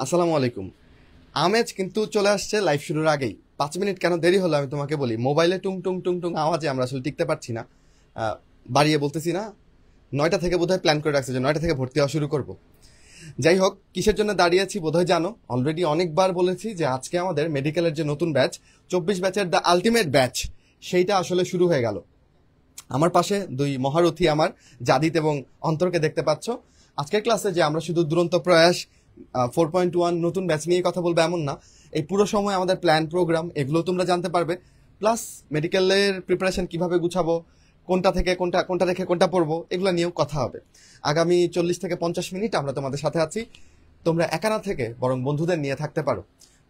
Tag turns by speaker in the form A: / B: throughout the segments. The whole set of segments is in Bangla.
A: আসসালামু আলাইকুম। আমেজ কিন্তু চলে আসছে লাইভ শুরুর আগেই। 5 মিনিট কেন দেরি হলো আমি তোমাকে বলি। মোবাইলে টুং টুং টুং টুং আওয়াজে আমরা আসলে টিকতে পারছি না। বাড়িয়ে বলতেছি না, 9টা থেকে বোধহয় প্ল্যান করে রাখছে যে 9টা থেকে ভর্তি হওয়া শুরু করব। যাই হোক, কিসের জন্য দাঁড়িয়েছি বোধহয় জানো। অলরেডি অনেকবার বলেছি যে আজকে আমাদের মেডিকেলের যে নতুন ব্যাচ 24 ব্যাচের দ্য আলটিমেট ব্যাচ, সেইটা আসলে শুরু হয়ে গেল। আমার পাশে দুই মহারথী আমার জাদিত এবং অন্তরকে দেখতে পাচ্ছ। আজকের ক্লাসে যে আমরা শুধু দুরন্ত প্রয়াস 4.1 নতুন ব্যাচ নিয়ে কথা বলবো এমন না। এই পুরো সময় আমাদের প্ল্যান প্রোগ্রাম এগুলো তোমরা জানতে পারবে। প্লাস মেডিকেলের প্রিপারেশন কিভাবে গুছাবো, কোনটা থেকে কোনটা রেখে কোনটা পড়বো, এগুলো নিয়েও কথা হবে। আগামী 40 থেকে 50 মিনিট আমরা তোমাদের সাথে আছি। তোমরা একা না থেকে বরং বন্ধুদের নিয়ে থাকতে পারো।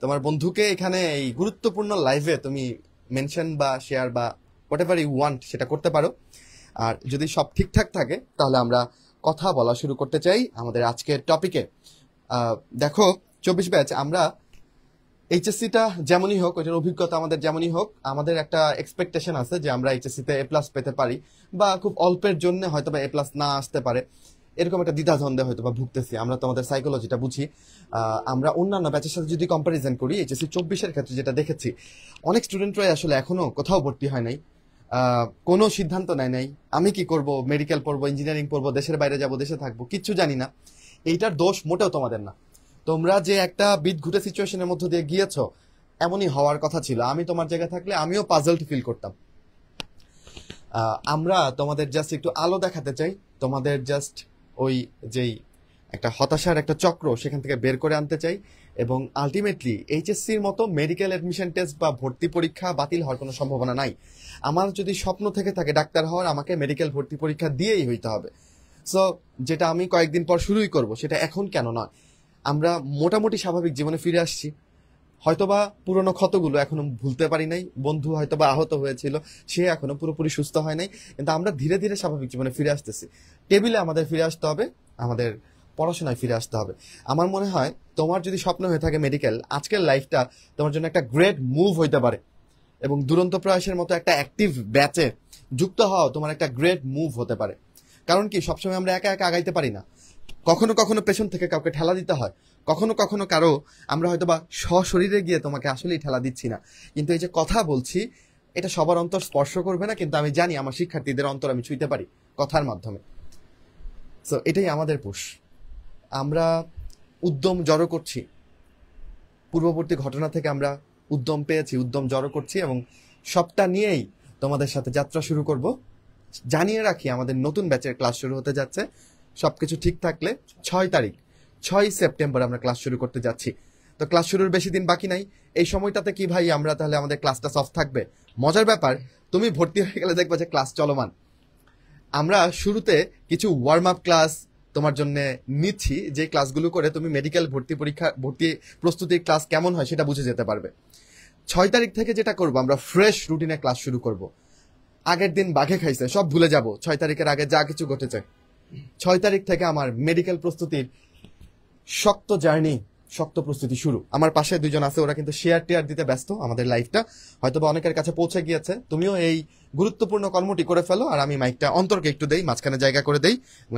A: তোমার বন্ধুকে এখানে এই গুরুত্বপূর্ণ লাইভে তুমি মেনশন বা শেয়ার বা হোয়াট এভার ইউ ওয়ান্ট সেটা করতে পারো। আর যদি সব ঠিকঠাক থাকে তাহলে আমরা কথা বলা শুরু করতে চাই আমাদের আজকের টপিকে। দেখো, 24 ব্যাচ আমরা এইচএসসিটা যেমনই হোক, ওইটার অভিজ্ঞতা আমাদের যেমনই হোক, আমাদের একটা এক্সপেকটেশন আছে যে আমরা এইচএসসিতে এ প্লাস পেতে পারি, বা খুব অল্পের জন্য হয়তো বা এ প্লাস না আসতে পারে, এরকম একটা দ্বিধাদ্বন্দ্বে হয়তো বা ভুগতেছি। আমরা তো আমাদের সাইকোলজিটা বুঝি। আমরা অন্যান্য ব্যাচের সাথে যদি কম্পারিজন করি, এইচএসসি 24-এর ক্ষেত্রে যেটা দেখেছি, অনেক স্টুডেন্টরাই আসলে এখনো কোথাও ভর্তি হয় নাই, কোনো সিদ্ধান্ত নেয় নাই। আমি কি করব, মেডিকেল পড়বো, ইঞ্জিনিয়ারিং পড়বো, দেশের বাইরে যাব, দেশে থাকবো, কিচ্ছু জানি না। এইটার দোষ মোটেও তোমাদের না। তোমরা যে একটা বিদঘুটে সিচুয়েশনের মধ্যে দিয়ে গিয়েছো, এমনই হওয়ার কথা ছিল। আমি তোমার জায়গায় থাকলে আমিও পাজলড ফিল করতাম। আমরা তোমাদের জাস্ট একটু আলো দেখাতে চাই, তোমাদের জাস্ট ওই যেই একটা হতাশার একটা চক্র সেখান থেকে বের করে আনতে চাই। এবং আলটিমেটলি এইচএসসির মতো মেডিকেল অ্যাডমিশন টেস্ট বা ভর্তি পরীক্ষা বাতিল হওয়ার কোনো সম্ভাবনা নাই। আমার যদি স্বপ্ন থেকে থাকে ডাক্তার হওয়ার, আমাকে মেডিকেল ভর্তি পরীক্ষা দিয়েই হইতে হবে। সো যেটা আমি কয়েকদিন পর শুরুই করব, সেটা এখন কেন নয়। আমরা মোটামুটি স্বাভাবিক জীবনে ফিরে আসছি। হয়তোবা পুরনো ক্ষতগুলো এখনো ভুলতে পারি নাই। বন্ধু হয়তোবা আহত হয়েছিল, সে এখনো পুরোপুরি সুস্থ হয় নাই, কিন্তু আমরা ধীরে ধীরে স্বাভাবিক জীবনে ফিরে আসতেছি। টেবিলে আমাদের ফিরে আসতে হবে, আমাদের পড়াশোনায় ফিরে আসতে হবে। আমার মনে হয় তোমার যদি স্বপ্ন হয়ে থাকে মেডিকেল, আজকের লাইফটা তোমার জন্য একটা গ্রেট মুভ হইতে পারে। এবং দুরন্ত প্রয়াসের মতো একটা অ্যাক্টিভ ব্যাচে যুক্ত হওয়া তোমার একটা গ্রেট মুভ হতে পারে। কারণ কি, সবসময় আমরা একা একা আগাইতে পারি না। কখনো কখনো পেছন থেকে কাউকে ঠেলা দিতে হয়। কখনো কখনো কারো আমরা হয়তো বা সশরীরে গিয়ে তোমাকে আসলেই ঠেলা দিচ্ছি না, কিন্তু এই যে কথা বলছি, এটা সবার অন্তর স্পর্শ করবে না, কিন্তু আমি জানি আমার শিক্ষার্থীদের অন্তর আমি ছুঁইতে পারি কথার মাধ্যমে। সো এটাই আমাদের পুশ। আমরা উদ্যম জড়ো করছি, পূর্ববর্তী ঘটনা থেকে আমরা উদ্যম পেয়েছি, উদ্যম জড়ো করছি এবং সবটা নিয়েই তোমাদের সাথে যাত্রা শুরু করব। জানিয়ে রাখি, আমাদের নতুন ব্যাচের ক্লাস শুরু হতে যাচ্ছে। সবকিছু ঠিক থাকলে 6 সেপ্টেম্বর আমরা ক্লাস শুরু করতে যাচ্ছি। তো ক্লাস শুরুর বেশি দিন বাকি নাই। এই সময়টাতে কি ভাই আমরা তাহলে আমাদের ক্লাসটা সফট থাকবে? মজার ব্যাপার, তুমি ভর্তি হয়ে গেলে দেখবা যে ক্লাস চলমান। আমরা শুরুতে কিছু ওয়ার্ম আপ ক্লাস তোমার জন্য নিচ্ছি, যে ক্লাসগুলো করে তুমি মেডিকেল ভর্তি প্রস্তুতির ক্লাস কেমন হয় সেটা বুঝে যেতে পারবে। 6 তারিখ থেকে যেটা করবো, আমরা ফ্রেশ রুটিনে ক্লাস শুরু করব। আগের দিন বাঘে খাইছে সব ভুলে যাব, 6 তারিখের আগে যা কিছু ঘটেছে। 6 তারিখ থেকে আমার মেডিকেল প্রস্তুতির শক্ত জার্নি, শক্ত প্রস্তুতি শুরু। আমার পাশে দুজন আছে, ওরা কিন্তু শেয়ার দিতে ব্যস্ত। আমাদের লাইফটা হয়তো বা অনেকের কাছে পৌঁছে গিয়েছে। তুমিও এই গুরুত্বপূর্ণ কর্মটি করে ফেলো, আর আমি মাইকটা অন্তরকে একটু দেই, মাঝখানে জায়গা করে দেই,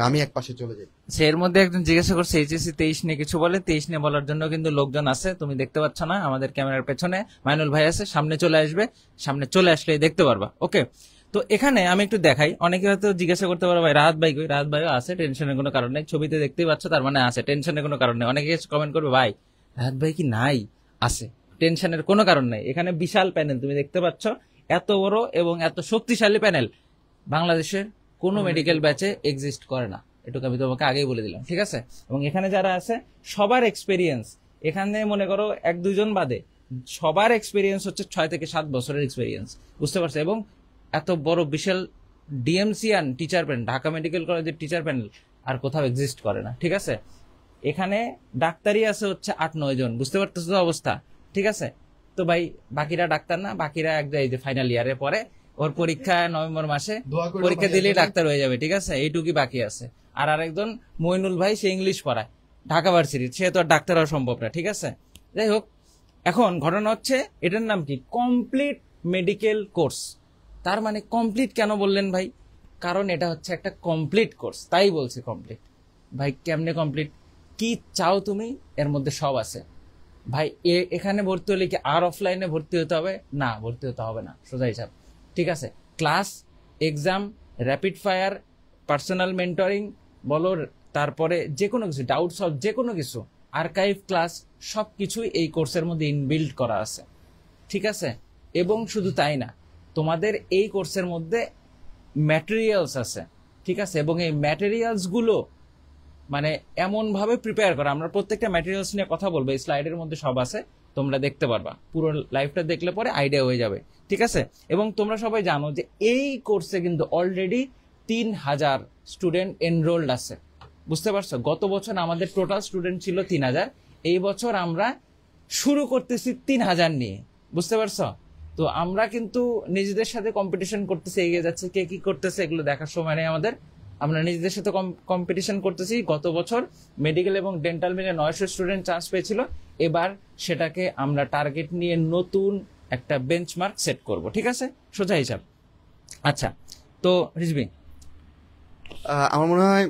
A: আমি এক পাশে চলে যাই।
B: এর মধ্যে একজন জিজ্ঞাসা করছে এইচএসসি 23 নিয়ে কিছু বলে। 23 নিয়ে বলার জন্য কিন্তু লোকজন আছে, তুমি দেখতে পাচ্ছ না। আমাদের ক্যামেরার পেছনে মাইনুল ভাই আছে, সামনে চলে আসবে, সামনে চলে আসলে দেখতে পারবা। ওকে, তো এখানে আমি একটু দেখাই। অনেকে হয়তো জিজ্ঞাসা করতে পারো ভাই রাহাত ভাই কই? রাহাত ভাইও আছে, টেনশনের কোনো কারণ নেই। ছবিতে দেখতেই পাচ্ছ, তার মানে আছে, টেনশনের কোনো কারণ নেই। অনেকে কমেন্ট করবে ভাই রাহাত ভাই কি নাই? আছে, টেনশনের কোনো কারণ নেই। এখানে বিশাল প্যানেল তুমি দেখতে পাচ্ছ, এত বড় এবং এত শক্তিশালী প্যানেল বাংলাদেশের কোনো মেডিকেল ব্যাচে এক্সিস্ট করে না। এটুকু আমি তোমাকে আগেই বলে দিলাম, ঠিক আছে? এবং এখানে যারা আছে সবার এক্সপেরিয়েন্স, এখানে মনে করো 1-2 জন বাদে সবার এক্সপেরিয়েন্স হচ্ছে 6 থেকে 7 বছরের এক্সপেরিয়েন্স, বুঝতে পারছো? এবং এত বড় বিশাল ডিএমসিয়ান টিচার প্যানেল, ঢাকা মেডিকেল কলেজের টিচার প্যানেল আর কোথাও এক্সিস্ট করে না, ঠিক আছে? এখানে ডাক্তারই আছে হচ্ছে 8-9 জন, বুঝতে পারতেছো অবস্থা, ঠিক আছে? তো ভাই বাকিরা ডাক্তার না, বাকিরা এই যে ফাইনাল ইয়ারে পরে, ওর পরীক্ষা নভেম্বর মাসে, পরীক্ষা দিলেই ডাক্তার হয়ে যাবে, ঠিক আছে? এইটুকুই বাকি আছে। আর আরেকজন মইনুল ভাই, সে ইংলিশ পড়ায় ঢাকা ভার্সিটির, সে তো আর ডাক্তার হওয়া সম্ভব না, ঠিক আছে? যাই হোক, এখন ঘটনা হচ্ছে এটার নাম কি? Complete medical course. তার মানে কমপ্লিট কেন বললেন ভাই? কারণ এটা হচ্ছে একটা কমপ্লিট কোর্স, তাই বলছি কমপ্লিট। ভাই কেমনে কমপ্লিট? কি চাও তুমি, এর মধ্যে সব আছে ভাই। এখানে ভর্তি হলে কি আর অফলাইনে ভর্তি হতে হবে? না, ভর্তি হতে হবে না, সোজা হিসাব। ঠিক আছে, class, exam, rapid fire, personal mentoring বলো, তারপরে যে কোনো কিছু, ডাউট সলভ, যে কোনো কিছু, আর্কাইভ ক্লাস, সব কিছুই এই কোর্সের মধ্যে ইনবিল্ড করা আছে। ঠিক আছে, এবং শুধু তাই না, তোমাদের এই কোর্সের মধ্যে ম্যাটেরিয়ালস আছে। ঠিক আছে, এবং এই ম্যাটেরিয়ালসগুলো মানে এমন ভাবে প্রিপেয়ার করা, আমরা প্রত্যেকটা ম্যাটেরিয়ালস নিয়ে কথা বলবো, এই স্লাইডের মধ্যে সব আছে, তোমরা দেখতে পারবা, পুরো লাইভটা দেখলে পরে আইডিয়া হয়ে যাবে। ঠিক আছে, এবং তোমরা সবাই জানো যে এই কোর্সে কিন্তু অলরেডি 3000 স্টুডেন্ট এনরোল্ড আছে। বুঝতে পারছো, গত বছর আমাদের টোটাল স্টুডেন্ট ছিল 3000, এই বছর আমরা শুরু করতেছি 3000 নিয়ে। বুঝতে পারছো, তো আমরা কিন্তু নিজেদের সাথে কম্পিটিশন করতেছি, এগিয়ে যাচ্ছে, কে কি করতেছে এগুলো দেখার সময় নেই আমাদের। আমরা নিজেদের সাথে কম্পিটিশন করতেছি। গত বছর মেডিকেল এবং ডেন্টাল মিলে 900 স্টুডেন্ট চান্স পেয়েছিল, এবার সেটাকে আমরা টার্গেট নিয়ে নতুন একটা বেঞ্চমার্ক সেট করব। ঠিক আছে, সোজা হিসাব। আচ্ছা, তো রিজবি,
A: আমার মনে হয়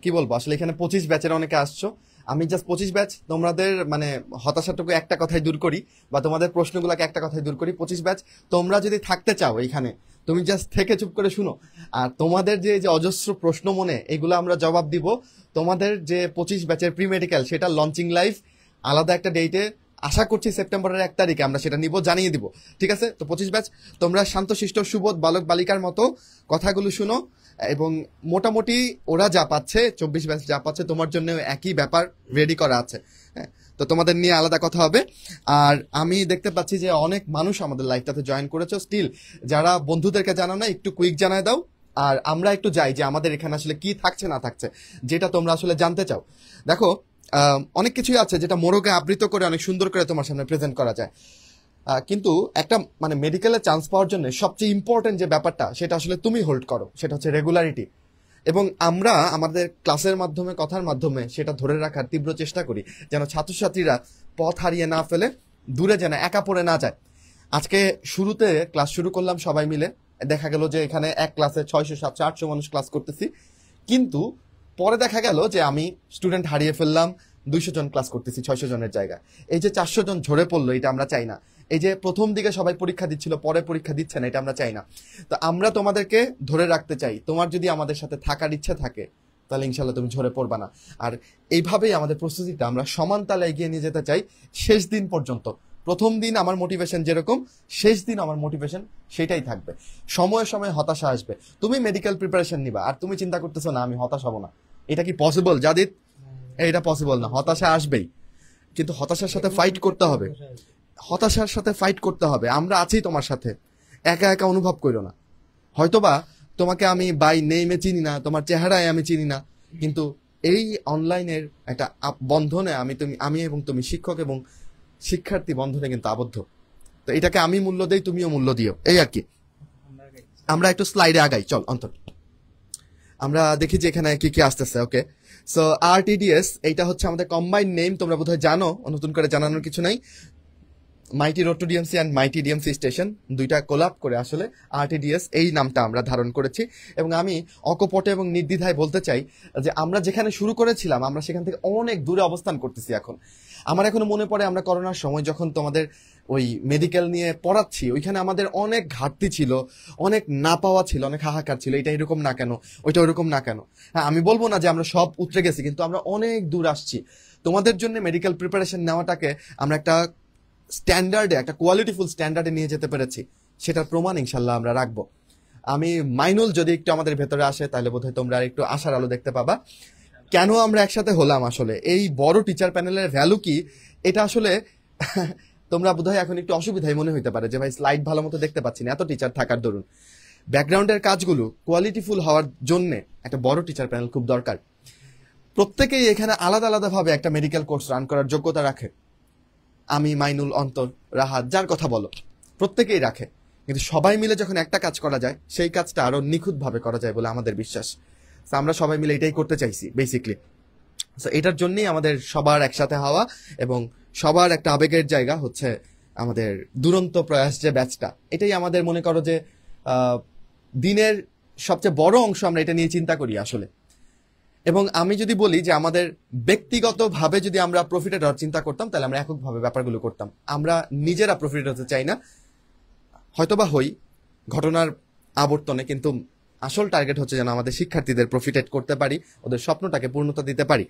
A: কি বলবো, আসলে এখানে 25 ব্যাচের অনেকে আসছো, আমি জাস্ট 25 ব্যাচ তোমাদের মানে হতাশাটুকু একটা কথাই দূর করি, বা তোমাদের প্রশ্নগুলোকে একটা কথাই দূর করি। 25 ব্যাচ তোমরা যদি থাকতে চাও এইখানে, তুমি জাস্ট থেকে চুপ করে শুনো, আর তোমাদের যে যে অজস্র প্রশ্ন মনে, এগুলো আমরা জবাব দিব। তোমাদের যে 25 ব্যাচের প্রি মেডিকেল, সেটা লঞ্চিং লাইভ আলাদা একটা ডেটে, আশা করছি সেপ্টেম্বরের 1 তারিখে আমরা সেটা নিব, জানিয়ে দিব। ঠিক আছে, তো 25 ব্যাচ তোমরা শান্তশিষ্ট সুবোধ বালক বালিকার মতো কথাগুলো শুনো, এবং মোটামুটি ওরা যা পাচ্ছে, 24 ব্যাচ যা পাচ্ছে, তোমার জন্য একই ব্যাপার রেডি করা আছে। হ্যাঁ, তো তোমাদের নিয়ে আলাদা কথা হবে। আর আমি দেখতে পাচ্ছি যে অনেক মানুষ আমাদের লাইভটাতে জয়েন করেছো, স্টিল যারা বন্ধুদেরকে জানাও না, একটু কুইক জানায় দাও, আর আমরা একটু যাই যে আমাদের এখানে আসলে কি থাকছে না থাকছে, যেটা তোমরা আসলে জানতে চাও। দেখো, অনেক কিছুই আছে যেটা মোড়কে আবৃত করে অনেক সুন্দর করে তোমার সামনে প্রেজেন্ট করা যায়, কিন্তু একটা মানে মেডিকেলে চান্স পাওয়ার জন্য সবচেয়ে ইম্পর্টেন্ট যে ব্যাপারটা, সেটা আসলে তুমি হোল্ড করো, সেটা হচ্ছে রেগুলারিটি। এবং আমরা আমাদের ক্লাসের মাধ্যমে, কথার মাধ্যমে সেটা ধরে রাখার তীব্র চেষ্টা করি, যেন ছাত্রছাত্রীরা পথ হারিয়ে না ফেলে, দূরে যেন একা পড়ে না যায়। আজকে শুরুতে ক্লাস শুরু করলাম সবাই মিলে, দেখা গেল যে এখানে এক ক্লাসে 600 700 800 মানুষ ক্লাস করতেছি, কিন্তু পরে দেখা গেল যে আমি স্টুডেন্ট হারিয়ে ফেললাম, 200 জন ক্লাস করতেছি 600 জনের জায়গায়। এই যে 400 জন ঝরে পড়লো, এটা আমরা চাই না। এই যে প্রথম দিকে সবাই পরীক্ষা দিচ্ছিল, পরে পরীক্ষা দিচ্ছে না, এটা আমরা চাই না। তো আমরা তোমাদেরকে ধরে রাখতে চাই। তোমার যদি আমাদের সাথে থাকার ইচ্ছা থাকে, তাহলে ইনশাল্লাহ তুমি ঝরে পড়বা না। আর এইভাবেই আমাদের প্রস্তুতিটা আমরা সমান তালে এগিয়ে নিয়ে যেতে চাই শেষ দিন পর্যন্ত। প্রথম দিন আমার মোটিভেশন যেরকম, শেষ দিন আমার মোটিভেশন সেটাই থাকবে। সময়ে সময়ে হতাশা আসবে। তুমি মেডিকেল প্রিপারেশন নিবা আর তুমি চিন্তা করতেছো না আমি হতাশ হব না, এটা কি পসিবল জাদিদ? এটা পসিবল না। হতাশা আসবেই, কিন্তু হতাশার সাথে ফাইট করতে হবে। হতাশার সাথে ফাইট করতে হবে। আমরা আছি তোমার সাথে, একা একা অনুভব করো না। হয়তোবা তোমাকে আমি বাই নেমে চিনি না, তোমার চেহারায় আমি চিনি না, কিন্তু এই অনলাইনের একটা বন্ধনে আমি এবং তুমি, শিক্ষক এবং শিক্ষার্থী বন্ধনে কিন্তু আবদ্ধ। তো এটাকে আমি মূল্য দেই, তুমিও মূল্য দিও, এই আর কি। আমরা একটু স্লাইডে আগাই, চল অন্তর। আমরা দেখি যে এখানে কি কি আসতেছে। ওকে, সো আরটিডিএস, এইটা হচ্ছে আমাদের কম্বাইন্ড নেম, তোমরা বোধহয় জানো, নতুন করে জানানোর কিছু নাই। Mighty road to DMC and mighty DMC station, দুইটা কোলাপ করে আসলে আরটিডিএস এই নামটা আমরা ধারণ করেছি। এবং আমি অকপটে এবং নির্দ্বিধায় বলতে চাই যে আমরা যেখানে শুরু করেছিলাম, আমরা সেখান থেকে অনেক দূরে অবস্থান করতেছি এখন। আমার এখনো মনে পড়ে আমরা করোনার সময় যখন তোমাদের ওই মেডিকেল নিয়ে পড়াচ্ছি, ওইখানে আমাদের অনেক ঘাটতি ছিল, অনেক না পাওয়া ছিল, অনেক হাহাকার ছিল, এটা এরকম না কেন, ওইটা ওইরকম না কেন। হ্যাঁ, আমি বলবো না যে আমরা সব উতরে গেছি, কিন্তু আমরা অনেক দূর আসছি। তোমাদের জন্য মেডিকেল প্রিপারেশন নেওয়াটাকে আমরা একটা স্ট্যান্ডার্ডে, একটা কোয়ালিটিফুল স্ট্যান্ডার্ডে নিয়ে যেতে পেরেছি, সেটার প্রমাণ ইনশাল্লাহ আমরা রাখবো। আমি মাইনুল যদি একটু আমাদের ভেতরে আসে, তাহলে বোধহয় তোমরা একটু আশার আলো দেখতে পাবা। কেন আমরা একসাথে হলাম, আসলে এই বড় টিচার প্যানেলের ভ্যালু কি, এটা আসলে তোমরা বোধহয় এখন একটু অসুবিধাই মনে হইতে পারে যে ভাই স্লাইড ভালো মতো দেখতে পাচ্ছি না, এত টিচার থাকার দরুন। ব্যাকগ্রাউন্ডের কাজগুলো কোয়ালিটিফুল হওয়ার জন্য একটা বড় টিচার প্যানেল খুব দরকার। প্রত্যেকেই এখানে আলাদা আলাদা ভাবে একটা মেডিকেল কোর্স রান করার যোগ্যতা রাখে। আমি, মাইনুল, অন্তর, রাহাত, যার কথা বলো, প্রত্যেকেই রাখে। কিন্তু সবাই মিলে যখন একটা কাজ করা যায়, সেই কাজটা আরো নিখুঁত ভাবে করা যায় বলে আমাদের বিশ্বাস। আমরা সবাই মিলে এটাই করতে চাইছি বেসিকলি। এটার জন্যই আমাদের সবার একসাথে হওয়া, এবং সবার একটা আবেগের জায়গা হচ্ছে আমাদের দুরন্ত প্রয়াস যে ব্যাচটা। এটাই আমাদের মনে করো যে দিনের সবচেয়ে বড় অংশ, আমরা এটা নিয়ে চিন্তা করি আসলে। এবং আমি যদি বলি যে আমাদের ব্যক্তিগতভাবে যদি আমরা প্রফিটেড হওয়ার চিন্তা করতাম, তাহলে আমরা এককভাবে ব্যাপারগুলো করতাম। আমরা নিজেরা প্রফিটেড হতে চাই না, হয়তোবা হই ঘটনার আবর্তনে, কিন্তু আসল টার্গেট হচ্ছে যেন আমাদের শিক্ষার্থীদের প্রফিটেড করতে পারি, ওদের স্বপ্নটাকে পূর্ণতা দিতে পারি।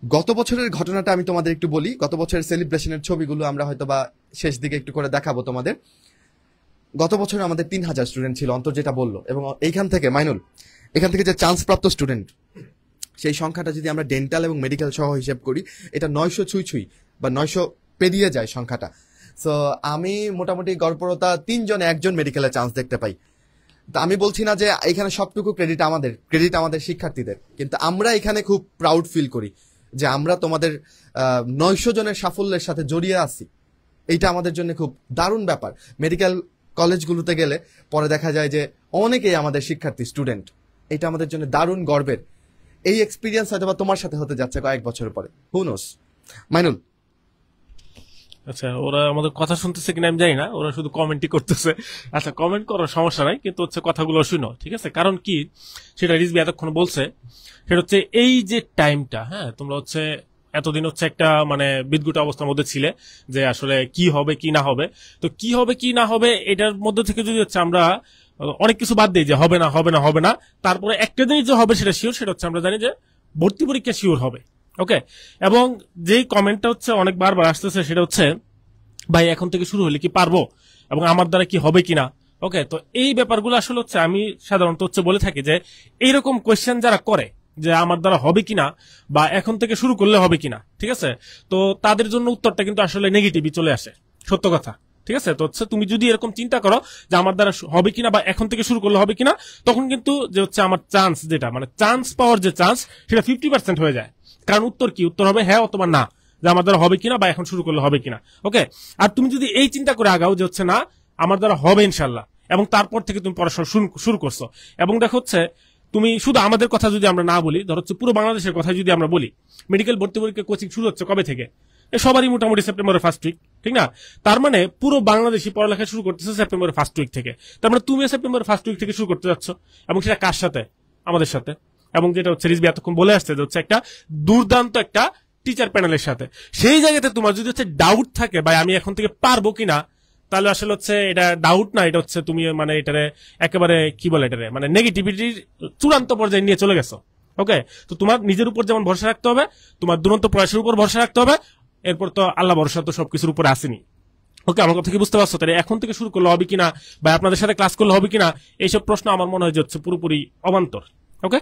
A: গত বছরের ঘটনাটা আমি তোমাদের একটু বলি। গত বছরের সেলিব্রেশনের ছবিগুলো আমরা হয়তোবা শেষ দিকে একটু করে দেখাবো তোমাদের। গত বছর আমাদের 3000 স্টুডেন্ট ছিল, অন্তর যেটা বললো, এবং এইখান থেকে মাইনুল, এখান থেকে যে চান্স প্রাপ্ত স্টুডেন্ট, সেই সংখ্যাটা যদি আমরা ডেন্টাল এবং মেডিকেল সহ হিসেব করি, এটা 900 ছুঁই বা 900 পেরিয়ে যায় সংখ্যাটা। সো আমি মোটামুটি গড়পড়তা 3 জনে 1 জন মেডিকেলে চান্স দেখতে পাই। তা আমি বলছি না যে এখানে সবটুকু ক্রেডিট আমাদের শিক্ষার্থীদের, কিন্তু আমরা এখানে খুব প্রাউড ফিল করি যে আমরা তোমাদের 900 জনের সাফল্যের সাথে জড়িয়ে আছি। এইটা আমাদের জন্য খুব দারুণ ব্যাপার। মেডিকেল কলেজগুলোতে গেলে পরে দেখা যায় যে অনেকেই আমাদের শিক্ষার্থী স্টুডেন্ট, এটা আমাদের জন্য দারুণ গর্বের। এই এক্সপিরিয়েন্স হয়তো বা তোমার সাথে হতে যাচ্ছে কয়েক বছর পরে, হু নোস। মাইনুল,
C: আচ্ছা, ওরা আমাদের কথা শুনতেছে কিনা আমি জানি না, ওরা শুধু কমেন্টই করতেছে। আচ্ছা, কমেন্ট করার সমস্যা নাই, কিন্তু হচ্ছে কথাগুলো শুনো, ঠিক আছে? কারণ কি, সেটা রিজবি এতক্ষণ বলছে, সেটা হচ্ছে এই যে টাইমটা, হ্যাঁ, তোমরা হচ্ছে এতদিন হচ্ছে একটা মানে বিদঘুট অবস্থার মধ্যে ছিলে যে আসলে কি হবে কি না হবে। তো কি হবে কি না হবে এটার মধ্যে থেকে যদি হচ্ছে আমরা অনেক কিছু বাদ দিই যে হবে না হবে না হবে না, তারপরে একটা জিনিস যে হবে সেটা শিওর, সেটা হচ্ছে আমরা জানি যে ভর্তি পরীক্ষা শিওর হবে। ওকে, এবং যেই কমেন্টটা হচ্ছে অনেক বারবার আসতেছে সেটা হচ্ছে ভাই এখন থেকে শুরু হলে কি পারবো এবং আমার দ্বারা কি হবে কিনা। ওকে, তো এই ব্যাপারগুলো আসলে হচ্ছে আমি সাধারণত হচ্ছে বলে থাকি যে এইরকম কোয়েশ্চেন যারা করে যে আমার দ্বারা হবে কিনা বা এখন থেকে শুরু করলে হবে কিনা, ঠিক আছে, তো তাদের জন্য উত্তরটা কিন্তু আসলে নেগেটিভই চলে আসে, সত্য কথা। ঠিক আছে, তো হচ্ছে তুমি যদি এরকম চিন্তা করো যে আমার দ্বারা হবে কিনা বা এখন থেকে শুরু করলে হবে কিনা, তখন কিন্তু যে হচ্ছে আমার চান্স, যেটা মানে চান্স পাওয়ার যে চান্স, সেটা 50% হয়ে যায়। কারণ উত্তর কি, উত্তর হবে হ্যাঁ অথবা না, যে আমার দ্বারা হবে কিনা বা এখন শুরু করলে হবে কিনা। ওকে, আর তুমি যদি এই চিন্তা করে আগাও যে হচ্ছে না আমার দ্বারা হবে ইনশাল্লাহ, এবং তারপর থেকে তুমি পড়াশোনা শুরু করছো, এবং দেখো হচ্ছে তুমি শুধু আমাদের কথা যদি আমরা না বলি, ধর হচ্ছে পুরো বাংলাদেশের কথা যদি আমরা বলি, মেডিকেল ভর্তি পরীক্ষা কোচিং শুরু হচ্ছে কবে থেকে? সবারই মোটামুটি সেপ্টেম্বরের ফার্স্ট উইক, ঠিক না? তার মানে পুরো বাংলাদেশি পড়ালেখা শুরু করতেছে সেপ্টেম্বরের ফার্স্ট উইক থেকে। তার মানে তুমি সেপ্টেম্বরের ফার্স্ট উইক থেকে শুরু করতে যাচ্ছ, এবং সেটা কার সাথে? আমাদের সাথে। এবং যেটা হচ্ছে রিজবি এতক্ষণ বলে আসছে যে হচ্ছে একটা দুর্দান্ত একটা টিচার প্যানেলের সাথে। সেই জায়গাতে তোমার যদি হচ্ছে ডাউট থাকে ভাই আমি এখন থেকে পারবো কিনা, তাহলে আসলে হচ্ছে এটা ডাউট না, এটা হচ্ছে তুমি মানে এটারে একেবারে কি বলে এটারে মানে নেগেটিভিটির চূড়ান্ত পর্যায়ে নিয়ে চলে গেছো। ওকে, তো তোমার নিজের উপর যেমন ভরসা রাখতে হবে, তোমার দুরন্ত প্রয়াসের উপর ভরসা রাখতে হবে, এরপর তো আল্লাহ ভরসা তো সবকিছুর উপরে আসেনি। ওকে, আমার কথা কি বুঝতে পারছো? তাহলে এখন থেকে শুরু করলে হবে কিনা বা আপনাদের সাথে ক্লাস করলে হবে কিনা, এইসব প্রশ্ন আমার মনে হয় যাচ্ছে পুরোপুরি অবান্তর। ওকে,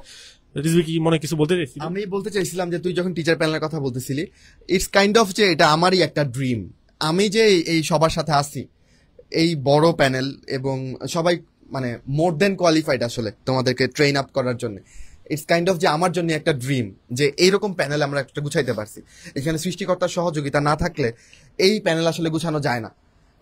C: রিজভি কি মনে কিছু বলতে চাইছি?
A: আমি বলতে চাইছিলাম যে তুই যখন টিচার প্যানেলের কথা বলতেছিলি, ইটস কাইন্ড অফ যে এটা আমারই একটা ড্রিম। আমি যে এই সবার সাথে আসি, এই বড় প্যানেল, এবং সবাই মানে মোর দেন কোয়ালিফাইড আসলে তোমাদেরকে ট্রেন আপ করার জন্য। ইটস কাইন্ড অফ যে আমার জন্য একটা ড্রিম যে এইরকম প্যানেল আমরা একটা গুছাইতে পারছি। এখানে সৃষ্টিকর্তার সহযোগিতা না থাকলে এই প্যানেল আসলে গুছানো যায় না।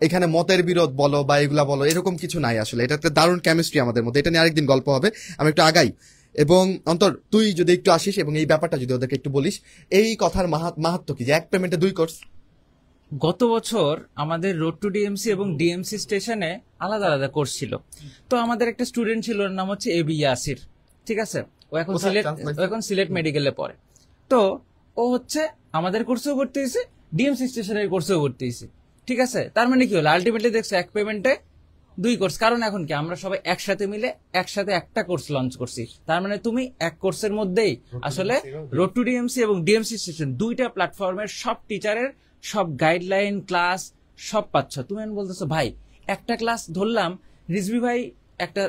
A: এখানে মতের বিরোধ বলো বা এগুলা বলো, এরকম কিছু নাই আসলে। এটা একটা দারুণ কেমিস্ট্রি আমাদের মধ্যে। এটা নিয়ে আরেকদিন গল্প হবে, আমি একটু আগাই। এবং অন্তর তুই যদি একটু আসিস এবং এই ব্যাপারটা যদি ওদেরকে একটু বলিস, এই কথার মাহাত্ম কি যে এক পেমেন্টে 2 কোর্স।
B: গত বছর আমাদের রোড টু ডিএমসি এবং ডিএমসি স্টেশনে আলাদা আলাদা কোর্স ছিল। তো আমাদের একটা স্টুডেন্ট ছিল, ওর নাম হচ্ছে এবি ইয়াসির, ঠিক আছে? ও এখন সিলেট মেডিকেলে পড়ে। তো ও হচ্ছে আমাদের কোর্সেও ভর্তি হয়েছে, ডিএমসি স্টেশনের কোর্সেও ভর্তি হয়েছে, ঠিক আছে? তার মানে কি হলো, আলটিমেটলি দেখছো এক পেমেন্টে 2 কোর্স। কারণ এখন কি আমরা সবাই একসাথে মিলে একসাথে একটা কোর্স লঞ্চ করছি। তার মানে তুমি এক কোর্সের মধ্যেই আসলে রোড টু ডিএমসি এবং ডিএমসি স্টেশন দুইটা প্ল্যাটফর্মের সব টিচারের সব গাইডলাইন ক্লাস সব পাচ্ছ। তুমি বলতেছো ভাই একটা ক্লাস ধরলাম, রিজভি ভাই একটা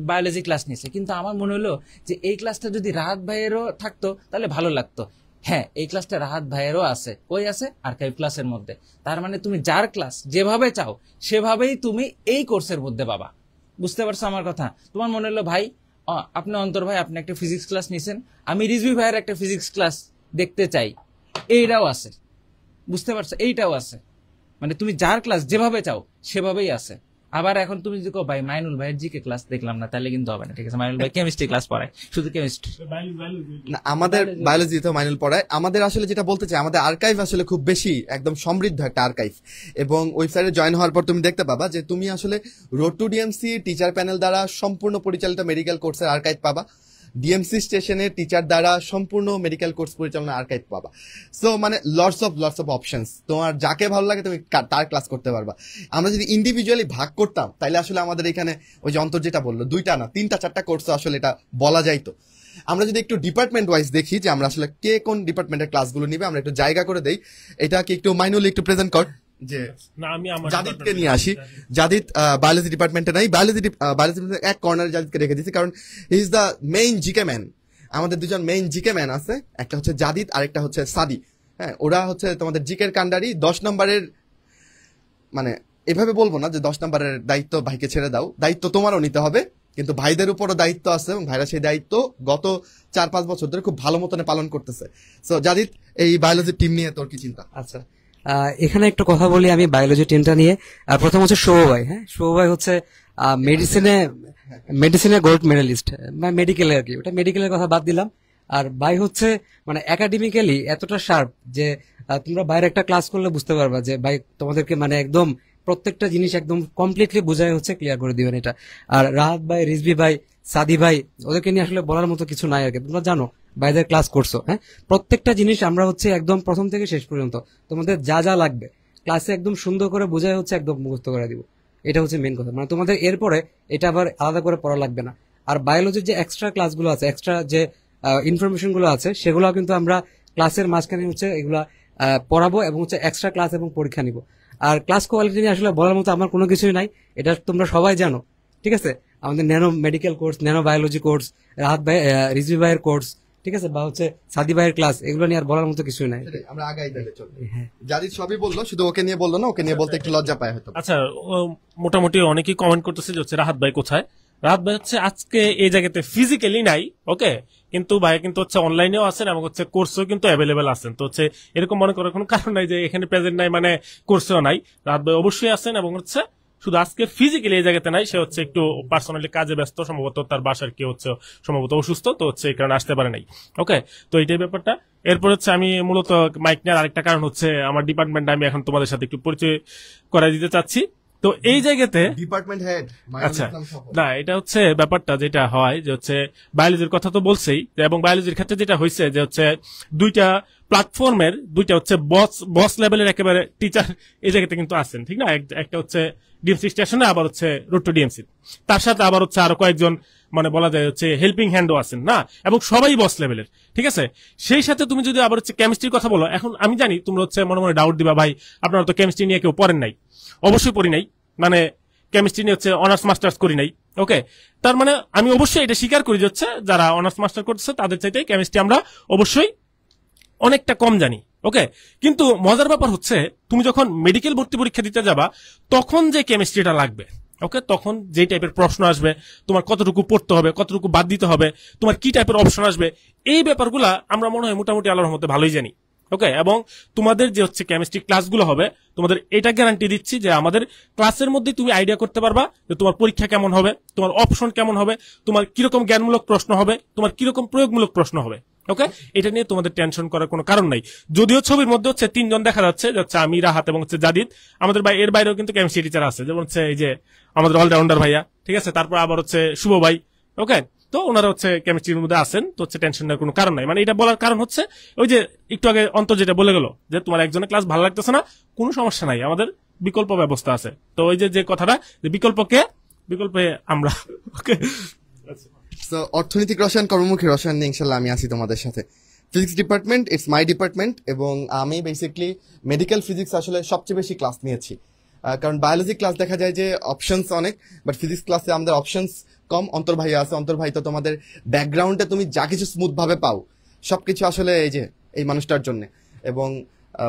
B: বায়োলজি ক্লাস নিয়েছে, কিন্তু আমার মনে হলো যে এই ক্লাসটা যদি রাহাত ভাইয়েরও থাকতো তাহলে ভালো লাগতো। হ্যাঁ, এই ক্লাসটা রাহাত ভাইয়েরও আছে, কই আছে? আর্কাইভ ক্লাসের মধ্যে। তার মানে তুমি যার ক্লাস যেভাবে চাও সেভাবেই তুমি এই কোর্সের মধ্যে পাবা। বুঝতে পারছো আমার কথা? তোমার মনে হলো ভাই আপনি অন্তর ভাই আপনি একটা ফিজিক্স ক্লাস নিয়েছেন, আমি রিজভি ভাইয়ের একটা ফিজিক্স ক্লাস দেখতে চাই, এইটাও আছে। বুঝতে পারছো? এইটাও আছে। মানে তুমি যার ক্লাস যেভাবে চাও সেভাবেই আছে। আবার এখন তুমি যদি ভাই মাইনুল ভাইয়ের জিকে ক্লাস দেখলাম না, তাহলে কিন্তু হবে না, ঠিক আছে? মাইনুল ভাই কেমিস্ট্রি ক্লাস পড়ায়, শুধু কেমিস্ট্রি
A: না, আমাদের বায়োলজি তো মাইনুল পড়ায়। আমাদের আসলে যেটা বলতে চাই, আমাদের আর্কাইভ আসলে খুব বেশি একদম সমৃদ্ধ একটা আর্কাইভ। এবং ওয়েবসাইটে জয়েন হওয়ার পর তুমি দেখতে পাবা যে তুমি আসলে road to DMC teacher panel দ্বারা সম্পূর্ণ পরিচালিত মেডিকেল কোর্সের আর্কাইভ পাবা। ডিএমসি স্টেশনের টিচার দ্বারা সম্পূর্ণ মেডিকেল কোর্স পরিচালনা আর্কাইভ পাবা। সো মানে লটস অফ অপশনস, তোমার যাকে ভালো লাগে তুমি তার ক্লাস করতে পারবা। আমরা যদি ইন্ডিভিজুয়ালি ভাগ করতাম তাহলে আসলে আমাদের এখানে ওই যে অন্তর যেটা বললো 2টা না 3টা 4টা কোর্স আসলে এটা বলা যাইতো। আমরা যদি একটু ডিপার্টমেন্ট ওয়াইজ দেখি যে আমরা আসলে কে কোন ডিপার্টমেন্টের ক্লাসগুলো নিবে, আমরা একটু জায়গা করে দেই। এটা কি একটু মাইনুলি একটু প্রেজেন্ট কর যে
C: না আমি আমার
A: জাদিদকে নিয়ে আসি। জাদিদ বায়োলজি ডিপার্টমেন্টে নাই, বায়োলজি এক কর্নারে জাদিদকে রেখে দিচ্ছি কারণ he is the main GK man. আমাদের দুজন মেইন জিকে ম্যান আছে, একটা হচ্ছে জাদিদ আর একটা হচ্ছে সাদি। হ্যাঁ, ওরা হচ্ছে তোমাদের জিকের কান্ডারি। 10 নম্বরের মানে এভাবে বলবো না যে 10 নম্বরের দায়িত্ব ভাইকে ছেড়ে দাও, দায়িত্ব তোমারও নিতে হবে, কিন্তু ভাইদের উপরও দায়িত্ব আছে এবং ভাইরা সেই দায়িত্ব গত 4-5 বছর ধরে খুব ভালো মতনে পালন করতেছে। সো জাদিদ, এই বায়োলজির টিম নিয়ে তোর কি চিন্তা?
D: আচ্ছা, এখানে একটু কথা বলি আমি বায়োলজি টিমটা নিয়ে। প্রথম হচ্ছে শুভ ভাই। হ্যাঁ, শুভ ভাই হচ্ছে মেডিসিনে গোল্ড মেডেলিস্ট, মেডিকেলে আর কি, ওটা মেডিকেলের কথা বাদ দিলাম। আর ভাই হচ্ছে মানে একাডেমিক্যালি এতটা শার্প যে তোমরা বাইরে একটা ক্লাস করলে বুঝতে পারবা যে ভাই তোমাদেরকে মানে একদম প্রত্যেকটা জিনিস একদম কমপ্লিটলি বুঝাই হচ্ছে ক্লিয়ার করে দিবেন এটা। আর রাহাত ভাই, রিজভি ভাই, সাদি ভাই, ওদেরকে নিয়ে আসলে বলার মতো কিছু নাই আর কি। তোমরা জানো বাইরের ক্লাস করছো। হ্যাঁ, প্রত্যেকটা জিনিস আমরা হচ্ছে একদম প্রথম থেকে শেষ পর্যন্ত তোমাদের যা যা লাগবে ক্লাসে একদম সুন্দর করে বোঝাই হচ্ছে একদম মুখস্থ করে দিব। এটা হচ্ছে মেন কথা, মানে তোমাদের এরপরে এটা আবার আলাদা করে পড়া লাগবে না। আর বায়োলজির যে এক্সট্রা ক্লাসগুলো আছে, এক্সট্রা যে ইনফরমেশন গুলো আছে, সেগুলো কিন্তু আমরা ক্লাসের মাঝখানে হচ্ছে এগুলা পড়াবো এবং হচ্ছে এক্সট্রা ক্লাস এবং পরীক্ষা নিব। আর ক্লাস কোয়ালিটি নিয়ে আসলে বলার মতো আমার কোনো কিছুই নাই, এটা তোমরা সবাই জানো। ঠিক আছে, আমাদের nano medical course, nano biology course, Rahat ভাই, রিজভি ভাইয়ের কোর্স, ঠিক আছে, বা হচ্ছে সাদি ভাইয়ের ক্লাস, এগুলো নিয়ে আর বলার মতো কিছুই নাই।
A: আমরা আগাই তাহলে চল। জাদিদ সবই বললো, শুধু ওকে নিয়ে বললো না, ওকে নিয়ে বলতে একটু লজ্জা পায় হয়তো।
C: আচ্ছা, মোটামুটি অনেকেই কমেন্ট করতেছে যে হচ্ছে রাহাত ভাই কোথায়। রাহাত ভাই হচ্ছে আজকে এই জায়গাতে ফিজিক্যালি নাই, ওকে, কিন্তু ভাই কিন্তু হচ্ছে অনলাইনেও আছেন এবং হচ্ছে কোর্সেও কিন্তু অ্যাভেলেবেল আছেন। তো হচ্ছে এরকম মনে করার কোনো কারণ নাই যে এখানে প্রেজেন্ট নাই মানে কোর্সেও নাই। রাহাত ভাই অবশ্যই আছেন এবং হচ্ছে শুধু আজকে ফিজিক্যালি এই জায়গাতে নাই, সে হচ্ছে একটু পার্সোনালি কাজে ব্যস্ত, সম্ভবত তার বাসার কেউ হচ্ছে সম্ভবত অসুস্থ, তো হচ্ছে এই কারণে আসতে পারে নাই। ওকে, তো এইটাই ব্যাপারটা। এরপর হচ্ছে আমি মূলত মাইক নেওয়ার আরেকটা কারণ হচ্ছে আমার ডিপার্টমেন্ট আমি এখন তোমাদের সাথে একটু পরিচয় করাই দিতে চাচ্ছি। তো এই জায়গাতে
A: ডিপার্টমেন্ট হেড,
C: আচ্ছা না, এটা হচ্ছে ব্যাপারটা যেটা হয় যে হচ্ছে বায়োলজির কথা তো বলছেই, এবং বায়োলজির ক্ষেত্রে যেটা হয়েছে যে হচ্ছে দুইটা প্ল্যাটফর্মের দুইটা হচ্ছে বস লেভেলের একেবারে টিচার এই জায়গাতে কিন্তু আছেন, ঠিক না? একটা হচ্ছে ডিএমসি স্টেশনে, আবার হচ্ছে রোড টু ডিএমসি, তার সাথে আবার হচ্ছে আরো কয়েকজন মানে বলা যায় হচ্ছে হেল্পিং হ্যান্ডও আছেন না, এবং সবাই বস লেভেলের, ঠিক আছে। সেই সাথে তুমি যদি আবার হচ্ছে কেমিস্ট্রির কথা বলো, এখন আমি জানি তোমরা হচ্ছে মনে মনে ডাউট দিবা, ভাই আপনারা তো কেমিস্ট্রি নিয়ে কেউ পড়েন নাই। অবশ্যই পড়ি নাই, মানে কেমিস্ট্রি নিয়ে হচ্ছে অনার্স মাস্টার্স করি নাই, ওকে। তার মানে আমি অবশ্যই এটা স্বীকার করি যে হচ্ছে যারা অনার্স মাস্টার করছে তাদের চাইতে কেমিস্ট্রি আমরা অবশ্যই অনেকটা কম জানি, ওকে। কিন্তু মজার ব্যাপার হচ্ছে তুমি যখন মেডিকেল ভর্তি পরীক্ষা দিতে যাবা তখন যে কেমিস্ট্রিটা লাগবে, ওকে, তখন যে টাইপের প্রশ্ন আসবে, তোমার কতটুকু পড়তে হবে, কতটুকু বাদ দিতে হবে, তোমার কি টাইপের অপশন আসবে, এই ব্যাপারগুলা আমরা মনে হয় মোটামুটি আল্লাহর মধ্যে ভালোই জানি, ওকে। এবং তোমাদের যে হচ্ছে কেমিস্ট্রি ক্লাসগুলো হবে, তোমাদের এটা গ্যারান্টি দিচ্ছি যে আমাদের ক্লাসের মধ্যে তুমি আইডিয়া করতে পারবা যে তোমার পরীক্ষা কেমন হবে, তোমার অপশন কেমন হবে, তোমার কিরকম জ্ঞানমূলক প্রশ্ন হবে, তোমার কিরকম প্রয়োগমূলক প্রশ্ন হবে, ওকে। এটা নিয়ে তোমাদের টেনশন করার কোনো কারণ নাই। যদিও ছবির মধ্যে হচ্ছে 3 জন দেখা যাচ্ছে, হচ্ছে আমি, রাহাত এবং হচ্ছে জাদিদ। আমাদের এর বাইরেও কিন্তু কেমিস্ট্রি টিচার আছে, যেমন হচ্ছে এই যে আমাদের অলরাউন্ডার ভাইয়া, ঠিক আছে, তারপর আবার হচ্ছে শুভ ভাই, ওকে। তো ওনারা হচ্ছে কেমিস্ট্রির মধ্যে আছেন, তো হচ্ছে টেনশন নেওয়ার কোনো কারণ নাই। মানে এটা বলার কারণ হচ্ছে ওই যে একটু আগে অন্তর যেটা বলে গেল যে তোমার একজনের ক্লাস ভালো লাগতেছে না, কোনো সমস্যা নাই, আমাদের বিকল্প ব্যবস্থা আছে। তো ওই যে কথাটা যে বিকল্পকে বিকল্পে আমরা, ওকে।
A: সো অর্থনৈতিক রসায়ন, কর্মমুখী রসায়ন নিয়ে ইনশাল্লাহ আমি আছি তোমাদের সাথে। Physics department it's my department, এবং আমি বেসিক্যালি মেডিকেল ফিজিক্স আসলে সবচেয়ে বেশি ক্লাস নিয়েছি, কারণ বায়োলজি ক্লাস দেখা যায় যে অপশনস অনেক, বাট ফিজিক্স ক্লাসে আমাদের অপশনস কম। অন্তর ভাই আছে, অন্তর ভাই তো তোমাদের ব্যাকগ্রাউন্ডে তুমি যা কিছু স্মুথ ভাবে পাও সবকিছু আসলে এই যে এই মানুষটার জন্য, এবং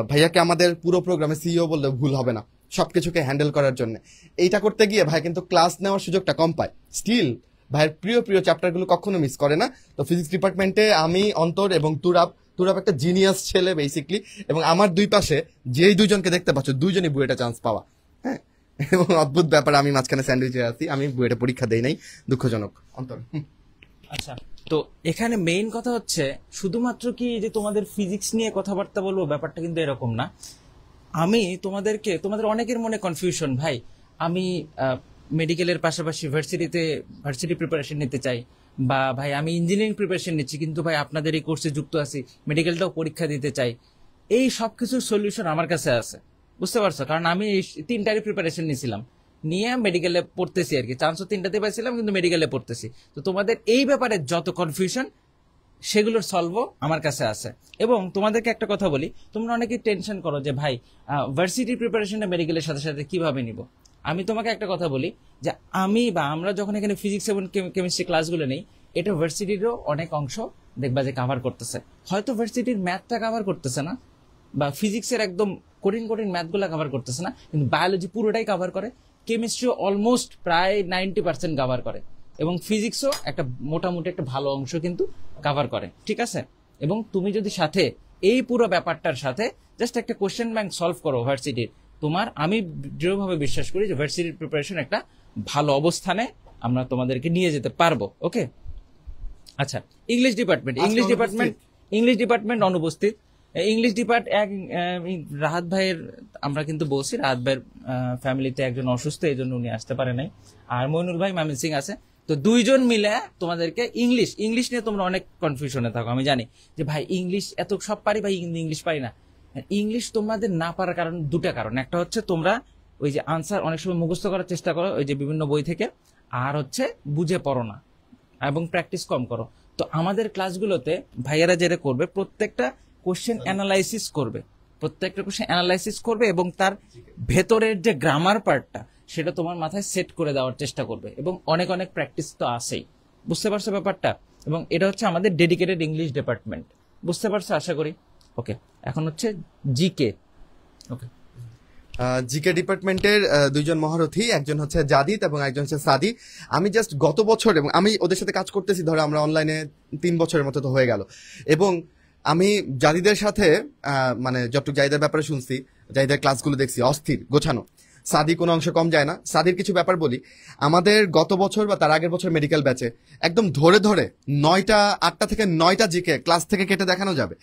A: ভাইয়াকে আমাদের পুরো প্রোগ্রামে সিইও বললে ভুল হবে না, সবকিছুকে হ্যান্ডেল করার জন্য। এইটা করতে গিয়ে ভাই কিন্তু ক্লাস নেওয়ার সুযোগটা কম পায়, স্টিল ভাইয়ের প্রিয় চ্যাপ্টারগুলো কখনো মিস করে না। তো ফিজিক্স ডিপার্টমেন্টে আমি, অন্তর এবং তুরাব একটা জিনিয়াস ছেলে বেসিক্যালি, এবং আমার দুই পাশে যেই দুইজনকে দেখতে পাচ্ছ দুইজনই বুয়েটা চান্স পাওয়া, হ্যাঁ। এবং অদ্ভুত ব্যাপার, আমি মাঝখানে স্যান্ডউইচে আছি, আমি বুয়েটা পরীক্ষা দেই নাই, দুঃখজনক। অন্তর
B: আচ্ছা, তো এখানে মেইন কথা হচ্ছে শুধুমাত্র কি যে তোমাদের ফিজিক্স নিয়ে কথাবার্তা বলবো, ব্যাপারটা কিন্তু এরকম না। আমি তোমাদের অনেকের মনে কনফিউশন, ভাই আমি মেডিকেলের পাশাপাশি ভার্সিটি প্রিপারেশন নিতে চাই, বা ভাই আমি ইঞ্জিনিয়ারিং প্রিপারেশন নিচ্ছি কিন্তু ভাই আপনাদের এই কোর্সে যুক্ত আছি, মেডিকেলটাও পরীক্ষা দিতে চাই, এই সব কিছুর সলিউশন আমার কাছে আছে। বুঝতে পারছো? কারণ আমি এই তিনটারই প্রিপারেশন নিয়েছিলাম, নিয়ে মেডিকেলে পড়তেছি আর কি। চান্সও তিনটাতে পাইছিলাম কিন্তু মেডিকেলে পড়তেছি। তো তোমাদের এই ব্যাপারে যত কনফিউশন সেগুলোর সলভও আমার কাছে আছে। এবং তোমাদেরকে একটা কথা বলি, তোমরা অনেকেই টেনশন করো যে ভাই ভার্সিটি প্রিপারেশনটা মেডিকেলের সাথে সাথে কিভাবে নিব। আমি তোমাকে একটা কথা বলি যে আমরা যখন এখানে ফিজিক্স এবং কেমিস্ট্রি ক্লাসগুলো নেই, এটা ভার্সিটিরও অনেক অংশ দেখবা যে কাভার করতেছে। হয়তো ভার্সিটির ম্যাথটা কাভার করতেছে না, বা ফিজিক্সের একদম কঠিন কঠিন ম্যাথগুলো কাভার করতেছে না, কিন্তু বায়োলজি পুরোটাই কাভার করে, কেমিস্ট্রিও অলমোস্ট প্রায় 90% কাভার করে, এবং ফিজিক্সও একটা মোটামুটি একটা ভালো অংশ কিন্তু কাভার করে। ঠিক আছে? এবং তুমি যদি সাথে এই পুরো ব্যাপারটার সাথে জাস্ট একটা কোশ্চেন ব্যাংক সলভ করো ভার্সিটির, আমি দৃঢ়ভাবে বিশ্বাস করি যে ভার্সিটির প্রিপারেশন একটা ভালো অবস্থানে আমরা তোমাদেরকে নিয়ে যেতে পারবো। ওকে, আচ্ছা, ইংলিশ ডিপার্টমেন্ট অনুপস্থিত। ইংলিশ রাহাত ভাইয়ের, আমরা কিন্তু বলছি রাহাত ভাইয়ের ফ্যামিলিতে একজন অসুস্থ, এই জন্য উনি আসতে পারে নাই। আর মইনুল ভাই ময়মনসিং আছে। তো দুইজন মিলে তোমাদেরকে ইংলিশ নিয়ে তোমরা অনেক কনফিউশনে থাকো, আমি জানি যে ভাই ইংলিশ এত সব পারি ভাই, ইংলিশ পারি না। ইংলিশ তোমাদের না পারার কারণ দুটা কারণ। একটা হচ্ছে তোমরা ওই যে আনসার অনেক সময় মুখস্থ করার চেষ্টা করো ওই যে বিভিন্ন বই থেকে, আর হচ্ছে বুঝে পড়ো না এবং প্র্যাকটিস কম করো। তো আমাদের ক্লাসগুলোতে ভাইয়ারা যেটা করবে, প্রত্যেকটা কোশ্চেন অ্যানালাইসিস করবে এবং তার ভেতরের যে গ্রামার পার্টটা সেটা তোমার মাথায় সেট করে দেওয়ার চেষ্টা করবে, এবং অনেক অনেক প্র্যাকটিস তো আছেই। বুঝতে পারছো ব্যাপারটা? এবং এটা হচ্ছে আমাদের ডেডিকেটেড ইংলিশ ডিপার্টমেন্ট। বুঝতে পারছো আশা করি? ওকে, এখন হচ্ছে জিকে। ওকে,
A: জিকে ডিপার্টমেন্টের দুইজন মহারথী, একজন হচ্ছে জাদিদ এবং একজন হচ্ছে সাদি। আমি জাস্ট গত বছর, এবং আমি ওদের সাথে কাজ করতেছি ধরো আমরা অনলাইনে 3 বছরের মতো তো হয়ে গেল, এবং আমি জাদিদের সাথে মানে যতটুকু জাহিদের ব্যাপারে শুনছি, জাহিদের ক্লাসগুলো দেখছি অস্থির গোছানো। সাদি কোনো অংশ কম যায় না। সাদির কিছু ব্যাপার বলি, আমাদের গত বছর বা তার আগের বছর মেডিকেল ব্যাচে একদম ধরে 8টা থেকে 9টা জিকে ক্লাস থেকে কেটে দেখানো যাবে।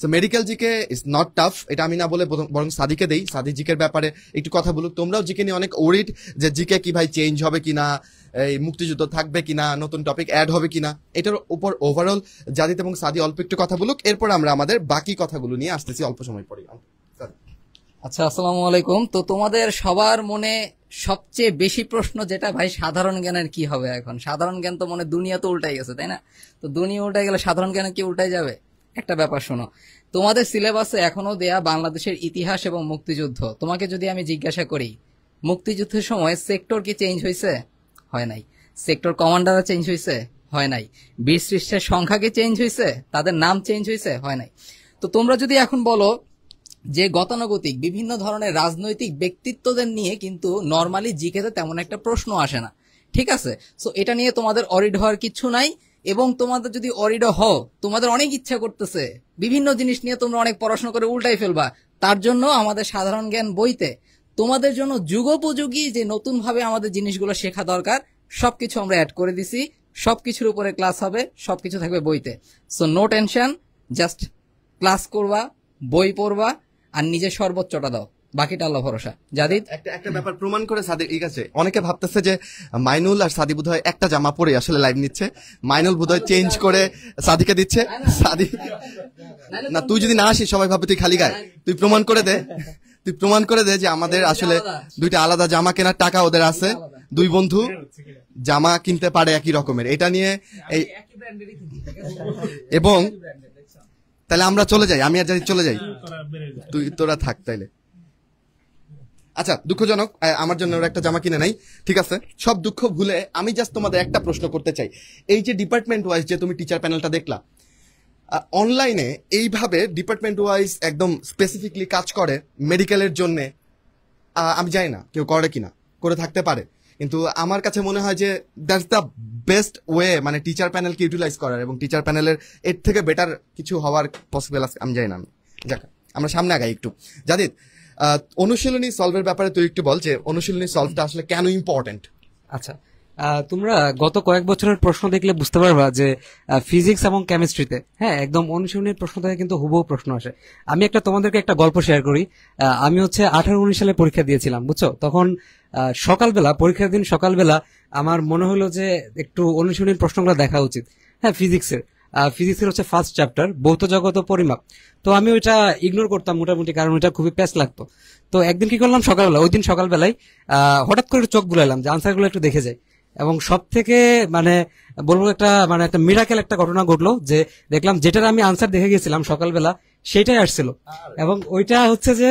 A: So medical GK is not tough, এটা আমি না বলে বরং সাদিকে দেই। সাদি জিকের ব্যাপারে একটু কথা বলুক। তোমরাও জিকে নিয়ে অনেক ওরিড যে জিকে কি ভাই চেঞ্জ হবে কিনা, এই মুক্তিযুদ্ধ থাকবে কিনা, নতুন টপিক অ্যাড হবে কিনা, এটার উপর ওভারঅল জাদিদ এবং সাদি অল্প একটু কথা বলুক, এরপর আমরা আমাদের বাকি কথাগুলো নিয়ে আসতেছি অল্প সময় পরে।
E: আচ্ছা, আসসালামু আলাইকুম। তো তোমাদের সবার মনে সবচেয়ে বেশি প্রশ্ন যেটা ভাই, সাধারণ জ্ঞানের কি হবে এখন? সাধারণ জ্ঞান তো মনে দুনিয়া তো উল্টাই গেছে, তাই না? তো দুনিয়া উল্টাই গেলে সাধারণ জ্ঞানে কি উল্টাই যাবে? একটা ব্যাপার শোনো, তোমাদের সিলেবাসে এখনো দেয়া বাংলাদেশের ইতিহাস এবং মুক্তিযুদ্ধ। তোমাকে যদি আমি জিজ্ঞাসা করি মুক্তিযুদ্ধের সময় সেক্টর কি চেঞ্জ হয়েছে? হয় নাই। সেক্টর কমান্ডাররা চেঞ্জ হয়েছে? হয় নাই। বীর শ্রেষ্ঠের সংখ্যা কি চেঞ্জ হয়েছে? তাদের নাম চেঞ্জ হয়েছে? হয় নাই। তো তোমরা যদি এখন বলো যে গতানুগতিক বিভিন্ন ধরনের রাজনৈতিক ব্যক্তিত্বদের নিয়ে কিন্তু নর্মালি জিকেতে তেমন একটা প্রশ্ন আসে না, ঠিক আছে? সো এটা নিয়ে তোমাদের অরিড হওয়ার কিছু নাই। এবং তোমাদের যদি অরিড হও, তোমাদের অনেক ইচ্ছা করতেছে বিভিন্ন জিনিস নিয়ে তোমরা অনেক পড়াশোনা করে উল্টাই ফেলবা, তার জন্য আমাদের সাধারণ জ্ঞান বইতে তোমাদের জন্য যুগোপযোগী যে নতুন ভাবে আমাদের জিনিসগুলো শেখা দরকার সবকিছু আমরা অ্যাড করে দিছি। সবকিছুর উপরে ক্লাস হবে, সবকিছু থাকবে বইতে। So no tension, just class করবা, বই পড়বা, আর নিজের সর্বোচ্চটা দাও, বাকিটা আল্লাহ ভরসা। জাদিদ,
A: একটা ব্যাপার প্রমাণ করে সাদিক, ঠিক আছে, অনেকে ভাবতেছে যে মাইনুল আর সাদি বোধহয় একটা জামা পরে আসলে লাইভ নিচ্ছে, মাইনুল বোধহয় চেঞ্জ করে সাদিকে দিচ্ছে। সাদি না, তুই যদি না আসিস সবাই ভাববে তুই খালি গায়ে। তুই প্রমাণ করে দে যে আমাদের আসলে দুইটা আলাদা জামা কেনার টাকা ওদের আছে, দুই বন্ধু জামা কিনতে পারে একই রকমের, এটা নিয়ে এই। এবং তাহলে আমরা চলে যাই, আমি আর জাদিদ চলে যাই, তোরা থাক তাইলে। আচ্ছা, দুঃখজনক, আমার জন্য ওরা একটা জামা কিনে নাই, ঠিক আছে। সব দুঃখ ভুলে আমি জাস্ট তোমাদের একটা প্রশ্ন করতে চাই। এই যে ডিপার্টমেন্ট ওয়াইজ যে তুমি টিচার প্যানেলটা দেখলা, অনলাইনে এইভাবে ডিপার্টমেন্ট ওয়াইজ একদম স্পেসিফিকলি কাজ করে মেডিকেলের জন্য, আমি জানি না কেউ করে কিনা, করে থাকতে পারে, কিন্তু আমার কাছে মনে হয় যে দ্যাটস দ্য বেস্ট ওয়ে, মানে টিচার প্যানেলকে ইউটিলাইজ করার, এবং টিচার প্যানেলের এর থেকে বেটার কিছু হওয়ার পসিবল আছে আমি জানি না। যাক, আমরা সামনে আগাই একটু। জাদিদ, অনুশীলনী সলভের ব্যাপারে তুই একটু বল যে অনুশীলনী সলভটা আসলে কেন ইম্পর্টেন্ট।
E: আচ্ছা,
D: তোমরা গত কয়েক বছরের প্রশ্ন দেখলে বুঝতে পারবা যে ফিজিক্স এবং কেমিস্ট্রিতে হ্যাঁ একদম অনুশীলনের প্রশ্ন থেকে কিন্তু হুবহু প্রশ্ন আসে। আমি তোমাদেরকে একটা গল্প শেয়ার করি। আমি 18-19 সালে পরীক্ষা দিয়েছিলাম, বুঝছো? তখন সকালবেলা, পরীক্ষার দিন সকালবেলা আমার মনে হলো যে একটু অনুশীলনের প্রশ্নগুলো দেখা উচিত। হ্যাঁ, ফিজিক্সের হচ্ছে ফার্স্ট চ্যাপ্টার ভৌত জগৎ ও পরিমাপ। তো আমি ওইটা ইগনোর করতাম মোটামুটি, কারণ ওইটা খুবই প্যাচ লাগতো। তো একদিন কি করলাম, ওই দিন সকালবেলায় হঠাৎ করে চোখ বুলাইলাম যে আনসারগুলো একটু দেখে যাই, এবং সব থেকে বলবো একটা মিরাকেল একটা ঘটনা ঘটলো যে দেখলাম যেটার আমি আনসার দেখে গেছিলাম সকালবেলা সেটাই আসছিল। এবং ওইটা হচ্ছে যে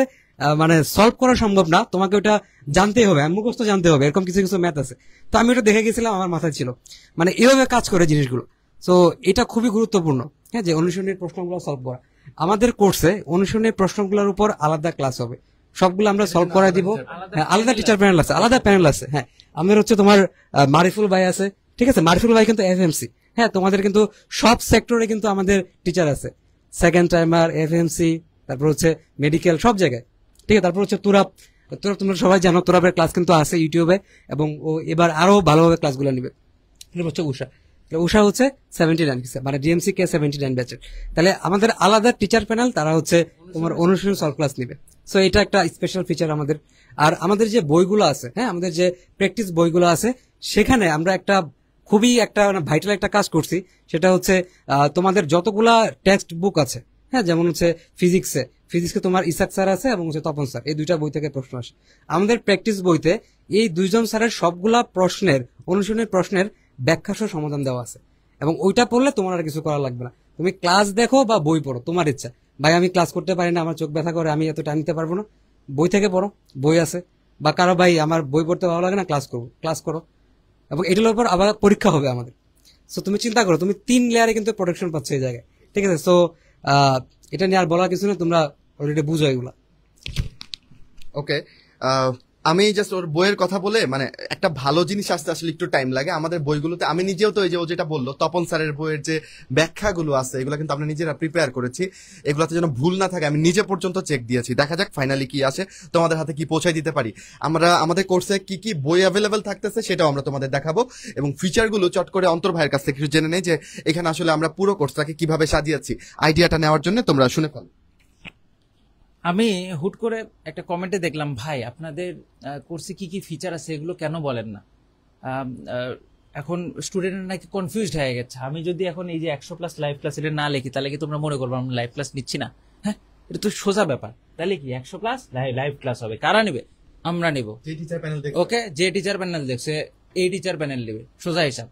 D: সলভ করা সম্ভব না, তোমাকে ওটা জানতেই হবে, মুখস্থ জানতে হবে, এরকম কিছু কিছু ম্যাথ আছে। তো আমি ওটা দেখে গেছিলাম, আমার মাথায় ছিল, এভাবে কাজ করে জিনিসগুলো। তো এটা খুবই গুরুত্বপূর্ণ, হ্যাঁ, যে অনুশীলনের প্রশ্নগুলো সলভ করা। আমাদের কোর্সে অনুশীলনের প্রশ্নগুলোর উপর আলাদা ক্লাস হবে, সবগুলো আমরা সলভ করাই দিব। হ্যাঁ, আলাদা টিচার প্যানেল আছে, আলাদা প্যানেল আছে। হ্যাঁ, আমাদের হচ্ছে তোমার মারিফুল ভাই আছে, ঠিক আছে? মারিফুল ভাই কিন্তু এফএমসি, হ্যাঁ, তোমাদের কিন্তু সব সেক্টরে কিন্তু আমাদের টিচার আছে, সেকেন্ড টাইমার, এফএমসি, তারপর হচ্ছে মেডিকেল, সব জায়গায়, ঠিক আছে? তারপর হচ্ছে তুরাব, তোমরা সবাই জানো তুরাবের ক্লাস কিন্তু আছে ইউটিউবে, এবং ও এবার আরো ভালোভাবে ক্লাসগুলো নিবে। হচ্ছে উষা হচ্ছে 79, ডিএমসি কে 79 ব্যাচের। তাহলে আমাদের আলাদা টিচার প্যানেল, তারা হচ্ছে তোমার অনুশীলন সলভ ক্লাস নিবে। সো এটা একটা স্পেশাল ফিচার আমাদের। আর আমাদের যে বইগুলো আছে, হ্যাঁ, আমাদের যে প্র্যাকটিস বইগুলো আছে, সেখানে আমরা খুবই ভাইটাল একটা কাজ করছি। সেটা হচ্ছে তোমাদের যতগুলা টেক্সট বুক আছে, হ্যাঁ, যেমন হচ্ছে ফিজিক্সে তোমার ইসাক স্যার আছে এবং হচ্ছে তপন স্যার, এই দুইটা বই থেকে প্রশ্ন আসে। আমাদের প্র্যাকটিস বইতে এই দুইজন স্যারের সবগুলা অনুশীলনের প্রশ্নের ব্যাখ্যা সহ সমাধান দেওয়া আছে, এবং ওইটা পড়লে তোমার আর কিছু করা লাগবে না। তুমি ক্লাস দেখো বা বই পড়ো, তোমার ইচ্ছা। ভাই আমি ক্লাস করতে পারি না, আমার চোখ ব্যথা করে, আমি এত টাইম নিতে পারবো না, বই থেকে পড়ো, বই আছে। বা কারো ভাই আমার বই পড়তে ভালো লাগে না, ক্লাস করো, এবং এটার উপর আবার পরীক্ষা হবে আমাদের। সো তুমি চিন্তা করো, তুমি 3 লেয়ারে কিন্তু প্রোটেকশন পাচ্ছ এই জায়গায়, ঠিক আছে? সো এটা নিয়ে আর বলার কিছু না, তোমরা অলরেডি বুঝো এগুলা।
A: ওকে, আমি জাস্ট ওর বইয়ের কথা বলে একটা ভালো জিনিস আসতে আসলে একটু টাইম লাগে। আমাদের বইগুলোতে আমি নিজেও তো এই যে ও যেটা বললো তপন স্যারের বইয়ের যে ব্যাখ্যাগুলো আছে, এগুলো কিন্তু আমরা নিজেরা প্রিপেয়ার করেছি। এগুলোতে যেন ভুল না থাকে আমি নিজে পর্যন্ত চেক দিয়েছি। দেখা যাক ফাইনালি কি আসে, তোমাদের হাতে কি পৌঁছায় দিতে পারি। আমরা আমাদের কোর্সে কি কি বই অ্যাভেলেবেল থাকতেছে সেটাও আমরা তোমাদের দেখাবো, এবং ফিচারগুলো চট করে অন্তর ভাইয়ের কাছ থেকে কিছু জেনে নেই যে এখানে আসলে আমরা পুরো কোর্সটাকে কিভাবে সাজিয়েছি। আইডিয়াটা নেওয়ার জন্য তোমরা শুনে ফেলো।
B: আমি হুট করে একটা কমেন্টে দেখলাম, ভাই আপনাদের কোর্সে কি কি ফিচার আছে এগুলো কেন বলেন না? এখন স্টুডেন্টরা নাকি কনফিউজড হয়ে গেছে। আমি যদি এখন এই যে 100+ লাইভ ক্লাস এটা না লিখি, তাহলে কি তোমরা মনে করবো আমরা লাইভ ক্লাস নিচ্ছি না? হ্যাঁ, এটা তো সোজা ব্যাপার। তাহলে কি 100+ লাইভ ক্লাস হবে, কারা নিবে? আমরা নিব। ওকে, যে টিচার প্যানেল দেখছে এই টিচার প্যানেল নিবে, সোজা হিসাব।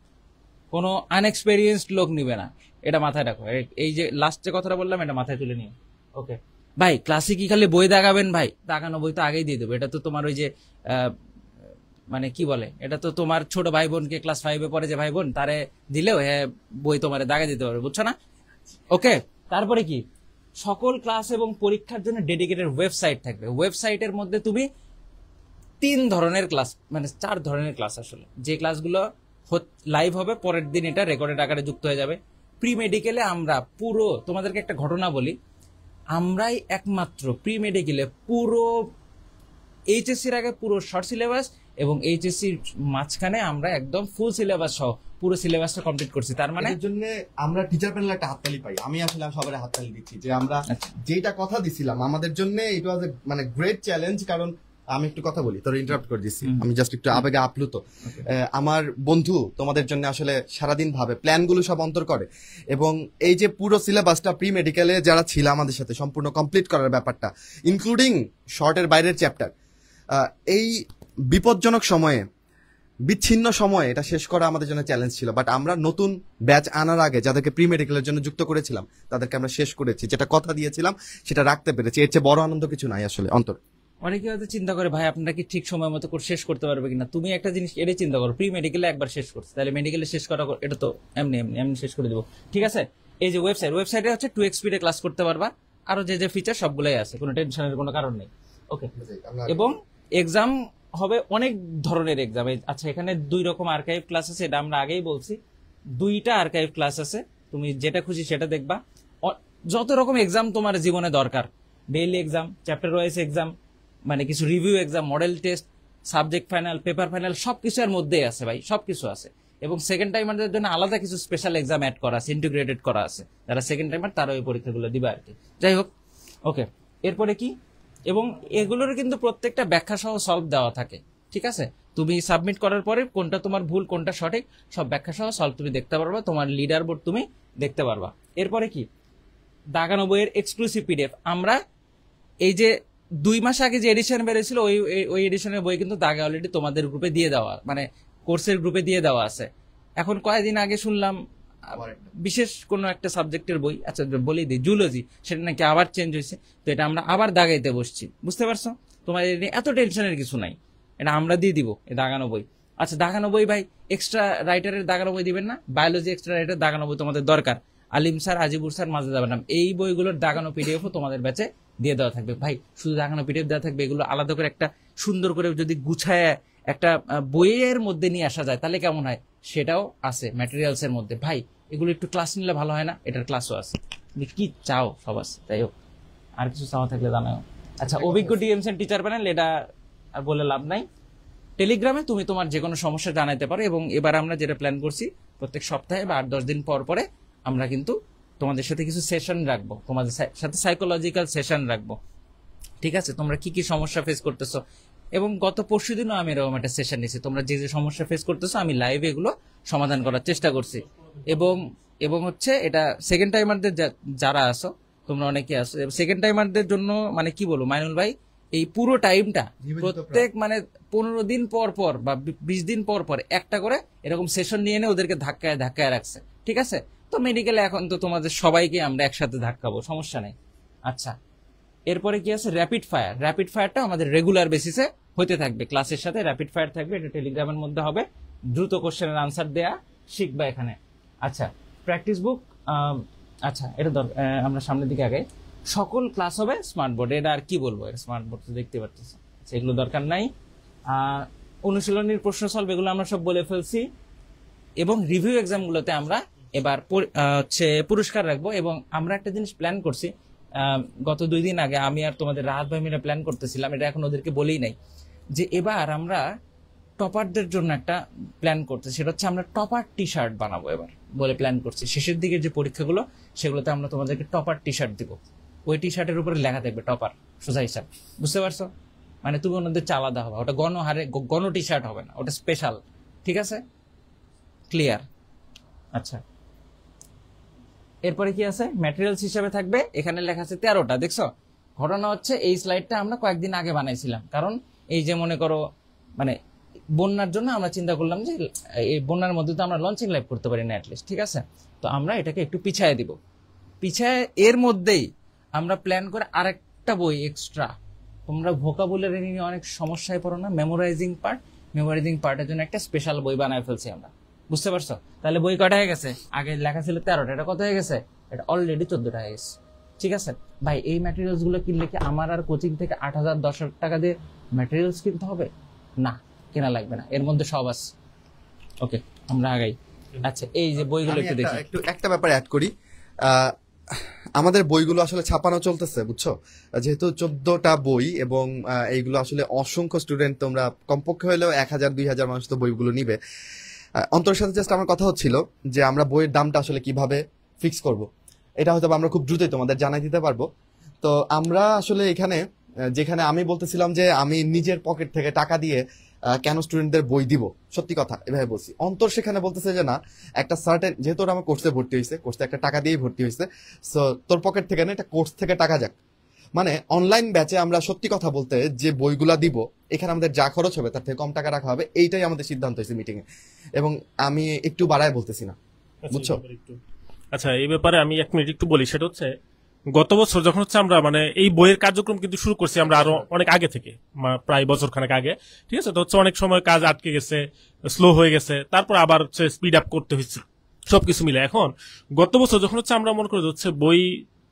B: কোনো আনএক্সপেরিয়েন্সড লোক নিবে না, এটা মাথায় রাখো। এই যে লাস্ট যে কথাটা বললাম এটা মাথায় তুলে নিও। ওকে ভাই, ক্লাসে কি খালি বই দেখাবেন? ভাই দেখানো বই তো আগেই দিয়ে দেবো। এটা তো তোমার ওই যে কি বলে, এটা তো তোমার ছোট ভাই বোনকে ক্লাস 5-এ পড়ে যে ভাই বোন, তারে দিলেও হ্যাঁ বই তোমার দাগা দিতে পারবে, বুঝছো না? ওকে, তারপরে কি, সকল ক্লাস এবং পরীক্ষার জন্য ডেডিকেটেড ওয়েবসাইট থাকবে। ওয়েবসাইটের মধ্যে তুমি 3 ধরনের ক্লাস, 4 ধরনের ক্লাস আসলে, যে ক্লাসগুলো লাইভ হবে, পরের দিন এটা রেকর্ডেড আকারে যুক্ত হয়ে যাবে। প্রি মেডিকেলে আমরা পুরো, তোমাদেরকে একটা ঘটনা বলি, আমরাই একমাত্র প্রি মেডিকেলে পুরো এইচএসসির আগে পুরো শর্ট সিলেবাস এবং এইচএসসির মাঝখানে আমরা একদম ফুল সিলেবাস সহ পুরো সিলেবাসটা কমপ্লিট করছি। তার
A: এর জন্য আমরা টিচার প্যানেল একটা হাততালি পাই। আমি আসলে সবার হাততালি দিচ্ছি যে আমরা যেটা কথা দিছিলাম আমাদের জন্য ইট ওয়াজ গ্রেট চ্যালেঞ্জ। কারণ আমি একটু কথা বলি, তোর ইন্টারাপ্ট করে দিচ্ছি, আমি জাস্ট একটু আবেগে আপ্লুত। আমার বন্ধু তোমাদের জন্য আসলে সারাদিন ভাবে, প্ল্যানগুলো সব অন্তর করে, এবং এই যে পুরো সিলেবাসটা প্রি মেডিকেলে যারা ছিল আমাদের সাথে সম্পূর্ণ কমপ্লিট করার ব্যাপারটা, ইনক্লুডিং শর্টের বাইরের চ্যাপ্টার, এই বিপজ্জনক সময়ে, বিচ্ছিন্ন সময়ে এটা শেষ করা আমাদের জন্য চ্যালেঞ্জ ছিল। বাট আমরা নতুন ব্যাচ আনার আগে যাদেরকে প্রি মেডিকেলের জন্য যুক্ত করেছিলাম তাদেরকে আমরা শেষ করেছি, যেটা কথা দিয়েছিলাম সেটা রাখতে পেরেছি। এর চেয়ে বড় আনন্দ কিছু নাই আসলে অন্তর।
B: অনেকে হয়তো চিন্তা করে, ভাই আপনারা কি ঠিক সময় মতো করে শেষ করতে পারবে কিনা? তুমি একটা জিনিস এটাই চিন্তা করো, প্রি মেডিকেলে একবার শেষ করছে, তাহলে মেডিকেলে শেষ করা এটা তো এমনি শেষ করে দেবো, ঠিক আছে? এই যে ওয়েবসাইটে হচ্ছে 2x স্পিডে ক্লাস করতে পারবা, আরো যে ফিচার সবগুলাই আছে, কোনো টেনশনের কোনো কারণ নেই। ওকে, এবং এক্সাম হবে অনেক ধরনের এক্সাম। আচ্ছা, এখানে 2 রকম আর্কাইভ ক্লাস আছে, এটা আমরা আগেই বলছি। 2টা আর্কাইভ ক্লাস আছে, তুমি যেটা খুশি সেটা দেখবা। যত রকম এক্সাম তোমার জীবনে দরকার, daily exam, chapter wise exam, কিছু review exam, model test, subject final, paper final সবকিছু এর মধ্যেই আছে ভাই, সবকিছু আছে। এবং সেকেন্ড টাইমারদের জন্য আলাদা কিছু স্পেশাল এক্সাম অ্যাড করা আছে, ইন্টিগ্রেটেড করা আছে, যারা সেকেন্ড টাইমার তারা ওই পরীক্ষাগুলো দিবে আর কি। যাই হোক, ওকে, এরপরে কি, এবং এগুলোর কিন্তু প্রত্যেকটা ব্যাখ্যা সহ সলভ দেওয়া থাকে, ঠিক আছে? তুমি সাবমিট করার পরে কোনটা তোমার ভুল কোনটা সঠিক সব ব্যাখ্যা সহ সলভ তুমি দেখতে পারবা, তোমার লিডার বোর্ড তুমি দেখতে পারবা। এরপরে কি, দাগানো বইয়ের এক্সক্লুসিভ পিডিএফ। আমরা এই যে 2 মাস আগে যে এডিশন বেরিয়েছিল ওই এডিশনের বই কিন্তু দাগে অলরেডি তোমাদের গ্রুপে দিয়ে দেওয়া, মানে কোর্সের গ্রুপে দিয়ে দেওয়া আছে। এখন কয়েকদিন আগে শুনলাম বিশেষ কোনো একটা সাবজেক্টের বই, আচ্ছা বলেই দিই, জুলজি, সেটা নাকি আবার চেঞ্জ হয়েছে। তো এটা আমরা আবার দাগাইতে বসছি, বুঝতে পারছো? তোমার এত টেনশনের কিছু নাই, এটা আমরা দিয়ে দিব এই দাগানো বই। আচ্ছা, দাগানো বই ভাই, এক্সট্রা রাইটারের দাগানো বই দিবেন না? বায়োলজি এক্সট্রা রাইটার দাগানো বই তোমাদের দরকার, আলিম স্যার, আজিবুর স্যার, মাঝে যাবেন না, এই বইগুলোর দাগানো পিডিএফও তোমাদের ব্যাচে দিয়ে দেওয়া থাকবে। ভাই শুধু দাগানো পিডিএফ দেওয়া থাকবে, এগুলো আলাদা করে একটা সুন্দর করে যদি গুছায় একটা বইয়ের মধ্যে নিয়ে আসা যায় তাহলে কেমন হয়, সেটাও আছে ম্যাটেরিয়ালস এর মধ্যে। ভাই এগুলো একটু ক্লাস নিলে ভালো হয় না? এটার ক্লাসও আছে, তুমি কি চাও সব আছে। তাই হোক, আর কিছু চাওয়া থাকলে জানাও। আচ্ছা, অভিজ্ঞ ডিএমসি টিচার প্যানেল, এটা আর বলে লাভ নাই। টেলিগ্রামে তুমি তোমার যে কোনো সমস্যা জানাতে পারো, এবং এবার আমরা যেটা প্ল্যান করছি প্রত্যেক সপ্তাহে বা 8-10 দিন পর পরে আমরা কিন্তু তোমাদের সাথে কিছু সেশন রাখবো, তোমাদের সাথে সাইকোলজিক্যাল সেশন রাখবো, ঠিক আছে? তোমরা কি কি সমস্যা ফেস করতেছো, এবং গত পরশুদিনও আমি এরকম একটা সেশন নিয়েছি, তোমরা যে যে সমস্যা ফেস করতেছো আমি লাইভে এগুলো সমাধান করার চেষ্টা করছি। এবং হচ্ছে এটা সেকেন্ড টাইমারদের যারা আসো, তোমরা অনেকে আসো, সেকেন্ড টাইমারদের জন্য মানে কি বলবো মাইনুল ভাই, এই পুরো টাইমটা প্রত্যেক মানে 15 দিন পর পর বা 20 দিন পর পর একটা করে এরকম সেশন নিয়ে এনে ওদেরকে ধাক্কায় ধাক্কায় রাখছে, ঠিক আছে? তো মেডিকেলে এখন তো তোমাদের সবাইকে আমরা একসাথে ধাক্কাবো, সমস্যা নেই। আচ্ছা, এরপরে কি আছে, র্যাপিড ফায়ার। র্যাপিড ফায়ারটা আমাদের রেগুলার বেসিসে হতে থাকবে, ক্লাসের সাথে র্যাপিড ফায়ার থাকবে, এটা টেলিগ্রামের মধ্যে হবে, দ্রুত কোশ্চেনের আনসার দেয়া শিখবা এখানে। আচ্ছা, প্র্যাকটিস বুক, আচ্ছা এটা আমরা সামনের দিকে আগে, সকল ক্লাস হবে স্মার্ট বোর্ড, এটা আর কি বলবো, এটা স্মার্ট বোর্ড তো দেখতে পাচ্ছি, সেগুলো দরকার নাই। অনুশীলনীর প্রশ্ন সলভ এগুলো আমরা সব বলে ফেলছি, এবং রিভিউ এক্সামগুলোতে আমরা এবার হচ্ছে পুরস্কার রাখবো। এবং আমরা একটা জিনিস প্ল্যান করছি, গত 2 দিন আগে আমি আর তোমাদের রাহাত ভাই মিলে প্ল্যান করতেছিলাম, এটা এখন ওদেরকে বলেই নাই, যে এবার আমরা টপারদের জন্য একটা প্ল্যান করতেছি, সেটা হচ্ছে আমরা টপার টি শার্ট বানাবো এবার বলে প্ল্যান করছি। শেষের দিকে যে পরীক্ষাগুলো সেগুলোতে আমরা তোমাদেরকে টপার টি শার্ট দিব, ওই টি শার্টের উপরে লেখা থাকবে টপার, সোজা হিসাব, বুঝতে পারছো? মানে তুমি ওনাদের আলাদা হবে, ওটা গণ টি শার্ট হবে না, ওটা স্পেশাল, ঠিক আছে? ক্লিয়ার? আচ্ছা, এরপরে কি আছে, ম্যাটেরিয়ালস হিসেবে থাকবে, এখানে লেখা আছে 13টা, দেখছো? ঘটনা হচ্ছে এই স্লাইডটা আমরা কয়েকদিন আগে বানাইছিলাম, কারণ এই যে মনে করো মানে বন্যার জন্য আমরা চিন্তা করলাম যে এই বন্যার মধ্যে তো আমরা লঞ্চিং লাইভ করতে পারি না অ্যাটলিস্ট, ঠিক আছে? তো আমরা এটাকে একটু পিছায় দিব, পিছায় এর মধ্যেই আমরা প্ল্যান করে আরেকটা বই এক্সট্রা। তোমরা ভোকাবুলারি নিয়ে অনেক সমস্যায় পড়ো না, মেমোরাইজিং পার্টের জন্য একটা স্পেশাল বই বানায় ফেলছি আমরা, বুঝতে পারছো? তাহলে বই কটা হয়ে গেছে? আগে লেখা ছিল 13টা, এটা কত হয়ে গেছে? এটা অলরেডি 14টা হয়ে গেছে, ঠিক আছে? ভাই এই ম্যাটেরিয়ালস গুলো কিনলে কি আমার আর কোচিং থেকে 8,000-10,000 টাকা দিয়ে ম্যাটেরিয়ালস কিনতে হবে? না, কেনা লাগবে না, এর মধ্যে সব আছে। ওকে, আমরা আগাই। আচ্ছা, এই যে বইগুলো একটু দেখি,
A: একটা ব্যাপার অ্যাড করি। আমাদের বইগুলো আসলে ছাপানো চলতেছে, বুঝছো? যেহেতু 14টা বই, এবং এইগুলো আসলে অসংখ্য স্টুডেন্ট, তোমরা কমপক্ষে হলেও 1,000-2,000 মানুষ তো বইগুলো নিবে। অন্তরের সাথে জাস্ট আমার কথা হচ্ছিল যে আমরা বইয়ের দামটা আসলে কিভাবে ফিক্স করব, এটা হয়তো আমরা খুব দ্রুতই তোমাদের জানাই দিতে পারবো। তো আমরা আসলে এখানে যেখানে আমি বলতেছিলাম যে আমি নিজের পকেট থেকে টাকা দিয়ে কেন স্টুডেন্টদের বই দিব, সত্যি কথা এভাবে বলছি, অন্তর সেখানে বলতেছে যে না, একটা সার্টেন, যেহেতু ওরা আমার কোর্সে ভর্তি হয়েছে, কোর্সে একটা টাকা দিয়েই ভর্তি হয়েছে, সো তোর পকেট থেকে না, এটা কোর্স থেকে টাকা যাক। মানে অনলাইন ব্যাচে আমরা সত্যি কথা বলতে যে বইগুলা দিব, এখানে আমাদের যা খরচ হবে তার থেকে কম টাকা রাখা হবে, এইটাই আমাদের সিদ্ধান্ত হয়েছে মিটিং এ, এবং আমি একটু বাড়ায় বলতেছি না, বুঝছো?
C: আচ্ছা, এই ব্যাপারে আমি 1 মিনিট একটু বলি। সেটা হচ্ছে গত বছর যখন হচ্ছে আমরা মানে এই বইয়ের কার্যক্রম কিন্তু শুরু করছি আমরা আরো অনেক আগে থেকে, প্রায় বছর খানেক আগে, ঠিক আছে? তো হচ্ছে অনেক সময় কাজ আটকে গেছে, স্লো হয়ে গেছে, তারপর আবার হচ্ছে স্পিড আপ করতে হয়েছে, সবকিছু মিলে। এখন গত বছর যখন হচ্ছে আমরা মনে করি হচ্ছে বই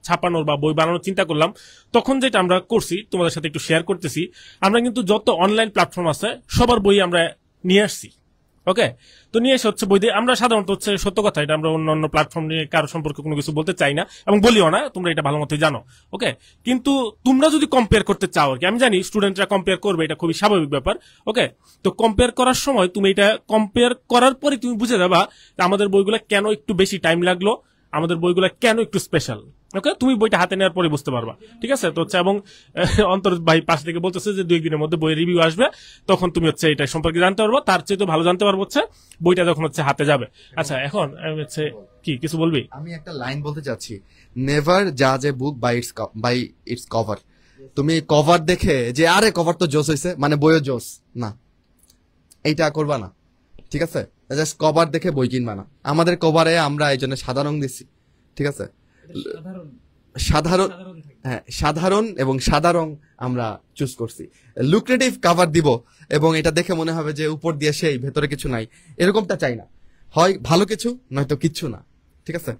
C: ছাপানোর বা বই বানানোর চিন্তা করলাম, তখন যেটা আমরা করছি তোমাদের সাথে একটু শেয়ার করতেছি, আমরা কিন্তু যত অনলাইন প্ল্যাটফর্ম আছে সবার বই আমরা নিয়ে আসছি, ওকে, তো নিয়ে এসে হচ্ছে বই দিয়ে আমরা সাধারণত হচ্ছে সত্য কথা, এটা আমরা অন্য অন্য প্ল্যাটফর্ম নিয়ে কারো সম্পর্কে কোনো কিছু বলতে চাই না এবং বলিও না, তোমরা এটা ভালো মতোই জানো। ওকে, কিন্তু তোমরা যদি কম্পেয়ার করতে চাও আর কি, আমি জানি স্টুডেন্টরা কম্পেয়ার করবে, এটা খুবই স্বাভাবিক ব্যাপার। ওকে, তো কম্পেয়ার করার সময় তুমি এটা কম্পেয়ার করার পরে তুমি বুঝে যাবা যে আমাদের বইগুলো কেন একটু বেশি টাইম লাগলো, আমাদের বইগুলো কেন একটু স্পেশাল। ওকে, তুমি বইটা হাতে নেওয়ার পরে বুঝতে পারবা, ঠিক আছে? তো হচ্ছে এবং অন্তর ভাই পাশ থেকে বলতেছে যে 2 দিনের মধ্যে বইয়ের রিভিউ আসবে, তখন তুমি হচ্ছে এটা সম্পর্কে জানতে পারবো, তার চেয়ে তো ভালো জানতে পারবো হচ্ছে বইটা যখন হচ্ছে হাতে যাবে। আচ্ছা, এখন হচ্ছে কি কিছু বলবি?
A: আমি একটা লাইন বলতে চাচ্ছি, নেভার জাজ এ বুক বাই ইটস কভার। তুমি কভার দেখে যে আরে কভার তো জোস হয়েছে মানে বইও জোস না, এইটা করবা না, ঠিক আছে? জাস্ট কভার দেখে বই কিনবা না। আমাদের কভারে আমরা এই জন্য সাদা রং দিচ্ছি, ঠিক আছে? সাধারণ, হ্যাঁ সাধারণ এবং সাদা রং আমরা চুজ করছি। লুক্রেটিভ কাভার দিব এবং এটা দেখে মনে হবে যে উপর দিয়ে সেই ভেতরে কিছু নাই, এরকমটা চাই না। হয় ভালো কিছু নয়তো কিচ্ছু না, ঠিক আছে?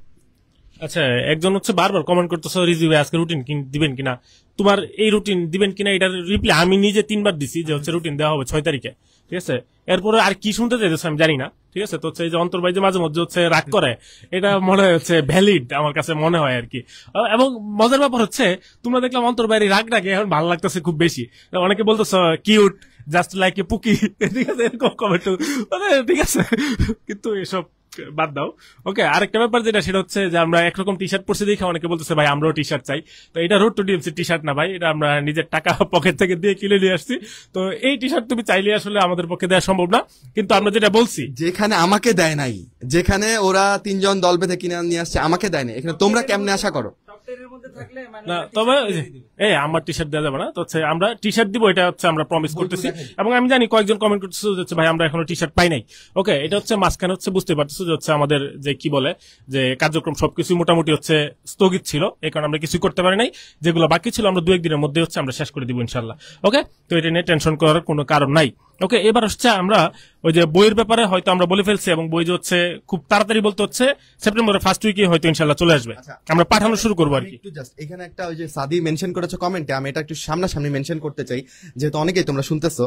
C: আচ্ছা, একজন হচ্ছে বারবার কমেন্ট করতেছে রিজিউ আজকে রুটিন দিবেন কিনা, তোমার এই রুটিন দিবেন কিনা, এটার রিপ্লাই আমি নিজে 3 বার দিছি যে হচ্ছে রুটিন দেওয়া হবে 6 তারিখে, ঠিক আছে? এরপরে আর কি শুনতে চাইতেছে আমি জানি না, ঠিক আছে? তো হচ্ছে এই যে অন্তর্বাই যে মাঝে মধ্যে হচ্ছে রাগ করে, এটা মনে হয় হচ্ছে ভ্যালিড, আমার কাছে মনে হয় আর কি। এবং মজার ব্যাপার হচ্ছে তোমরা দেখলাম অন্তর্বাইয়ের রাগ রাগে এখন ভালো লাগতেছে খুব বেশি, অনেকে বলতেছে কিউট জাস্ট লাইক এ পুকি, ঠিক আছে? এরকম কমেন্ট, মানে ঠিক আছে, কিন্তু এসব বাদ দাও। ওকে, আরেকটা ব্যাপার যেটা সেটা হচ্ছে যে আমরা একরকম টি শার্ট পরছি দেখে অনেকে বলতেছে ভাই আমরাও টি শার্ট চাই। তো এটা road to DMC T shirt না ভাই, এটা আমরা নিজের টাকা পকেট থেকে দিয়ে কিনে নিয়ে আসছি। তো এই টি শার্ট তুমি চাইলে আসলে আমাদের পক্ষে দেওয়া সম্ভব না, কিন্তু আমরা যেটা বলছি
A: যেখানে আমাকে দেয় নাই, যেখানে ওরা 3 জন দল বেঁধে কিনে নিয়ে আসছে আমাকে দেয় না, এখানে তোমরা কেমনে আশা করো?
C: না, তবে আমার টি শার্ট দেওয়া যাবে না। তো হচ্ছে আমরা টি শার্ট দিব, এটা হচ্ছে আমরা প্রমিস করতেছি। এবং আমি জানি কয়েকজন কমেন্ট করতেছে যে ভাই আমরা এখনো টি শার্ট পাই নাই। ওকে, এটা হচ্ছে মাঝখানে হচ্ছে বুঝতে পারতেছো যে হচ্ছে আমাদের যে কি বলে যে কার্যক্রম সবকিছু মোটামুটি হচ্ছে স্থগিত ছিল, এই কারণে আমরা কিছু করতে পারি নাই। যেগুলো বাকি ছিল আমরা 2-1 দিনের মধ্যে হচ্ছে আমরা শেষ করে দিব ইনশাল্লাহ। ওকে, তো এটা নিয়ে টেনশন করার কোনো কারণ নাই। ওকে, এবার হচ্ছে আমরা ওই যে বইয়ের ব্যাপারে হয়তো আমরা বলে ফেলছি, এবং বই যে হচ্ছে খুব তাড়াতাড়ি বলতে হচ্ছে সেপ্টেম্বরের ফার্স্ট উইকে হয়তো ইনশাল্লাহ চলে আসবে, আমরা পাঠানো শুরু করবো আর কি।
A: একটু জাস্ট এখানে একটা ওই যে সাদি মেনশন করেছো কমেন্টে, আমি এটা একটু সামনাসামনি মেনশন করতে চাই, যেহেতু অনেকেই তোমরা শুনতেছো।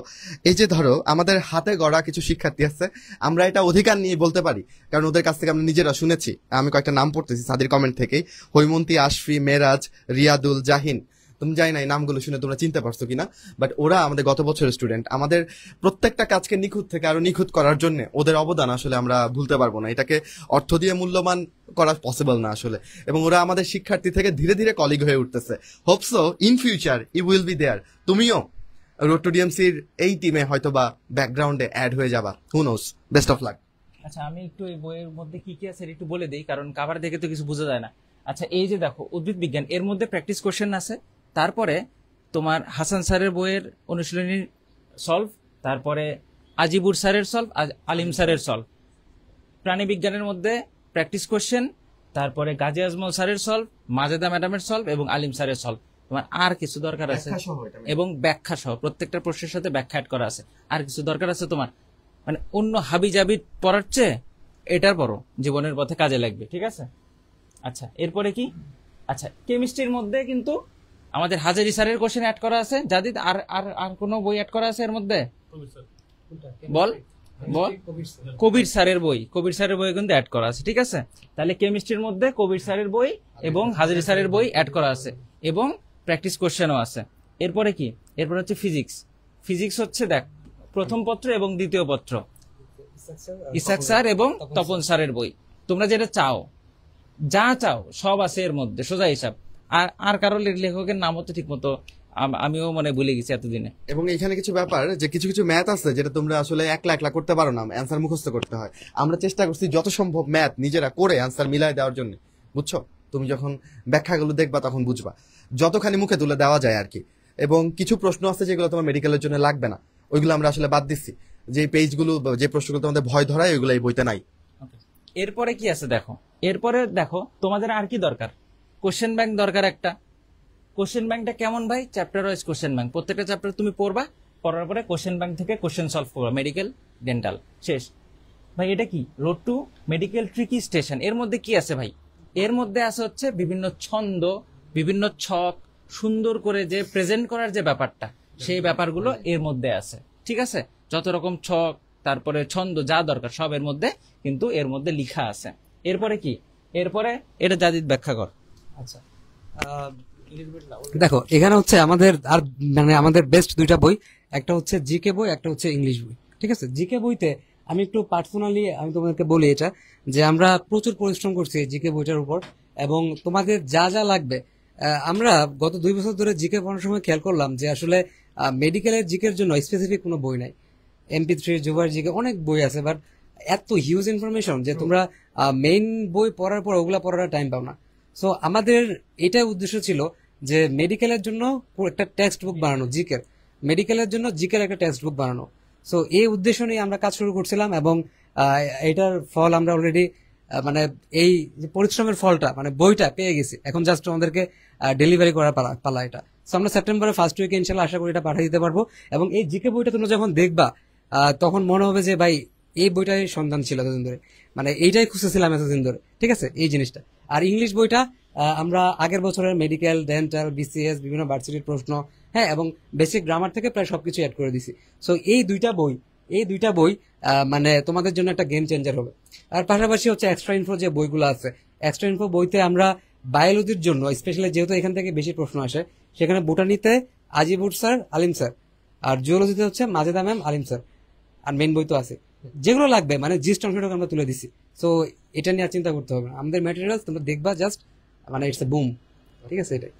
A: এই যে ধরো আমাদের হাতে গড়া কিছু শিক্ষার্থী আছে, আমরা এটা অধিকার নিয়ে বলতে পারি, কারণ ওদের কাছ থেকে আমরা নিজেরা শুনেছি। আমি কয়েকটা নাম পড়তেছি সাদির কমেন্ট থেকেই, হৈমন্তী, আশফি, মেরাজ, রিয়াদুল, জাহিন। তুমি জানি না এই নামগুলো শুনে তোমরা চিনতে পারছো কিনা, বাট ওরা আমাদের গত বছরের স্টুডেন্ট। আমাদের প্রত্যেকটা কাজকে নিখুঁত থেকে আরো নিখুঁত করার জন্য ওদের অবদান আসলে আমরা ভুলতে পারবো না, এটাকে অর্থ দিয়ে মূল্যবান করা পসিবল না আসলে। এবং ওরা আমাদের শিক্ষার্থী থেকে ধীরে ধীরে কলিগ হয়ে উঠতেছে। Hope so in future you will be there, তুমিও রোড টু ডিএমসির এই টিমে হয়তো বা ব্যাকগ্রাউন্ডে অ্যাড হয়ে যাবা, হু নোস। Best of luck.
B: আচ্ছা, আমি একটু এই বইয়ের মধ্যে কি কি আছে একটু বলে দিই, কারণ কাভার দেখে তো কিছু বোঝা যায় না। আচ্ছা, এই যে দেখো উদ্ভিদ বিজ্ঞান, এর মধ্যে প্র্যাকটিস কোশ্চেন আছে, তারপরে তোমার হাসান স্যারের বইয়ের অনুশীলনী সলভ, তারপরে আজিবুর স্যারের সলভ, আলিম স্যারের সলভ। প্রাণী বিজ্ঞানের মধ্যে প্র্যাকটিস কোশ্চেন, তারপরে গাজী আজমল স্যারের সলভ, মাজেদা ম্যাডামের সলভ এবং আলিম স্যারের সলভ। তোমার আর কিছু দরকার আছে? এবং ব্যাখ্যা সহ, প্রত্যেকটা প্রশ্নের সাথে ব্যাখ্যা অ্যাড করা আছে। আর কিছু দরকার আছে তোমার? মানে অন্য হাবি জাবি পড়ার চেয়ে এটার পড়ো, জীবনের পথে কাজে লাগবে, ঠিক আছে? আচ্ছা, এরপরে কি? আচ্ছা, কেমিস্ট্রির মধ্যে কিন্তু আমাদের হাজারি স্যারের কোশ্চেন অ্যাড করা আছে। জাদিদ, আর আর আর কোনো বই অ্যাড করা আছে এর মধ্যে? বল বল। কবির স্যারের বই, কবির স্যারের বই কিন্তু অ্যাড করা আছে, ঠিক আছে? তাহলে কেমিস্ট্রির মধ্যে কবির স্যারের বই এবং হাজারি স্যারের বই অ্যাড করা আছে, এবং প্র্যাকটিস কোশ্চেনও আছে। এরপরে কি? এরপরে হচ্ছে ফিজিক্স। ফিজিক্স হচ্ছে দেখ প্রথম পত্র এবং দ্বিতীয় পত্র, ইসাক স্যার এবং তপন স্যারের বই। তোমরা যেটা চাও, যা চাও সব আছে এর মধ্যে, সোজা হিসাব। আর কারো লেখকের নামও তো ঠিক মতো আমিও মনে ভুলে গেছি এতদিনে।
A: এবং এখানে কিছু ব্যাপার যে কিছু কিছু ম্যাথ আছে যেটা তোমরা আসলে একলা একলা করতে পারো না, অ্যান্সার মুখস্থ করতে হয়। আমরা চেষ্টা করছি যত সম্ভব ম্যাথ নিজেরা করে অ্যান্সার মিলাই দেওয়ার জন্য, বুঝছো? তুমি যখন ব্যাখ্যাগুলো দেখবা তখন বুঝবা, যতখানি মুখে তুলে দেওয়া যায় আর কি। এবং কিছু প্রশ্ন আছে যেগুলো তোমার মেডিকেলের জন্য লাগবে না, ওইগুলো আমরা আসলে বাদ দিচ্ছি। যে পেজগুলো, যে প্রশ্নগুলো তোমাদের ভয় ধরায়, ওইগুলো এই বইতে নাই।
B: এরপরে কি আছে দেখো, এরপরে দেখো তোমাদের আর কি দরকার? কোশ্চেন ব্যাংক দরকার একটা। কোশ্চেন ব্যাংকটা কেমন ভাই? চ্যাপ্টার ওয়াইজ কোশ্চেন ব্যাংক, প্রত্যেকটা চ্যাপ্টার তুমি পড়বা, পড়ার পরে কোশ্চেন ব্যাংক থেকে কোশ্চেন সলভ করবা, মেডিকেল, ডেন্টাল, শেষ ভাই। এটা কি? Road to medical tricky station. এর মধ্যে কি আছে ভাই? এর মধ্যে আছে হচ্ছে বিভিন্ন ছন্দ, বিভিন্ন ছক, সুন্দর করে যে প্রেজেন্ট করার যে ব্যাপারটা, সেই ব্যাপারগুলো এর মধ্যে আছে, ঠিক আছে? যত রকম ছক, তারপরে ছন্দ, যা দরকার সব এর মধ্যে কিন্তু এর মধ্যে লিখা আছে। এরপরে কি, এরপরে এটা জাদিদ ব্যাখ্যা কর।
D: আচ্ছা, দেখো এখানে হচ্ছে আমাদের আর মানে আমাদের বেস্ট দুইটা বই, একটা হচ্ছে জিকে বই, একটা হচ্ছে ইংলিশ বই। ঠিক আছে, জিকে বইতে আমি একটু পার্সোনালি আমি তোমাদেরকে বলি এটা, যে আমরা প্রচুর পরিশ্রম করছি জিকে বইটার উপর, এবং তোমাদের যা যা লাগবে আমরা গত 2 বছর ধরে জিকে পড়ানোর সময় খেয়াল করলাম যে আসলে মেডিকেলের জিকের জন্য স্পেসিফিক কোনো বই নাই। MP3 জুবার জিকে অনেক বই আছে, বাট এত হিউজ ইনফরমেশন যে তোমরা মেইন বই পড়ার পর ওগুলা পড়ার টাইম পাও না। সো আমাদের এটাই উদ্দেশ্য ছিল যে মেডিকেলের জন্য একটা টেক্সট বুক বানানো, জিকের মেডিকেলের জন্য জিকের একটা টেক্সট বুক বানানো। সো এই উদ্দেশ্য নিয়ে আমরা কাজ শুরু করছিলাম, এবং এটার ফল আমরা অলরেডি মানে এই যে পরিশ্রমের ফলটা মানে বইটা পেয়ে গেছি, এখন জাস্ট আমাদেরকে ডেলিভারি করার পালা এটা। সো আমরা সেপ্টেম্বরের ফার্স্ট উইকে ইনশাল্লাহ আশা করি এটা পাঠিয়ে দিতে পারবো, এবং এই জিকে বইটা তোমরা যখন দেখবা তখন মনে হবে যে ভাই এই বইটাই সন্ধান ছিল এতদিন ধরে, মানে এইটাই খুঁজেছিলাম এতদিন ধরে। ঠিক আছে, এই জিনিসটা। আর ইংলিশ বইটা আমরা আগের বছরের মেডিকেল, ডেন্টাল, বিসিএস, বিভিন্ন ভার্সিটির প্রশ্ন, হ্যাঁ, এবং বেসিক গ্রামার থেকে প্রায় সবকিছু অ্যাড করে দিছি। সো এই দুইটা বই মানে তোমাদের জন্য একটা গেম চেঞ্জার হবে। আর পাশাপাশি হচ্ছে এক্সট্রা ইনফো যে বইগুলো আছে, এক্সট্রা ইনফো বইতে আমরা বায়োলজির জন্য স্পেশালি, যেহেতু এখান থেকে বেশি প্রশ্ন আসে, সেখানে বোটানিতে আজিবুর স্যার, আলিম স্যার, আর জিওলজিতে হচ্ছে মাজেদা ম্যাম, আলিম স্যার, আর মেইন বই তো আছে। যেগুলো লাগবে মানে জিস্ট অংশটাকে আমরা তুলে দিছি। সো এটা নিয়ে আর চিন্তা করতে হবে না, আমাদের ম্যাটেরিয়ালস তোমরা দেখবা জাস্ট মানে ইটস এ বুম। ঠিক আছে, এটাই।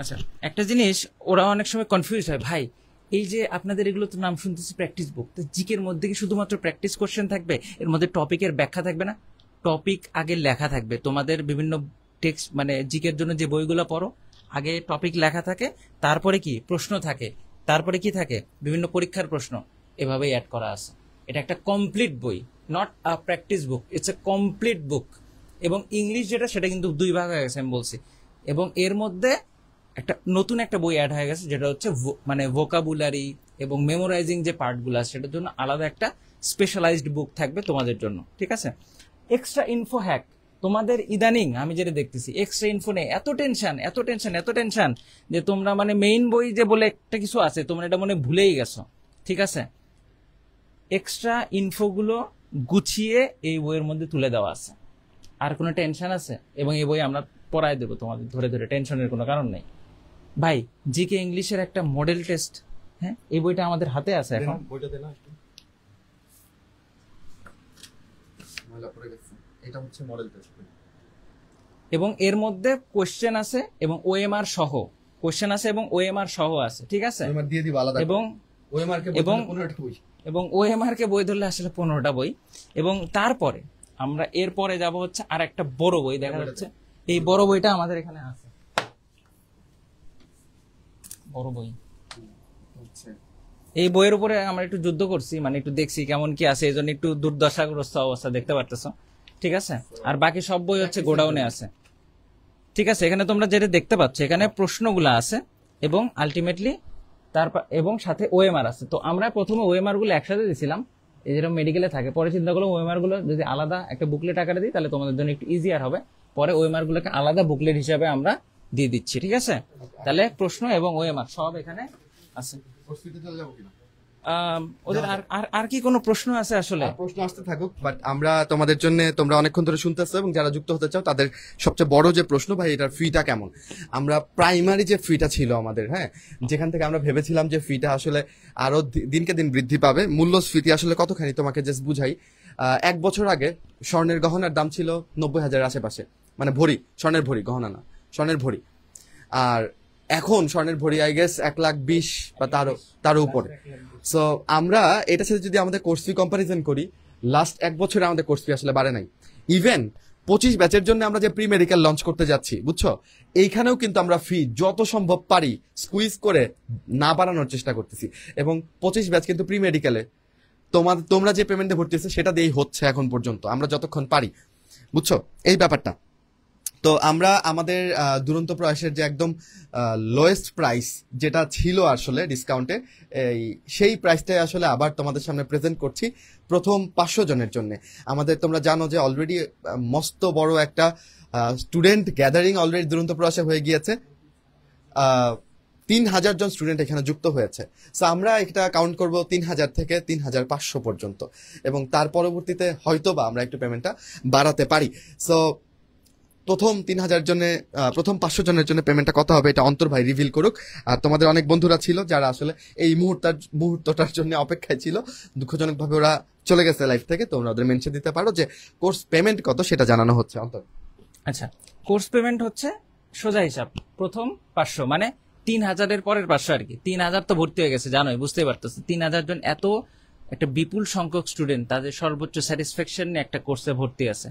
B: আচ্ছা, একটা জিনিস ওরা অনেক সময় কনফিউজ হয়, ভাই এই যে আপনাদের এগুলো তো নাম শুনতেছি প্র্যাকটিস বুক, তো জিকের মধ্যে কি শুধুমাত্র প্র্যাকটিস কোশ্চেন থাকবে, এর মধ্যে টপিকের ব্যাখ্যা থাকবে না? টপিক আগে লেখা থাকবে, তোমাদের বিভিন্ন টেক্সট মানে জিকের জন্য যে বইগুলো পড়ো আগে টপিক লেখা থাকে, তারপরে কি প্রশ্ন থাকে, তারপরে কি থাকে বিভিন্ন পরীক্ষার প্রশ্ন, এভাবেই অ্যাড করা আছে। এটা একটা কমপ্লিট বই, not a practice book, it's a complete বুক। এবং ইংলিশ যেটা সেটা কিন্তু 2 ভাগ হয়ে গেছে আমি বলছি, এবং এর মধ্যে একটা নতুন একটা বই অ্যাড হয়ে গেছে যেটা হচ্ছে মানে ভোকাবুলারি এবং মেমোরাইজিং যে পার্টগুলো আছে সেটার জন্য আলাদা একটা স্পেশালাইজড বুক থাকবে তোমাদের জন্য। ঠিক আছে, এক্সট্রা ইনফো হ্যাক তোমাদের ইদানিং আমি যেটা দেখতেছি, এক্সট্রা ইনফো নেই, এত টেনশন যে তোমরা মানে মেইন বই যে বলে একটা কিছু আছে তোমরা এটা মনে ভুলেই গেছো। ঠিক আছে, এক্সট্রা ইনফোগুলো গুছিয়ে এই বইয়ের মধ্যে তুলে দেওয়া আছে, আর কোনো টেনশন আছে? এবং এই বই আমরা পড়ায় দেবো তোমাদের ধরে ধরে, টেনশনের কোনো কারণ নেই ভাই। জিকে ইংলিশের একটা মডেল টেস্ট, হ্যাঁ, এই বইটা আমাদের হাতে আছে এখন।
A: বইটা দেনা একটু ময়লা পড়ে গেছে, এটা হচ্ছে মডেল টেস্ট।
B: এবং এর মধ্যে কোশ্চেন আছে এবং ওএমআর সহ, কোশ্চেন আছে এবং ওএমআর সহ আছে। ঠিক আছে,
A: ওএমআর দিয়ে দিব আলাদা,
B: এবং
A: ওএমআর কে
B: এবং
A: 15টা বই,
B: এবং ওএমআর কে বই ধরলে আসলে 15টা বই। এবং তারপরে আমরা এরপরে যাব হচ্ছে আর একটা বড় বই, দেখা যাচ্ছে এই বড় বইটা আমাদের এখানে আছে, বড় বই। এই বইয়ের উপরে আমরা একটু যুদ্ধ করছি, মানে একটু দেখছি কেমন কি আছে, এই জন্য একটু দুর্দশাগ্রস্ত অবস্থা দেখতে পারতেছো। ঠিক আছে, আর বাকি সব বই হচ্ছে গোডাউনে আছে। ঠিক আছে, এখানে তোমরা যেটা দেখতে পাচ্ছ এখানে প্রশ্নগুলো আছে এবং আলটিমেটলি তারপর এবং সাথে ওএমআর আছে। তো আমরা প্রথমে ওএমআর গুলো একসাথে দিয়েছিলাম, এই যেরকম মেডিকেলে থাকে, পরে চিন্তা করলাম ওএমআর গুলো যদি আলাদা একটা বুকলেট আকারে দিই তাহলে তোমাদের জন্য একটু ইজিয়ার হবে, পরে ওএমআর গুলোকে আলাদা বুকলেট হিসাবে আমরা দিয়ে দিচ্ছি। ঠিক আছে, তাহলে প্রশ্ন এবং ওএমআর সব এখানে আছে। ওদের আর কি কোনো প্রশ্ন আছে? আসলে
A: প্রশ্ন আসতে থাকুক, বাট আমরা তোমাদের জন্য, তোমরা অনেকক্ষণ ধরে শুনতেছো এবং যারা যুক্ত হতে চাও তাদের সবচেয়ে বড় যে প্রশ্ন, ভাই এটার ফিটা কেমন? আমরা প্রাইমারি যে ফিটা ছিল আমাদের, হ্যাঁ, যেখান থেকে আমরা ভেবেছিলাম যে ফিটা আসলে আরো দিনকে দিন বৃদ্ধি পাবে, মূল্যস্ফীতি আসলে কতখানি তোমাকে জাস্ট বুঝাই। 1 বছর আগে স্বর্ণের গহনার দাম ছিল 90,000 আশেপাশে, মানে ভরি, স্বর্ণের ভরি, গহনা না, স্বর্ণের ভরি। আর এখন স্বর্ণের ভরি আই গেস 1,20,000 বা তারও উপরে। সো আমরা এটার সাথে যদি আমাদের কোর্স ফি কম্পারিজন করি, লাস্ট 1 বছরে আমাদের কোর্স ফি আসলে বাড়ে নাই। ইভেন 25 ব্যাচের জন্য আমরা যে প্রি মেডিকেল লঞ্চ করতে যাচ্ছি, বুঝছো, এইখানেও কিন্তু আমরা ফি যত সম্ভব পারি স্কুইজ করে না বাড়ানোর চেষ্টা করতেছি, এবং 25 ব্যাচ কিন্তু প্রি মেডিকেলে তোমরা যে পেমেন্টে ভর্তি হচ্ছে সেটা দিয়েই হচ্ছে এখন পর্যন্ত, আমরা যতক্ষণ পারি, বুঝছো এই ব্যাপারটা। তো আমরা আমাদের দুরন্ত প্রয়াসের যে একদম লোয়েস্ট প্রাইস যেটা ছিল আসলে ডিসকাউন্টে, সেই প্রাইসটাই আসলে আবার তোমাদের সামনে প্রেজেন্ট করছি প্রথম 500 জনের জন্য। আমাদের তোমরা জানো যে অলরেডি মস্ত বড় একটা স্টুডেন্ট গ্যাদারিং অলরেডি দুরন্ত প্রয়াসে হয়ে গিয়েছে। 3,000 জন স্টুডেন্ট এখানে যুক্ত হয়েছে। সো আমরা এটা কাউন্ট করব 3,000 থেকে 3,500 পর্যন্ত, এবং তার পরবর্তীতে হয়তোবা আমরা একটু পেমেন্টটা বাড়াতে পারি। সো প্রথম 3,000 জনে প্রথম 500 জনের জন্য পেমেন্টটা কত হবে এটা অন্তর ভাই রিভিল করুক। আর তোমাদের অনেক বন্ধুরা ছিল যারা আসলে এই মুহূর্তটার জন্য অপেক্ষায় ছিল, দুঃখজনকভাবে ওরা চলে গেছে লাইফ থেকে। তোমরা ওদের মেনশন দিতে পারো যে কোর্স পেমেন্ট কত সেটা জানানো হচ্ছে। অন্তর,
B: আচ্ছা, কোর্স পেমেন্ট হচ্ছে সোজা হিসাব, প্রথম 500 মানে 3,000-এর পরের 500 আর কি। 3,000 তো ভর্তি হয়ে গেছে, জানোই, বুঝতেই পারতেছি। 3,000 জন এত একটা বিপুল সংখ্যক স্টুডেন্ট, তাদের সর্বোচ্চ স্যাটিসফ্যাকশন নিয়ে একটা কোর্সে ভর্তি আছে,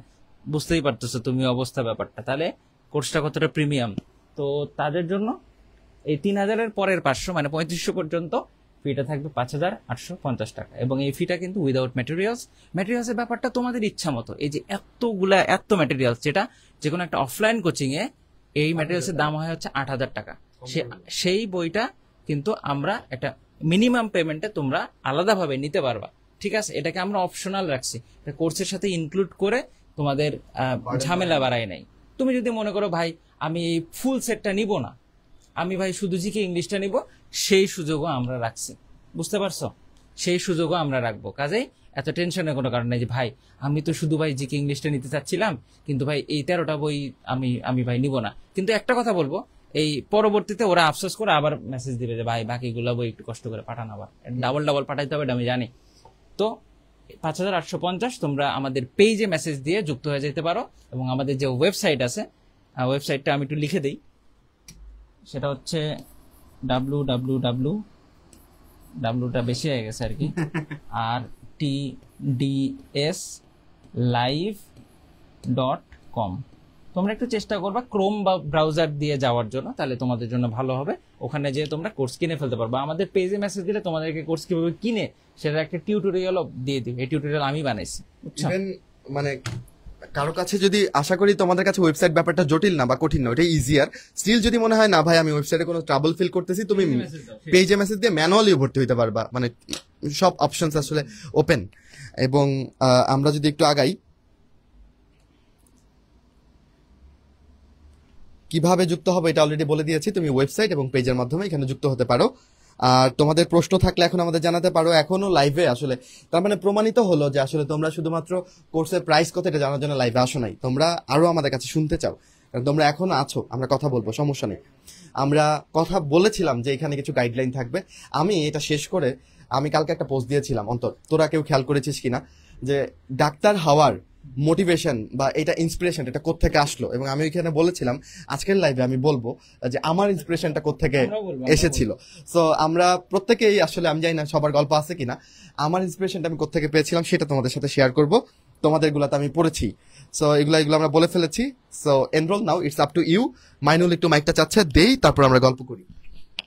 B: বুঝতেই পারতেছো তুমি অবস্থা ব্যাপারটা। তাহলে কোর্সটা কতটা প্রিমিয়াম। তো তাদের জন্য এই 3,000-এর পরের 500 মানে 3500 পর্যন্ত ফিটা থাকবে 5,850 টাকা, এবং এই ফিটা কিন্তু উইদাউট ম্যাটেরিয়ালসের ব্যাপারটা তোমাদের ইচ্ছা মতো। এই যে এত ম্যাটেরিয়ালস, যেটা যে কোনো একটা অফলাইন কোচিং এ এই ম্যাটেরিয়ালসের দাম হয় হচ্ছে 8,000 টাকা। সেই বইটা কিন্তু আমরা একটা মিনিমাম পেমেন্টে তোমরা আলাদাভাবে নিতে পারবা, ঠিক আছে? এটাকে আমরা অপশনাল রাখছি, এটা কোর্সের সাথে ইনক্লুড করে তোমাদের ঝামেলা বাড়াই নাই। তুমি যদি মনে করো ভাই আমি ফুল সেটটা নিব না, আমি ভাই শুধু জিকে ইংলিশটা নিব, সেই সুযোগও আমরা রাখছি, বুঝতে পারছো? সেই সুযোগও আমরা রাখবো। কাজেই এত টেনশনের কোনো কারণ নেই যে ভাই আমি তো শুধু ভাই জিকে ইংলিশটা নিতে চাচ্ছিলাম, কিন্তু ভাই এই 13টা বই আমি ভাই নিব না। কিন্তু একটা কথা বলবো, এই পরবর্তীতে ওরা আফসোস করে আবার মেসেজ দিবে যে ভাই বাকিগুলো বই একটু কষ্ট করে পাঠান, আবার ডাবল পাঠাইতে হবে, আমি জানি। তো 5,850 তোমরা আমাদের পেজে মেসেজ দিয়ে যুক্ত হয়ে যেতে পারো, এবং আমাদের যে ওয়েবসাইট আছে, ওয়েবসাইটটা আমি একটু লিখে দিই, সেটা হচ্ছে www বেশি হয়ে গেছে আর কি, rtdslive.com। তোমরা একটু চেষ্টা করবা ক্রোম বা ব্রাউজার দিয়ে যাওয়ার জন্য, তাহলে তোমাদের জন্য ভালো হবে। ওখানে যেয়ে তোমরা কোর্স কিনে ফেলতে পারবা। আমাদের পেজে মেসেজ দিলে তোমাদেরকে কোর্স কিভাবে কিনে সেটা একটা টিউটোরিয়ালও দিয়ে দিবে। এই টিউটোরিয়াল আমি বানাইছি, বুঝছো?
A: মানে কারো কাছে যদি, আশা করি তোমাদের কাছে ওয়েবসাইট ব্যাপারটা জটিল না বা কঠিন না, ওটা ইজিয়ার। স্টিল যদি মনে হয় না ভাই আমি ওয়েবসাইটে কোনো ট্রাবল ফিল করতেছি, তুমি পেজে মেসেজ দিয়ে ম্যানুয়ালি ভর্তি হইতে পারবা। মানে সব অপশনস আসলে ওপেন। এবং আমরা যদি একটু আগাই, কিভাবে যুক্ত হবে এটা অলরেডি বলে দিয়েছি। তুমি ওয়েবসাইট এবং পেজের মাধ্যমে এখানে যুক্ত হতে পারো। আর তোমাদের প্রশ্ন থাকলে এখন আমাদের জানাতে পারো, এখনো লাইভে আসলে, তার মানে প্রমাণিত হলো যে আসলে তোমরা শুধুমাত্র কোর্সের প্রাইস কত এটা জানার জন্য লাইভে আসো নাই, তোমরা আরো আমাদের কাছে শুনতে চাও, কারণ তোমরা এখনো আছো। আমরা কথা বলবো, সমস্যা নেই। আমরা কথা বলেছিলাম যে এখানে কিছু গাইডলাইন থাকবে। আমি এটা শেষ করে আমি কালকে একটা পোস্ট দিয়েছিলাম, অন্তর তোরা কেউ খেয়াল করেছিস কিনা, যে ডাক্তার হওয়ার মোটিভেশন বা এটা ইন্সপিরেশন এটা কোত্থেকে আসলো। এবং আমি ওইখানে বলেছিলাম আজকের লাইভে আমি বলবো যে আমার ইন্সপিরেশনটা কোত্থেকে এসেছিল। সো আমরা প্রত্যেকেই আসলে, আমি জানি না সবার গল্প আছে কিনা, আমার ইন্সপিরেশনটা আমি কোত্থেকে পেয়েছিলাম সেটা তোমাদের সাথে শেয়ার করব। তোমাদের গুলাতে আমি পড়েছি, সো এগুলো আমরা বলে ফেলেছি। So enroll now, it's up to you. Mainul একটু মাইকটা চাচ্ছে, দেই, তারপর আমরা গল্প করি।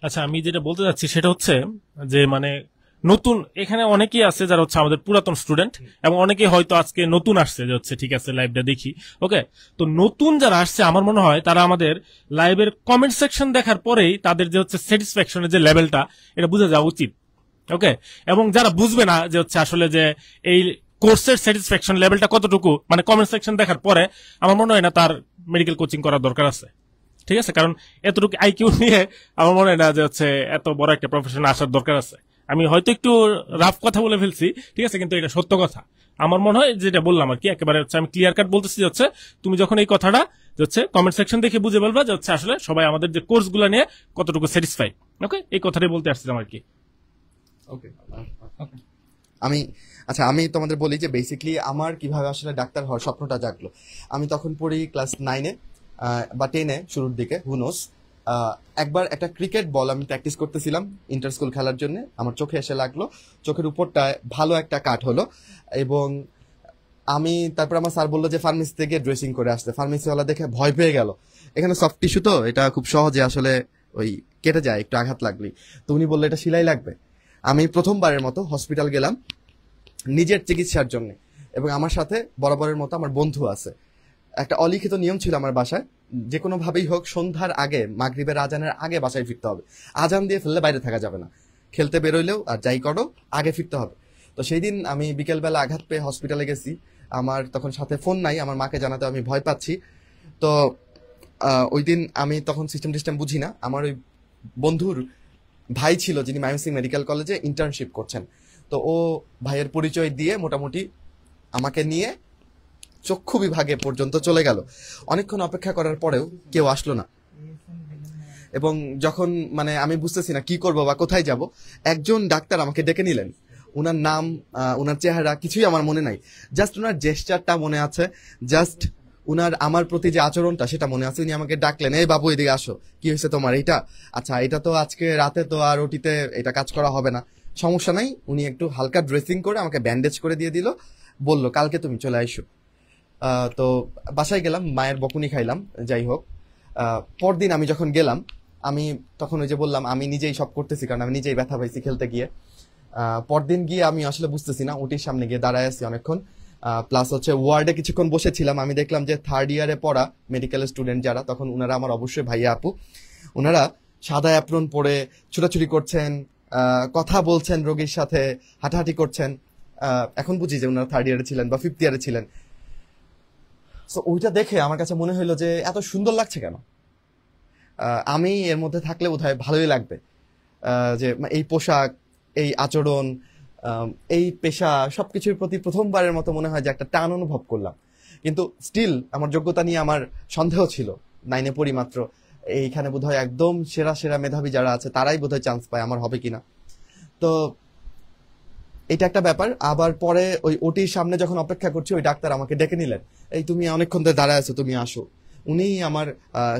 C: আচ্ছা, আমি যেটা বলতে যাচ্ছি সেটা হচ্ছে যে মানে নতুন এখানে অনেকেই আছে যারা হচ্ছে আমাদের পুরাতন স্টুডেন্ট, এবং অনেকেই হয়তো আজকে নতুন আসছে, যে হচ্ছে ঠিক আছে লাইভটা দেখি। ওকে, তো নতুন যারা আসছে আমার মনে হয় তারা আমাদের লাইভের কমেন্ট সেকশন দেখার পরেই তাদের যে হচ্ছে স্যাটিসফ্যাকশনের যে লেভেলটা এটা বুঝে যাওয়া উচিত। ওকে, এবং যারা বুঝবে না যে হচ্ছে আসলে যে এই কোর্সের স্যাটিসফ্যাকশন লেভেলটা কতটুকু, মানে কমেন্ট সেকশন দেখার পরে আমার মনে হয় না তার মেডিকেল কোচিং করার দরকার আছে, ঠিক আছে? কারণ এতটুকু আইকিউ নিয়ে আমার মনে হয় না যে হচ্ছে এত বড় একটা প্রফেশনে আসার দরকার আছে। আমি হয়তো একটু রাফ কথা বলে ফেলছি, ঠিক আছে, কিন্তু এটা সত্য কথা। আমার মনে হয় যেটা বললাম আর কি, একেবারে হচ্ছে আমি ক্লিয়ার কাট বলতেছি, হচ্ছে তুমি যখন এই কথাটা হচ্ছে কমেন্ট সেকশন দেখে বুঝে বলবা যে হচ্ছে আসলে সবাই আমাদের যে কোর্স গুলা নিয়ে কতটুকু স্যাটিসফাই। ওকে, এই কথাটাই বলতে আসছিলাম আর কি।
A: ওকে, আমি তোমাদের বলি যে বেসিক্যালি আমার কিভাবে আসলে ডাক্তার হওয়ার স্বপ্নটা জাগলো। আমি তখন পড়ি ক্লাস 9-এ বা 10-এ শুরুর দিকে, হুনোস। একবার একটা ক্রিকেট বল আমি প্র্যাকটিস করতেছিলাম ইন্টার স্কুল খেলার জন্য, আমার চোখে এসে লাগলো, চোখের উপরটায় ভালো একটা কাট হলো। এবং তারপর আমার স্যার বললো যে ফার্মেসি থেকে ড্রেসিং করে আসতে। ফার্মেসিওয়ালা দেখে ভয় পেয়ে গেল, এখানে সফট টিস্যু তো এটা খুব সহজে আসলে ওই কেটে যায় একটু আঘাত লাগলেই। তো উনি বললো এটা সেলাই লাগবে। আমি প্রথমবারের মতো হসপিটাল গেলাম নিজের চিকিৎসার জন্য, এবং আমার সাথে বরাবরের মতো আমার বন্ধু আছে। একটা অলিখিত নিয়ম ছিল আমার বাসায়, যে কোনো ভাবেই হোক সন্ধ্যার আগে, মাগরিবের আজানের আগে বাসায় ফিরতে হবে। আজান দিয়ে ফেললে বাইরে থাকা যাবে না, খেলতে বেরোইলেও আর যাই করো আগে ফিরতে হবে। তো সেই দিন আমি বিকেলবেলা আঘাত পেয়ে হসপিটালে গেছি। আমার তখন সাথে ফোন নাই, আমার মাকে জানাতে আমি ভয় পাচ্ছি। তো ওই দিন আমি তখন সিস্টেম বুঝি না, আমার ওই বন্ধুর ভাই ছিল যিনি ময়মনসিং মেডিকেল কলেজে ইন্টার্নশিপ করছেন। তো ও ভাইয়ের পরিচয় দিয়ে মোটামুটি আমাকে নিয়ে চক্ষু বিভাগে পর্যন্ত চলে গেল। অনেকক্ষণ অপেক্ষা করার পরেও কেউ আসলো না, এবং যখন মানে আমি বুঝতেছি না কি করব বা কোথায় যাব, একজন ডাক্তার আমাকে ডেকে নিলেন। উনার নাম, উনার চেহারা কিছুই আমার মনে নাই, জাস্ট উনার জেস্টারটা মনে আছে, জাস্ট উনার আমার প্রতি যে আচরণটা সেটা মনে আছে। উনি আমাকে ডাকলেন, এই বাবু এদিকে আসো, কি হয়েছে তোমার? এইটা আচ্ছা, এটা তো আজকে রাতে তো আর ওটিতে এটা কাজ করা হবে না, সমস্যা নাই। উনি একটু হালকা ড্রেসিং করে আমাকে ব্যান্ডেজ করে দিয়ে দিল, বলল কালকে তুমি চলে আইসো। তো বাসায় গেলাম, মায়ের বকুনি খাইলাম। যাই হোক, পরদিন আমি যখন গেলাম, আমি তখন ওই যে বললাম আমি নিজেই সব করতেছি, কারণ আমি নিজেই ব্যথা পাইছি খেলতে গিয়ে। পরদিন গিয়ে আমি আসলে বুঝতেছি না, ওটির সামনে গিয়ে দাঁড়ায় আছি অনেকক্ষণ, প্লাস হচ্ছে ওয়ার্ডে কিছুক্ষণ বসেছিলাম। আমি দেখলাম যে 3rd ইয়ারে পড়া মেডিকেল স্টুডেন্ট যারা, তখন ওনারা আমার অবশ্যই ভাইয়া আপু, ওনারা সাদা অ্যাপ্রন পরে ছোটাছুটি করছেন, কথা বলছেন রোগীর সাথে, হাঁটাহাঁটি করছেন। এখন বুঝি যে ওনারা 3rd ইয়ারে ছিলেন বা 5th ইয়ারে ছিলেন। তো ওইটা দেখে আমার কাছে মনে হলো যে এত সুন্দর লাগছে কেন, আমি এর মধ্যে থাকলে বোধহয় ভালোই লাগবে। যে এই পোশাক, এই আচরণ, এই পেশা, সবকিছুর প্রতি প্রথমবারের মতো মনে হয় যে একটা টান অনুভব করলাম। কিন্তু স্টিল আমার যোগ্যতা নিয়ে আমার সন্দেহ ছিল, 9 এ পড়ি মাত্র। এইখানে বোধহয় একদম সেরা সেরা মেধাবী যারা আছে তারাই বোধহয় চান্স পায়, আমার হবে কিনা। তো এটা একটা ব্যাপার। আবার পরে ওই ওটির সামনে যখন অপেক্ষা করছি, ওই ডাক্তার আমাকে ডেকে নিলেন, এই তুমি অনেকক্ষণ ধরে দাঁড়ায় আছো, তুমি আসো। উনি আমার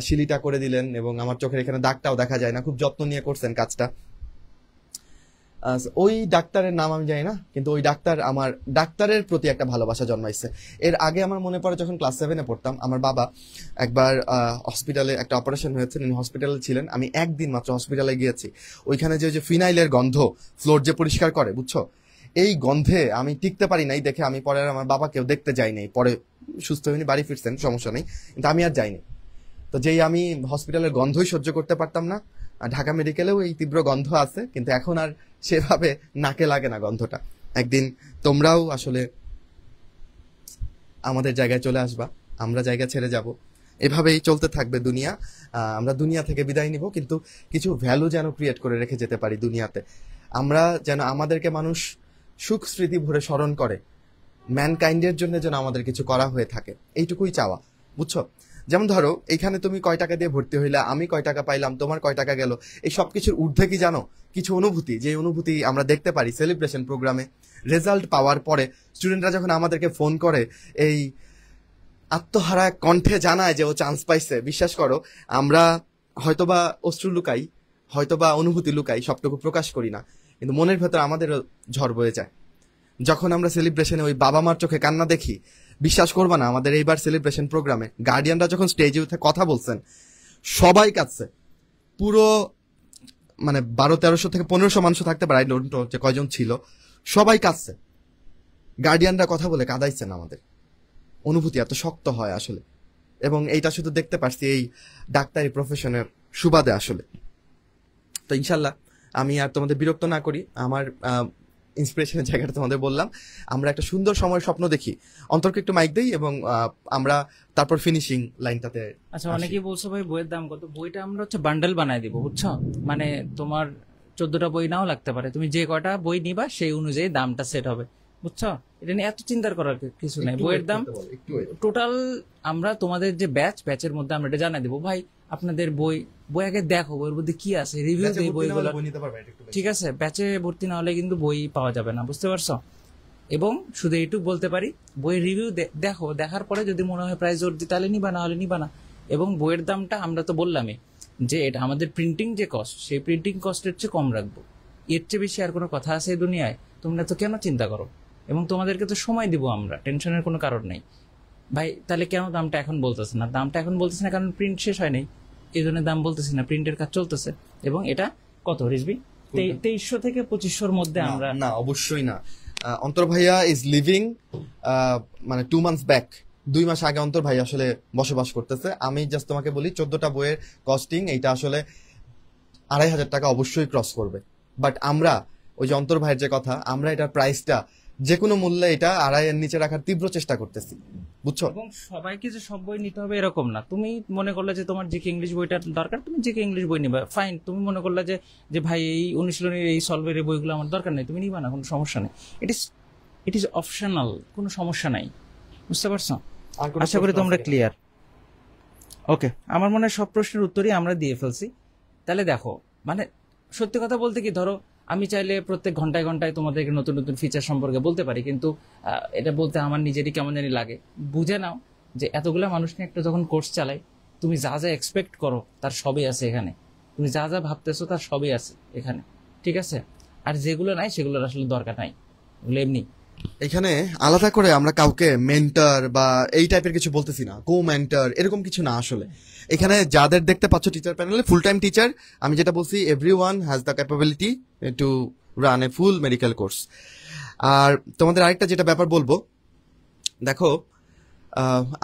A: শিলিটা করে দিলেন, এবং আমার চোখের এখানে দাগটাও দেখা যায় না, খুব যত্ন নিয়ে করছেন কাজটা। ওই ডাক্তারের নাম আমি জানি না, কিন্তু ওই ডাক্তার আমার ডাক্তারের প্রতি একটা ভালোবাসা জন্মাইছে। এর আগে আমার মনে পড়ে যখন ক্লাস 7 এ পড়তাম, আমার বাবা একবার হসপিটালে একটা অপারেশন হয়েছে, উনি হসপিটালে ছিলেন। আমি একদিন মাত্র হসপিটালে গিয়েছি। ওইখানে যে ফিনাইলের গন্ধ, ফ্লোর যে পরিষ্কার করে, বুঝছো, এই গন্ধে আমি টিকতে পারি নাই। দেখে আমি পরে আমার বাবাকেও দেখতে যাই নাই। পরে সুস্থ হয়নি, বাড়ি ফিরছেন, সমস্যা নেই, কিন্তু আমি আর যাইনি। তো যেই আমি হসপিটালের গন্ধই সহ্য করতে পারতাম না, ঢাকা মেডিকেলেও এই তীব্র গন্ধ আছে, কিন্তু এখন আর সেভাবে নাকে লাগে না গন্ধটা। একদিন তোমরাও আসলে আমাদের জায়গায় চলে আসবা, আমরা জায়গা ছেড়ে যাব, এভাবেই চলতে থাকবে দুনিয়া। আমরা দুনিয়া থেকে বিদায় নিব, কিন্তু কিছু ভ্যালু যেন ক্রিয়েট করে রেখে যেতে পারি দুনিয়াতে। আমরা যেন আমাদেরকে মানুষ সুখ স্মৃতি ভরে স্মরণ করে, ম্যানকাইন্ডের জন্য যেন আমাদের কিছু করা হয়ে থাকে, এইটুকুই চাওয়া, বুঝছো। যেমন ধরো, এইখানে তুমি কয় টাকা দিয়ে ভর্তি হইলা, আমি কয় টাকা পাইলাম, তোমার কয় টাকা গেল, এই সব কিছুর ঊর্ধ্বে কি জানো কিছু অনুভূতি, যে অনুভূতি আমরা দেখতে পারি সেলিব্রেশন প্রোগ্রামে। রেজাল্ট পাওয়ার পরে স্টুডেন্টরা যখন আমাদেরকে ফোন করে, এই আত্মহারা কণ্ঠে জানায় যে ও চান্স পাইছে, বিশ্বাস করো আমরা হয়তোবা অশ্রু লুকাই, হয়তোবা অনুভূতি লুকাই, সবটুকু প্রকাশ করি না, কিন্তু মনের ভেতর আমাদেরও ঝড় বয়ে যায় যখন আমরা সেলিব্রেশনে ওই বাবা মার চোখে কান্না দেখি। বিশ্বাস করবা না, আমাদের এইবার সেলিব্রেশন প্রোগ্রামে গার্ডিয়ানরা যখন স্টেজে উঠে কথা বলছেন, সবাই কাঁদছে। পুরো মানে 1200-1300 থেকে 1500 মানুষ থাকতে পারে, যে কয়জন ছিল, সবাই কাঁদছে। গার্ডিয়ানরা কথা বলে কাঁদাইছেন আমাদের। অনুভূতি এত শক্ত হয় আসলে, এবং এইটা শুধু দেখতে পারছি এই ডাক্তারি প্রফেশনের সুবাদে আসলে। তো ইনশাল্লাহ আমি আর তোমাদের বিরক্ত না করি, আমার ইন্সপিরেশনের জায়গাটা তোমাদের বললাম। আমরা একটা সুন্দর সময়ের স্বপ্ন দেখি। অন্তরকে একটু মাইক দেই এবং আমরা তারপর ফিনিশিং লাইনটাতে।
B: আচ্ছা, অনেকেই বলছো ভাই বইয়ের দাম কত? বইটা আমরা হচ্ছে বান্ডেল বানাই দিব, বুঝছো, মানে তোমার 14টা বই নাও লাগতে পারে, তুমি যে কয়টা বই নিবা সেই অনুযায়ী দামটা সেট হবে, বুঝছো। এটা নিয়ে এত চিন্তার করার কিছু নাই। বইয়ের দাম টোটাল আমরা তোমাদের যে ব্যাচের মধ্যে আমরা এটা জানাই দেবো। ভাই আপনাদের বই আগে দেখো, বইয়ের মধ্যে কি আছে, রিভিউ দেই বইগুলো, ঠিক আছে। ব্যাচে ভর্তি না হলে কিন্তু বই পাওয়া যাবে না, বুঝতে পারছো। এবং শুধু এইটুকু বলতে পারি, বইয়ের রিভিউ দেখো, দেখার পরে যদি মনে হয় প্রাইস জোর দিই তাহলে নিবা, না হলে নিবা না। এবং বইয়ের দামটা আমরা তো বললামই যে এটা আমাদের প্রিন্টিং যে কস্ট, সেই প্রিন্টিং কস্টের চেয়ে কম রাখবো। এর চেয়ে বেশি আর কোনো কথা আছে এই দুনিয়ায়? তোমরা তো কেন চিন্তা করো, এবং তোমাদেরকে তো সময় দিব আমরা, টেনশনের কোনো কারণ নেই ভাই। তাহলে কেন দামটা এখন বলতেছে না? দামটা এখন বলতেছে না কারণ প্রিন্ট শেষ হয় নাই, এই জন্য দাম বলতেছি না, প্রিন্টের কাজ চলতেছে। এবং এটা কত রিজবি? 2300 থেকে 2500-র মধ্যে আমরা।
A: না, অবশ্যই না। অন্তর ভাইয়া ইজ লিভিং মানে 2 months ব্যাক, 2 মাস আগে অন্তর ভাই আসলে বসবাস করতেছে। আমি জাস্ট তোমাকে বলি 14টা বইয়ের কস্টিং এইটা আসলে 2500 টাকা অবশ্যই ক্রস করবে। বাট আমরা ওই যে অন্তর ভাইয়ের যে কথা, আমরা এটার প্রাইসটা যে কোনো মূল্যে এটা 2.5 নিচে রাখার তীব্র চেষ্টা করতেছি, বুঝছো?
B: এবং সবাইকে যে সব বই নিতে হবে এরকম না। তুমি মনে করলে যে তোমার জিকে ইংলিশ বইটা দরকার, তুমি জিকে ইংলিশ বই নিবা, ফাইন। তুমি মনে করলে যে যে ভাই এই অনুশীলনের এই সলভের এই বইগুলো আমার দরকার নেই, তুমি নিবা না, কোনো সমস্যা নেই। ইট ইজ অপশনাল, কোনো সমস্যা নাই, বুঝতে পারছো?
A: আর কোনো
B: আশা করি
A: প্রশ্ন
B: তোমরা
A: আছে?
B: ক্লিয়ার। ওকে, আমার মনে হয় সব প্রশ্নের উত্তরই আমরা দিয়ে ফেলছি। তাহলে দেখো, মানে সত্যি কথা বলতে কি, ধরো আমি চাইলে প্রত্যেক ঘন্টায় ঘন্টায় তোমাদেরকে নতুন নতুন ফিচার সম্পর্কে বলতে পারি, কিন্তু এটা বলতে আমার নিজেরই কেমন জানি লাগে। বুঝে নাও যে এতগুলা মানুষ নিয়ে একটা যখন কোর্স চালাই, তুমি যা যা এক্সপেক্ট করো তার সবই আছে এখানে, তুমি যা যা ভাবতেছো তার সবই আছে এখানে, ঠিক আছে? আর যেগুলো নাই সেগুলোর আসলে দরকার নাই, ওগুলো এমনি।
A: এখানে আলাদা করে আমরা কাউকে মেন্টর বা এই টাইপের কিছু বলতেছি না, কো মেন্টর এরকম কিছু না। আসলে এখানে যাদের দেখতে পাচ্ছ টিচার প্যানেলে ফুল টাইম টিচার, আমি যেটা বলছি everyone has the capability to run a full medical course. আর তোমাদের আরেকটা যেটা ব্যাপার বলবো, দেখো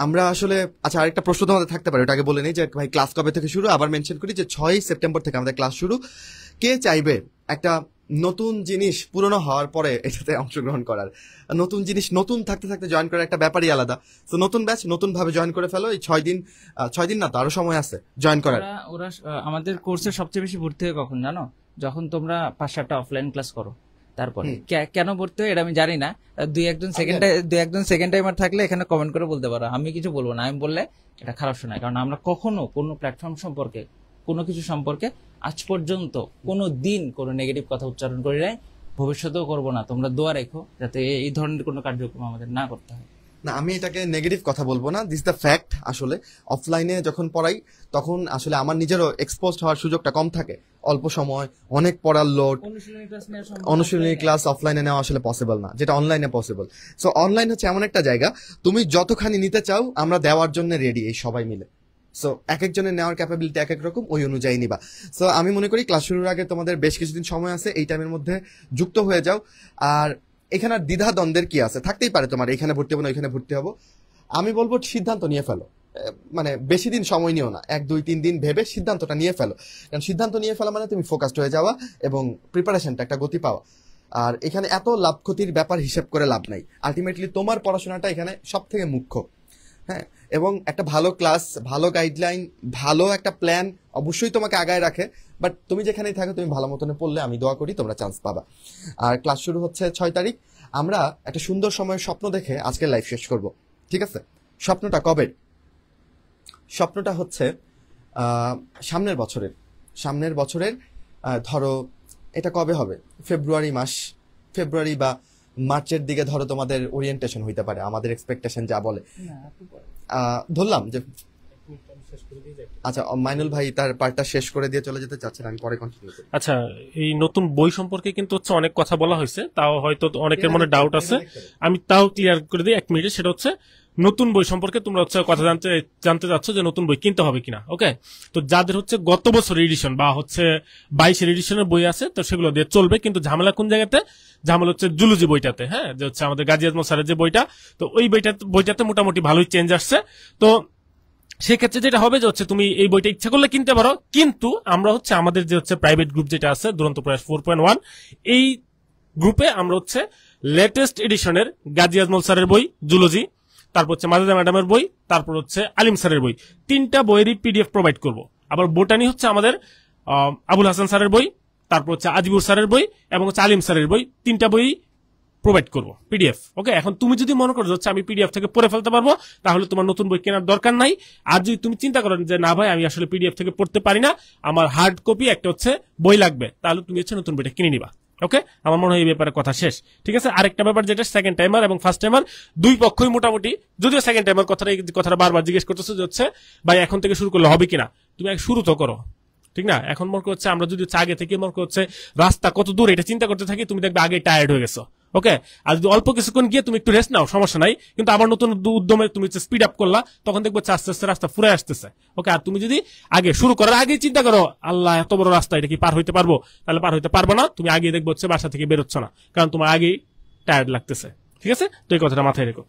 A: আমরা আসলে, আচ্ছা আরেকটা প্রশ্ন তোমাদের থাকতে পারে, ওটাকে বলে নেই যে ভাই ক্লাস কবে থেকে শুরু। আবার মেনশন করি যে 6 সেপ্টেম্বর থেকে আমাদের ক্লাস শুরু। কে চাইবে একটা নতুন জিনিস পুরনো হওয়ার পরে এটাতে অংশগ্রহণ করার, নতুন জিনিস নতুন থাকতে থাকতে জয়েন করার একটা ব্যাপারই আলাদা। তো নতুন ব্যাচ নতুন ভাবে জয়েন করে ফেলো, এই 6 দিন না তো আরো সময় আছে জয়েন করার।
B: ওরা আমাদের কোর্সে সবচেয়ে বেশি ভর্তি হয় কখন জানো? যখন তোমরা 5-7টা অফলাইন ক্লাস করো, তারপরে কেন ভর্তি হয় এটা আমি জানি না। দুই একজন সেকেন্ড টাইমার থাকলে এখানে কমেন্ট করে বলতে পারো, আমি কিছু বলবো না। আমি বললে এটা খারাপ শোনায়, কারণ আমরা কখনো কোনো প্ল্যাটফর্ম সম্পর্কে, কোনো কিছু সম্পর্কে আজ পর্যন্ত কোনো দিন কোনো নেগেটিভ কথা উচ্চারণ করি নাই, ভবিষ্যতেও করবো না। তোমরা দোয়া রেখো যাতে এই ধরনের কোনো কার্যক্রম আমাদের না করতে হয়।
A: না, আমি এটাকে নেগেটিভ কথা বলবো না, দিস দ্য ফ্যাক্ট। আসলে অফলাইনে যখন পড়াই তখন আসলে আমার নিজেরও এক্সপোজড হওয়ার সুযোগটা কম থাকে, অল্প সময়, অনেক পড়ার লোড। অনুশীলনী ক্লাস অফলাইনে নেওয়া আসলে পসিবল না, যেটা অনলাইনে পসিবল। সো অনলাইন হচ্ছে এমন একটা জায়গা, তুমি যতখানি নিতে চাও আমরা দেওয়ার জন্য রেডি, এই সবাই মিলে। সো এক একজনের নেওয়ার ক্যাপাবিলিটি এক এক রকম, ওই অনুযায়ী নিবা। সো আমি মনে করি ক্লাস শুরুর আগে তোমাদের বেশ কিছুদিন সময় আছে, এই টাইমের মধ্যে যুক্ত হয়ে যাও। আর এখানে আর দ্বিধা দ্বন্দ্বের কি আছে, থাকতেই পারে তোমার এখানে ভর্তি হবো না এখানে ভর্তি হবো। আমি বলবো সিদ্ধান্ত নিয়ে ফেলো, মানে বেশি দিন সময় নিও না, 1-2-3 দিন ভেবে সিদ্ধান্তটা নিয়ে ফেলো। কারণ সিদ্ধান্ত নিয়ে ফেলা মানে তুমি ফোকাসড হয়ে যাওয়া এবং প্রিপারেশনটা একটা গতি পাওয়া। আর এখানে এত লাভ ক্ষতির ব্যাপার হিসেব করে লাভ নাই, আলটিমেটলি তোমার পড়াশোনাটা এখানে সব থেকে মুখ্য। হ্যাঁ, এবং একটা ভালো ক্লাস, ভালো গাইডলাইন, ভালো একটা প্ল্যান অবশ্যই তোমাকে আগায় রাখে। বাট তুমি যেখানেই থাকো তুমি ভালো মতনে পড়লে আমি দোয়া করি তোমরা চান্স পাবা। আর ক্লাস শুরু হচ্ছে 6 তারিখ। আমরা একটা সুন্দর সময়ের স্বপ্ন দেখে আজকে লাইভ শেষ করব, ঠিক আছে? স্বপ্নটা কবে? স্বপ্নটা হচ্ছে সামনের বছরের ধরো এটা কবে হবে, ফেব্রুয়ারি বা মার্চের দিকে ধরো তোমাদের ওরিয়েন্টেশন হইতে পারে, আমাদের এক্সপেকটেশন যা বলে। ধরলাম যে আচ্ছা মাইনুল ভাই তার পার্টটা শেষ করে দিয়ে চলে যেতে চাচ্ছেন, আমি পরে কন্টিনিউ করি।
C: আচ্ছা, এই নতুন বই সম্পর্কে কিন্তু হচ্ছে অনেক কথা বলা হয়েছে, তাও হয়তো অনেকের মনে ডাউট আছে, আমি তাও ক্লিয়ার করে দিই 1 মিনিটে। সেটা হচ্ছে নতুন বই সম্পর্কে তোমরা হচ্ছে কথা জানতে চাচ্ছ যে নতুন বই কিনতে হবে কিনা। ওকে, তো যাদের হচ্ছে গত বছর এডিশন বা হচ্ছে 22 এডিশনের বই আছে তো সেগুলো দিয়ে চলবে, কিন্তু ঝামেলা কোন জায়গাতে? ঝামেলা হচ্ছে জুলজি বইটাতে। হ্যাঁ, যে হচ্ছে আমাদের গাজী আজমল স্যারের যে বইটা, তো ওই বইটাতে মোটামুটি ভালোই চেঞ্জ আসছে। তো সেক্ষেত্রে যেটা হবে যে হচ্ছে তুমি এই বইটা ইচ্ছা করলে কিনতে পারো, কিন্তু আমরা হচ্ছে আমাদের যে হচ্ছে প্রাইভেট গ্রুপ যেটা আছে দুরন্ত প্রয়াস 4.1, এই গ্রুপে আমরা হচ্ছে লেটেস্ট এডিশনের গাজী আজমল স্যারের বই জুলজি, তারপর হচ্ছে মাজেদা ম্যাডামের বই, তারপর হচ্ছে আলিম স্যারের বই, 3টা বইয়েরই পিডিএফ প্রোভাইড করব। আবার বোটানি হচ্ছে আমাদের আবুল হাসান স্যারের বই, তারপর হচ্ছে আজিবুর স্যারের বই এবং হচ্ছে আলিম স্যারের বই, 3টা বই প্রোভাইড করবো পিডিএফ। ওকে, এখন তুমি যদি মনে করো হচ্ছে আমি পিডিএফ থেকে পড়ে ফেলতে পারবো, তাহলে তোমার নতুন বই কেনার দরকার নাই। আর যদি তুমি চিন্তা করো যে না ভাই আমি আসলে পিডিএফ থেকে পড়তে পারি না, আমার হার্ড কপি একটা হচ্ছে বই লাগবে, তাহলে তুমি হচ্ছে নতুন বইটা কিনে নিবা। ওকে, আমার মনে হয় এই ব্যাপারে কথা শেষ, ঠিক আছে? আরেকটা ব্যাপার যেটা সেকেন্ড টাইমার এবং ফার্স্ট টাইমার দুই পক্ষই মোটামুটি, যদিও সেকেন্ড টাইমার কথাটা বারবার জিজ্ঞেস করতেছে যে হচ্ছে ভাই এখন থেকে শুরু করলে হবে কিনা, তুমি শুরু তো করো, ঠিক না? এখন মনে হচ্ছে আমরা যদি আগে থেকে মনে হচ্ছে রাস্তা কত দূর এটা চিন্তা করতে থাকি, তুমি দেখবে আগে টায়ার্ড হয়ে গেছো। ওকে, আর যদি অল্প কিছুক্ষণ গিয়ে তুমি একটু রেস্ট নাও সমস্যা নাই, কিন্তু আবার নতুন উদ্যমে তুমি স্পিড আপ করলা, তখন দেখবো আস্তে আস্তে রাস্তা ফুরে আসতেছে। ওকে, আর তুমি যদি আগে শুরু করার আগে চিন্তা করো আল্লাহ এত বড় রাস্তা এটা কি পার হইতে পারবো, তাহলে পার হইতে পারবো না। তুমি আগে দেখবো হচ্ছে বাসা থেকে বেরোচ্ছ না, কারণ তোমার আগেই টায়ার্ড লাগতেছে, ঠিক আছে? তো এই কথাটা মাথায় রেখো।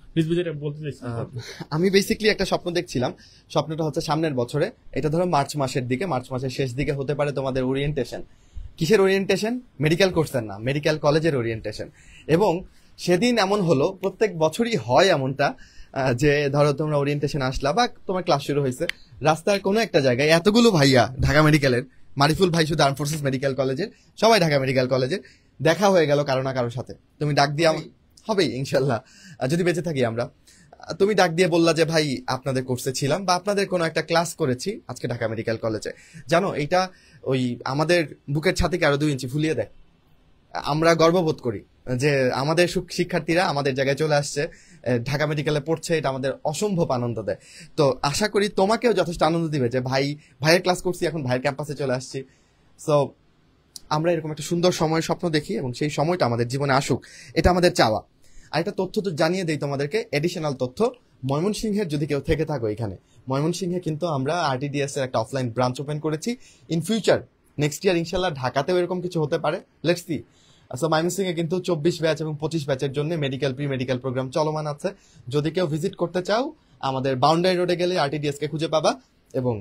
A: আমি বেসিক্যালি একটা স্বপ্ন দেখছিলাম, স্বপ্নটা হচ্ছে সামনের বছরে, এটা ধরো মার্চ মাসের শেষ দিকে হতে পারে তোমাদের ওরিয়েন্টেশন। কিসের ওরিয়েন্টেশন? মেডিকেল কোর্সের না, মেডিকেল কলেজের ওরিয়েন্টেশন। এবং সেদিন এমন হলো, প্রত্যেক বছরই হয় এমনটা, যে ধরো তোমরা ওরিয়েন্টেশন আসলা বা তোমার ক্লাস শুরু হয়েছে, রাস্তার কোনো একটা জায়গায় এতগুলো ভাইয়া ঢাকা মেডিকেলের, মারিফুল ভাই শুধু আর্ম ফোর্সেস মেডিকেল কলেজের, সবাই ঢাকা মেডিকেল কলেজের, দেখা হয়ে গেল কারো না কারোর সাথে। তুমি ডাক দিয়ে হবেই ইনশাল্লাহ, যদি বেঁচে থাকি আমরা। তুমি ডাক দিয়ে বললা যে ভাই আপনাদের কোর্সে ছিলাম বা আপনাদের কোনো একটা ক্লাস করেছি আজকে ঢাকা মেডিকেল কলেজে। জানো এইটা ওই আমাদের বুকের ছাতিকে আরো 2 ইঞ্চি ফুলিয়ে দেয়। আমরা গর্ববোধ করি যে আমাদের শিক্ষার্থীরা আমাদের জায়গায় চলে আসছে, ঢাকা মেডিকেলে পড়ছে, এটা আমাদের অসম্ভব আনন্দ দেয়। তো আশা করি তোমাকেও যথেষ্ট আনন্দ দিবে যে ভাইয়ের ক্লাস করছি, এখন ভাইয়ের ক্যাম্পাসে চলে আসছি। সো আমরা এরকম একটা সুন্দর সময়ের স্বপ্ন দেখি এবং সেই সময়টা আমাদের জীবনে আসুক, এটা আমাদের চাওয়া। আর একটা তথ্য তো জানিয়ে দেই তোমাদেরকে, এডিশনাল তথ্য, ময়মনসিংহের যদি কেউ থেকে থাকো এখানে, ময়মনসিংহে কিন্তু আমরা আরটিডিএস এর একটা অফলাইন ব্রাঞ্চ ওপেন করেছি। ইন ফিউচার নেক্সট ইয়ার ইনশাল্লাহ ঢাকাতেও এরকম কিছু হতে পারে, লেটস সি। সো ময়মনসিংহে কিন্তু 24 ব্যাচ এবং 25 ব্যাচের জন্য মেডিকেল প্রি মেডিকেল প্রোগ্রাম চলমান আছে। যদি কেউ ভিজিট করতে চাও, আমাদের বাউন্ডারি রোডে গেলে আরটিডিএস কে খুঁজে পাবা এবং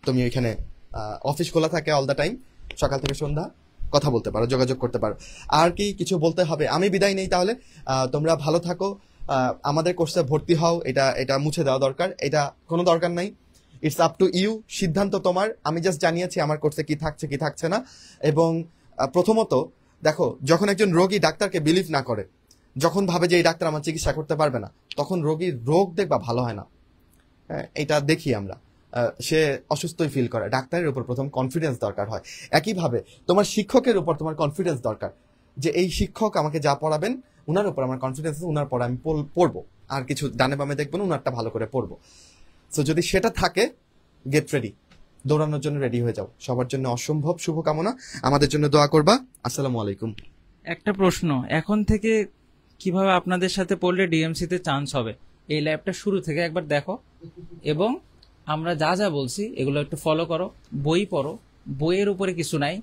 A: তুমি ওইখানে অফিস খোলা থাকে অল দ্য টাইম, সকাল থেকে সন্ধ্যা, কথা বলতে পারো, যোগাযোগ করতে পারো। আর কি কিছু বলতে হবে? আমি বিদায় নেই তাহলে। তোমরা ভালো থাকো, আমাদের কোর্সে ভর্তি হও, এটা মুছে দেওয়া দরকার, এটা কোনো দরকার নাই। ইটস আপ টু ইউ, সিদ্ধান্ত তোমার। আমি জাস্ট জানিয়েছি আমার কোর্সে কি থাকছে কি থাকছে না। এবং প্রথমত দেখো, যখন একজন রোগী ডাক্তারকে বিলিভ না করে, যখন ভাবে যে এই ডাক্তার আমার চিকিৎসা করতে পারবে না, তখন রোগীর রোগ দেখবা ভালো হয় না। এটা দেখি আমরা, সে অসুস্থই ফিল করে। ডাক্তারের উপর প্রথম কনফিডেন্স দরকার হয়। একইভাবে তোমার শিক্ষকের উপর তোমার কনফিডেন্স দরকার, যে এই শিক্ষক আমাকে যা পড়াবেন উনার উপর আমার কনফিডেন্স আছে, উনার পর আমি পড়বো, আর কিছু ডানে বামে দেখবো না, উনারটা ভালো করে পড়বো। সো যদি সেটা থাকে, গেট রেডি, দৌড়ানোর জন্য রেডি হয়ে যাও। সবার জন্য অসম্ভব শুভকামনা, আমাদের জন্য দোয়া করবা। আসসালামু আলাইকুম।
B: একটা প্রশ্ন, এখন থেকে কিভাবে আপনাদের সাথে পড়লে ডিএমসি তে চান্স হবে, এই ল্যাবটা শুরু থেকে একবার দেখো এবং আমরা যা যা বলছি এগুলো একটু ফলো করো। বই পড়ো, বইয়ের উপরে কিছু নাই,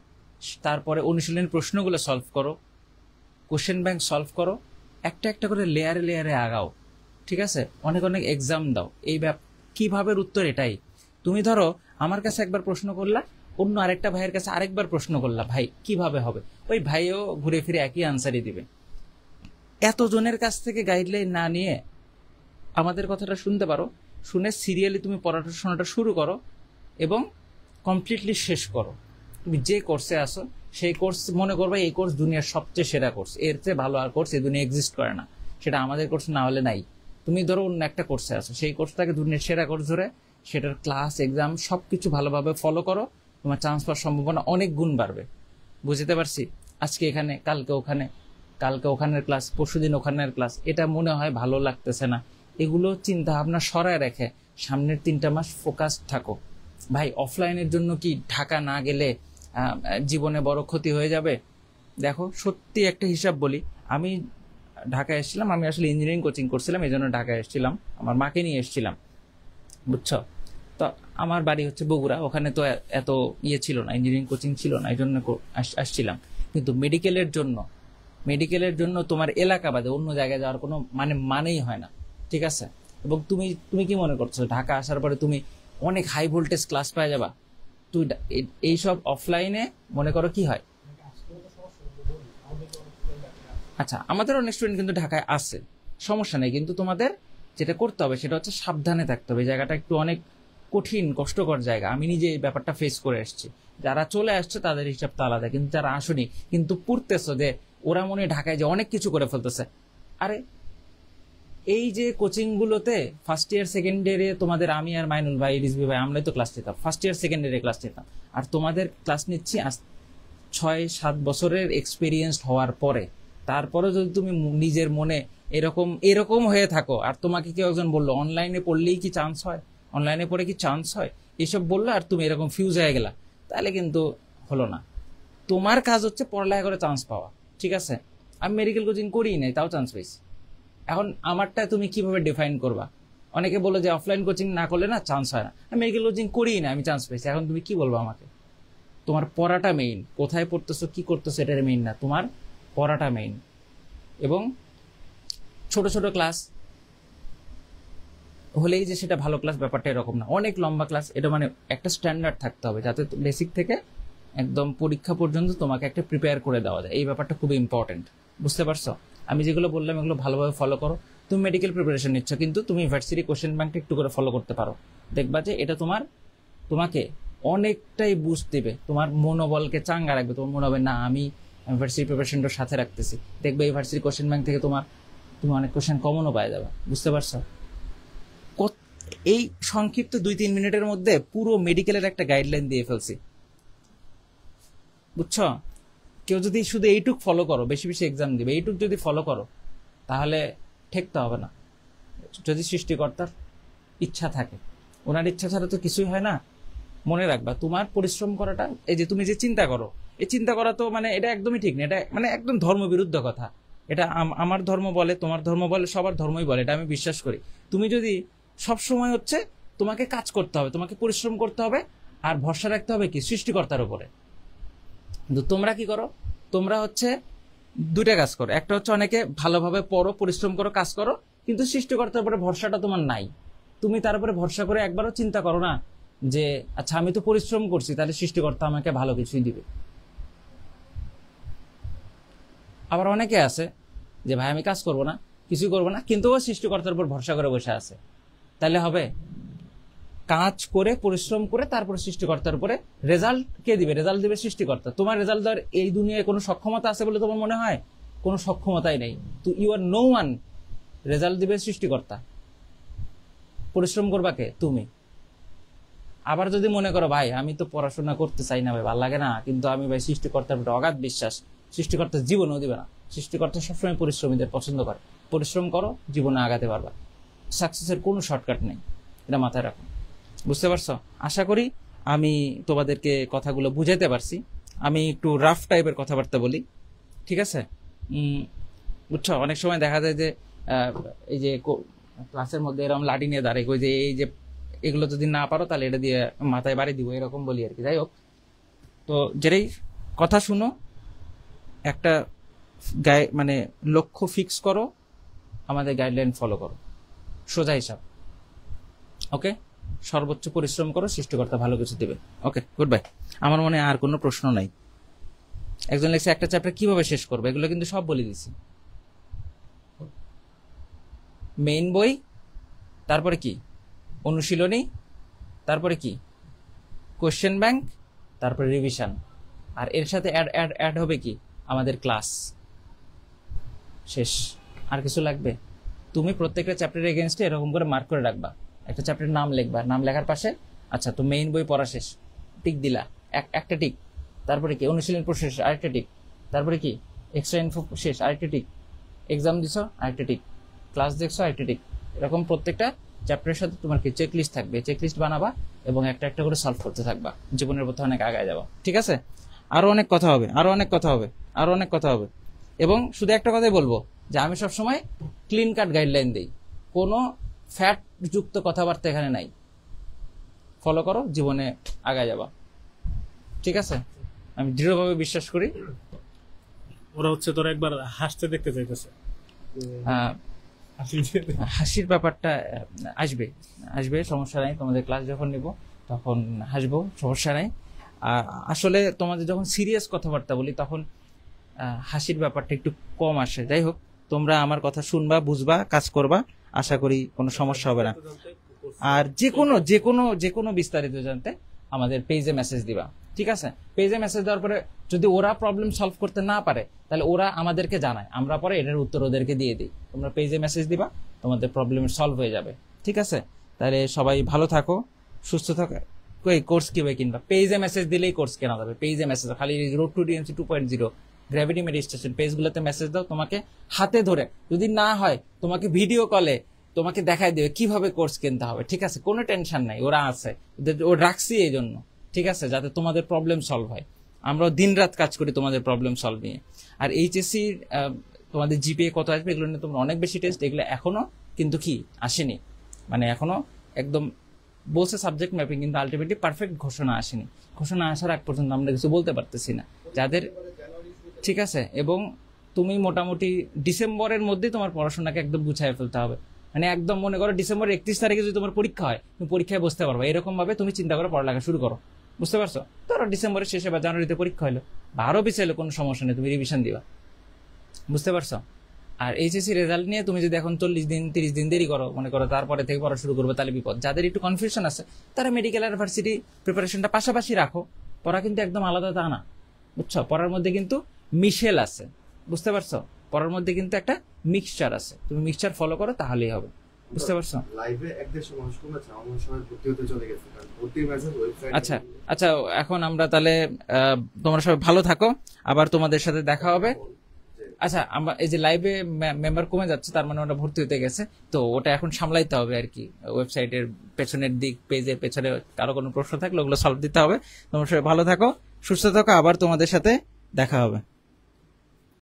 B: তারপরে অনুশীলনী প্রশ্নগুলো সলভ করো, কোশ্চেন ব্যাংক সলভ করো, একটা একটা করে লেয়ারে লেয়ারে আগাও, ঠিক আছে? অনেক অনেক এক্সাম দাও। এই কিভাবে উত্তর এটাই। তুমি ধরো আমার কাছে একবার প্রশ্ন করলা, অন্য আরেকটা ভাইয়ের কাছে আরেকবার প্রশ্ন করলা, ভাই কিভাবে হবে, ওই ভাইও ঘুরে ফিরে একই আনসারই দিবে। এতজনের কাছ থেকে গাইডলাইন না নিয়ে আমাদের কথাটা শুনতে পারো, শুনে সিরিয়ালি তুমি পড়াশোনাটা শুরু করো এবং কমপ্লিটলি শেষ করো। তুমি যে কোর্সে আসো সেই কোর্স মনে করবে এই কোর্স দুনিয়ার সবচেয়ে সেরা কোর্স, এর চেয়ে ভালো আর কোর্স এই দুনিয়া এক্সিস্ট করে না। সেটা আমাদের কোর্স না হলে নাই। তুমি ধরো অন্য একটা কোর্সে আসো, সেই কোর্সটাকে দুনিয়ার সেরা কোর্স ধরে সেটার ক্লাস এক্সাম সবকিছু ভালোভাবে ফলো করো, তোমার চান্স পাওয়ার সম্ভাবনা অনেক গুণ বাড়বে। বুঝতে পারছি? আজকে এখানে, কালকে ওখানে, কালকে ওখানের ক্লাস, পরশুদিন ওখানের ক্লাস, এটা মনে হয় ভালো লাগতেছে না। এগুলো চিন্তা ভাবনা সরায় রেখে সামনের 3টা মাস ফোকাস থাকো। ভাই অফলাইনের জন্য কি ঢাকা না গেলে জীবনে বড় ক্ষতি হয়ে যাবে? দেখো সত্যি একটা হিসাব বলি, আমি ঢাকায় এসেছিলাম, আমি আসলে ইঞ্জিনিয়ারিং কোচিং করছিলাম, এই জন্য ঢাকায় এসেছিলাম, আমার মাকে নিয়ে এসেছিলাম, বুঝছো? তো আমার বাড়ি হচ্ছে বগুড়া, ওখানে তো এত ছিল না, ইঞ্জিনিয়ারিং কোচিং ছিল না, এই জন্য আসছিলাম। কিন্তু মেডিকেলের জন্য তোমার এলাকা বাদে অন্য জায়গায় যাওয়ার কোনো মানেই হয় না, ঠিক আছে? এবং তুমি কি মনে করছো ঢাকা আসার পরে তুমি অনেক হাই ভোল্টেজ ক্লাস পাওয়া যাবা? তুই এইসব অফলাইনে মনে করো কি হয়। আচ্ছা, আমাদের অনেক স্টুডেন্ট কিন্তু ঢাকায় আছে, সমস্যা নেই, কিন্তু তোমাদের যেটা করতে হবে সেটা হচ্ছে সাবধানে থাকতে হবে। জায়গাটা একটু অনেক কঠিন কষ্টকর জায়গা, আমি নিজে এই ব্যাপারটা ফেস করে এসেছি। যারা চলে আসছে তাদের হিসাবটা আলাদা, কিন্তু যারা আসেনি কিন্তু পড়তেছো যে ওরা মনে ঢাকায় যে অনেক কিছু করে ফেলতেছে। আরে এই যে কোচিং গুলোতে ফার্স্ট ইয়ার সেকেন্ড ইয়ারে তোমাদের, আমি আর মাইনুল ভাই, রিজভি ভাই, আমরাই তো ক্লাস নিতাম, ফার্স্ট ইয়ার সেকেন্ড ইয়ারে ক্লাস নিতাম। আর তোমাদের ক্লাস নিচ্ছি 6-7 বছরের এক্সপিরিয়েন্স হওয়ার পরে। তারপরে যদি তুমি নিজের মনে এরকম হয়ে থাকো, আর তোমাকে কেউ একজন বললো অনলাইনে পড়লেই কি চান্স হয়, অনলাইনে পড়ে কি চান্স হয়, এসব বললো, আর তুমি এরকম ফিউজ হয়ে গেলা, তাহলে কিন্তু হলো না। তোমার কাজ হচ্ছে পড়ালেখা করে চান্স পাওয়া, ঠিক আছে? আমি মেডিকেল কোচিং করিই নাই, তাও চান্স পেয়েছি। এখন আমারটা তুমি কিভাবে ডিফাইন করবা? অনেকে বলে যে অফলাইন কোচিং না করলে না চান্স হয় না, আমি মেডিকেল কোচিং করিই না, আমি চান্স পেয়েছি। এখন তুমি কি বলবো আমাকে? তোমার পড়াটা মেইন, কোথায় পড়তেছো কি করতেছো এটার মেইন না, তোমার পড়াটা মেইন। এবং ছোট ছোট ক্লাস হলেই যে সেটা ভালো ক্লাস, ব্যাপারটা এরকম না, অনেক লম্বা ক্লাস। এটা একটা স্ট্যান্ডার্ড থাকতে হবে, যাতে বেসিক থেকে একদম পরীক্ষা পর্যন্ত তোমাকে একটা প্রিপেয়ার করে দেওয়া যায়। এই ব্যাপারটা খুবই ইম্পর্টেন্ট, বুঝতে পারছো? আমি যেগুলো বললাম এগুলো ভালোভাবে ফলো করো। তুমি মেডিকেল প্রিপারেশন নিচ্ছ, কিন্তু তুমি ইউনিভার্সিটি কোশ্চেন ব্যাংকটা একটু করে ফলো করতে পারো, দেখবা যে এটা তোমাকে অনেকটাই বুস্ট দিবে, তোমার মনোবলকে চাঙ্গা রাখবে। তোমার মনে হবে না আমি ইউনিভার্সিটি প্রিপারেশনটা সাথে রাখতেছি, দেখবে ইউনিভার্সিটি কোশ্চেন ব্যাংক থেকে তুমি অনেক কোশ্চেন কমনও পাওয়া যাবে। বুঝতে পারছো? এই সংক্ষিপ্ত 2-3 মিনিটের মধ্যে পুরো মেডিকেলের একটা গাইডলাইন দিয়ে ফেলছি, বুঝছো? কেউ যদি শুধু এইটুক ফলো করো, বেশি বেশি এক্সাম দিবে, এইটুক যদি ফলো করো তাহলে ঠেকতে হবে না। যদি সৃষ্টিকর্তার ইচ্ছা থাকে, ওনার ইচ্ছা ছাড়া তো কিছুই হয় না। মনে রাখবা তোমার পরিশ্রম করাটা, এই যে তুমি যে চিন্তা করো, এই চিন্তা করা তো মানে এটা একদমই ঠিক না, এটা মানে একদম ধর্মবিরুদ্ধ কথা। এটা আমার ধর্ম বলে, তোমার ধর্ম বলে, সবার ধর্মই বলে, এটা আমি বিশ্বাস করি। তুমি যদি সবসময় হচ্ছে তোমাকে কাজ করতে হবে, তোমাকে পরিশ্রম করতে হবে, আর ভরসা রাখতে হবে কি সৃষ্টিকর্তার উপরে। কিন্তু তোমরা কি করো? তোমরা হচ্ছে দুইটা কাজ করো। একটা হচ্ছে অনেকে ভালোভাবে পড়ো, পরিশ্রম করো, কাজ করো, কিন্তু সৃষ্টিকর্তার উপরে ভরসাটা তোমার নাই। তুমি তার উপরে ভরসা করে একবারও চিন্তা করো না যে আচ্ছা আমি তো পরিশ্রম করছি, তাহলে সৃষ্টিকর্তা আমাকে ভালো কিছুই দিবে। আবার অনেকে আছে যে ভাই আমি কাজ করবো না, কিছুই করবো না, কিন্তু ও সৃষ্টিকর্তার উপর ভরসা করে বসে আছে। তাহলে হবে? কাজ করে পরিশ্রম করে তারপর সৃষ্টিকর্তার উপরে রেজাল্ট কে দিবে? রেজাল্ট দিবে সৃষ্টিকর্তা। তোমার রেজাল্ট দেওয়ার এই দুনিয়ায় কোনো সক্ষমতা আছে বলে তোমার মনে হয়? কোনো সক্ষমতাই নেই। তো you are no one. Result দিবে সৃষ্টিকর্তা। পরিশ্রম করবা কে? তুমি। আবার যদি মনে করো ভাই আমি তো পড়াশোনা করতে চাই না, ভাই ভালো লাগে না, কিন্তু আমি ভাই সৃষ্টিকর্তার উপরে অগাধ বিশ্বাস, সৃষ্টিকর্তার জীবনেও দিবে না। সৃষ্টিকর্তা সবসময় পরিশ্রমীদের পছন্দ করে। পরিশ্রম করো, জীবনে আগাতে পারবা। সাকসেসের কোনো শর্টকাট নেই, এটা মাথায় রাখো। বুঝতে পারছো? আশা করি আমি তোমাদেরকে কথাগুলো বুঝাইতে পারছি। আমি একটু রাফ টাইপের কথাবার্তা বলি, ঠিক আছে? বুঝছো? অনেক সময় দেখা যায় যে এই যে ক্লাসের মধ্যে এরকম লাঠি নিয়ে দাঁড়ায়, ওই যে এই যে এগুলো যদি না পারো তাহলে এটা দিয়ে মাথায় বাড়ি দিব, এরকম বলি আর কি। যাই হোক, তো যেটাই কথা শুনো, একটা মানে লক্ষ্য ফিক্স করো, আমাদের গাইডলাইন ফলো করো, সোজা হিসাব। ওকে, সর্বোচ্চ পরিশ্রম করো, সৃষ্টিকর্তা ভালো কিছু দেবে। ওকে, গুড বাই। আমার মনে আর কোনো প্রশ্ন নাই। একজন লেখছে একটা চ্যাপ্টার কিভাবে শেষ করবে, এগুলো কিন্তু সব বলে দিছি। মেইন বই, তারপরে কি অনুশীলনী, তারপরে কি কোশ্চেন ব্যাংক, তারপরে রিভিশন, আর এর সাথে অ্যাড হবে কি আমাদের ক্লাস। শেষ। আর কিছু লাগবে? তুমি প্রত্যেকটা চ্যাপ্টারের এগেইনস্টে এরকম করে মার্ক করে রাখবা, একটা চ্যাপ্টারের নাম লিখবা, নাম লেখার পাশে আচ্ছা তো মেইন বই পড়া শেষ, টিক দিলা, একটা টিক। তারপরে কি অনুশীলন শেষ, আরেকটা টিক। তারপরে কি এক্সট্রা ইনফো শেষ, আরেকটা টিক। এক্সাম দিছো, আরেকটা টিক। ক্লাস দেখছো, আরেকটা টিক। এরকম প্রত্যেকটা চ্যাপ্টারের সাথে তোমার কি চেকলিস্ট থাকবে, চেকলিস্ট বানাবা এবং একটা একটা করে সলভ করতে থাকবা, জীবনের পথে অনেক আগায় যাবা। ঠিক আছে? আরো অনেক কথা হবে, আরো অনেক কথা হবে, আরো অনেক কথা হবে। এবং শুধু একটা কথাই বলবো যে আমি সবসময় ক্লিন কাট গাইডলাইন দিই, কোনো ফ্যাট যুক্ত কথাবার্তা এখানে নাই। ফলো করো, জীবনে আগায় যাবা। ঠিক আছে? আমি দৃঢ়ভাবে বিশ্বাস করি।
C: ওরা হচ্ছে তোরা একবার হাসতে দেখতে চাইতেছে।
B: হাসির ব্যাপারটা আসবে আসবে, সমস্যা নাই। তোমাদের ক্লাস যখন নিব তখন হাসবো, সমস্যা নাই। আসলে তোমাদের যখন সিরিয়াস কথাবার্তা বলি তখন হাসির ব্যাপারটা একটু কম আসে। যাই হোক, তোমরা আমার কথা শুনবা, বুঝবা, কাজ করবা, আশা করি কোনো সমস্যা হবে না। আর যে কোনো বিস্তারিত জানতে আমাদের পেজে মেসেজ দিবা। ঠিক আছে? পেজে মেসেজ দেওয়ার পরে যদি ওরা প্রবলেম সলভ করতে না পারে তাহলে ওরা আমাদেরকে জানায়, আমরা পরে এটার উত্তর ওদেরকে দিয়ে দিই। তোমরা পেজে মেসেজ দিবা, তোমাদের প্রবলেম সলভ হয়ে যাবে। ঠিক আছে? তাহলে সবাই ভালো থাকো, সুস্থ থাকো। কোর্স কিভাবে কিনবা? পেজে মেসেজ দিলেই কোর্স কেনা যাবে। পেজে মেসেজ, খালি road to DMC 2.0 gravity meditation পেজগুলোতে মেসেজ দাও, তোমাকে হাতে ধরে, যদি না হয় তোমাকে ভিডিও কলে তোমাকে দেখাই দেবে কিভাবে কোর্স কিনতে হবে। ঠিক আছে? কোনো টেনশন নাই, ওরা আছে, ও রাখছি এই জন্য। ঠিক আছে? যাতে তোমাদের প্রবলেম সলভ হয়। আমরাও দিন রাত কাজ করি তোমাদের প্রবলেম সলভ নিয়ে। আর এইচএসসি তোমাদের জিপিএ কত আসবে এগুলো নিয়ে তোমরা অনেক বেশি টেস্ট, এগুলো এখনো কিন্তু কি আসেনি, মানে এখনো একদম বলছে সাবজেক্ট ম্যাপিং, কিন্তু আলটিমেটলি পারফেক্ট ঘোষণা আসেনি। ঘোষণা আসার আগ পর্যন্ত আমরা কিছু বলতে পারতেছি না যাদের। ঠিক আছে? এবং তুমি মোটামুটি ডিসেম্বরের মধ্যে তোমার পড়াশোনাকে একদম গুছিয়ে ফেলতে হবে। মানে একদম মনে করো ডিসেম্বরের 31 তারিখে যদি তোমার পরীক্ষা হয়, তুমি পরীক্ষায় বসতে পারবে, এরকম ভাবে তুমি চিন্তা করে পড়ালেখা শুরু করো। বুঝতে পারছো? ধরো ডিসেম্বরের শেষে বা জানুয়ারিতে পরীক্ষা হলো বা আরো পিছিয়ে হলো, কোনো সমস্যা নেই, তুমি রিভিশন দিবা। বুঝতে পারছো? আর এইচএসসি রেজাল্ট নিয়ে তুমি যদি এখন 40 দিন 30 দিন দেরি করো, মনে করো তারপরে থেকে পড়া শুরু করবে, তাহলে বিপদ। যাদের একটু কনফিউশন আছে তারা মেডিকেল আর ভার্সিটি প্রিপারেশনটা পাশাপাশি রাখো। পড়া কিন্তু একদম আলাদা তা না, বুঝছো? পড়ার মধ্যে কিন্তু মিশেল আছে, বুঝতে পারছো? পড়ার মধ্যে কিন্তু একটা মিক্সচার আছে, তুমি মিক্সচার ফলো করো তাহলেই হবে, বুঝতে পারছো?
A: লাইভে 1-1.5 মানুষ কমেছে, আমার সবাই ভর্তি হতে চলে গেছে, কারণ ভর্তির মেসেজ ওয়েবসাইট।
B: আচ্ছা আচ্ছা, এখন আমরা তাহলে তোমরা সবাই ভালো থাকো, আবার তোমাদের সাথে দেখা হবে। আচ্ছা, আমরা এই যে লাইভে মেম্বার কমে যাচ্ছে, তার মানে ওটা ভর্তি হতে গেছে, তো ওটা এখন সামলাইতে হবে আর কি। ওয়েবসাইটের পেছনের দিক, পেজের পেছনে কারো কোনো প্রশ্ন থাকলে ওগুলো সলভ দিতে হবে। তোমরা সবাই ভালো থাকো, সুস্থ থাকো, আবার তোমাদের সাথে দেখা হবে।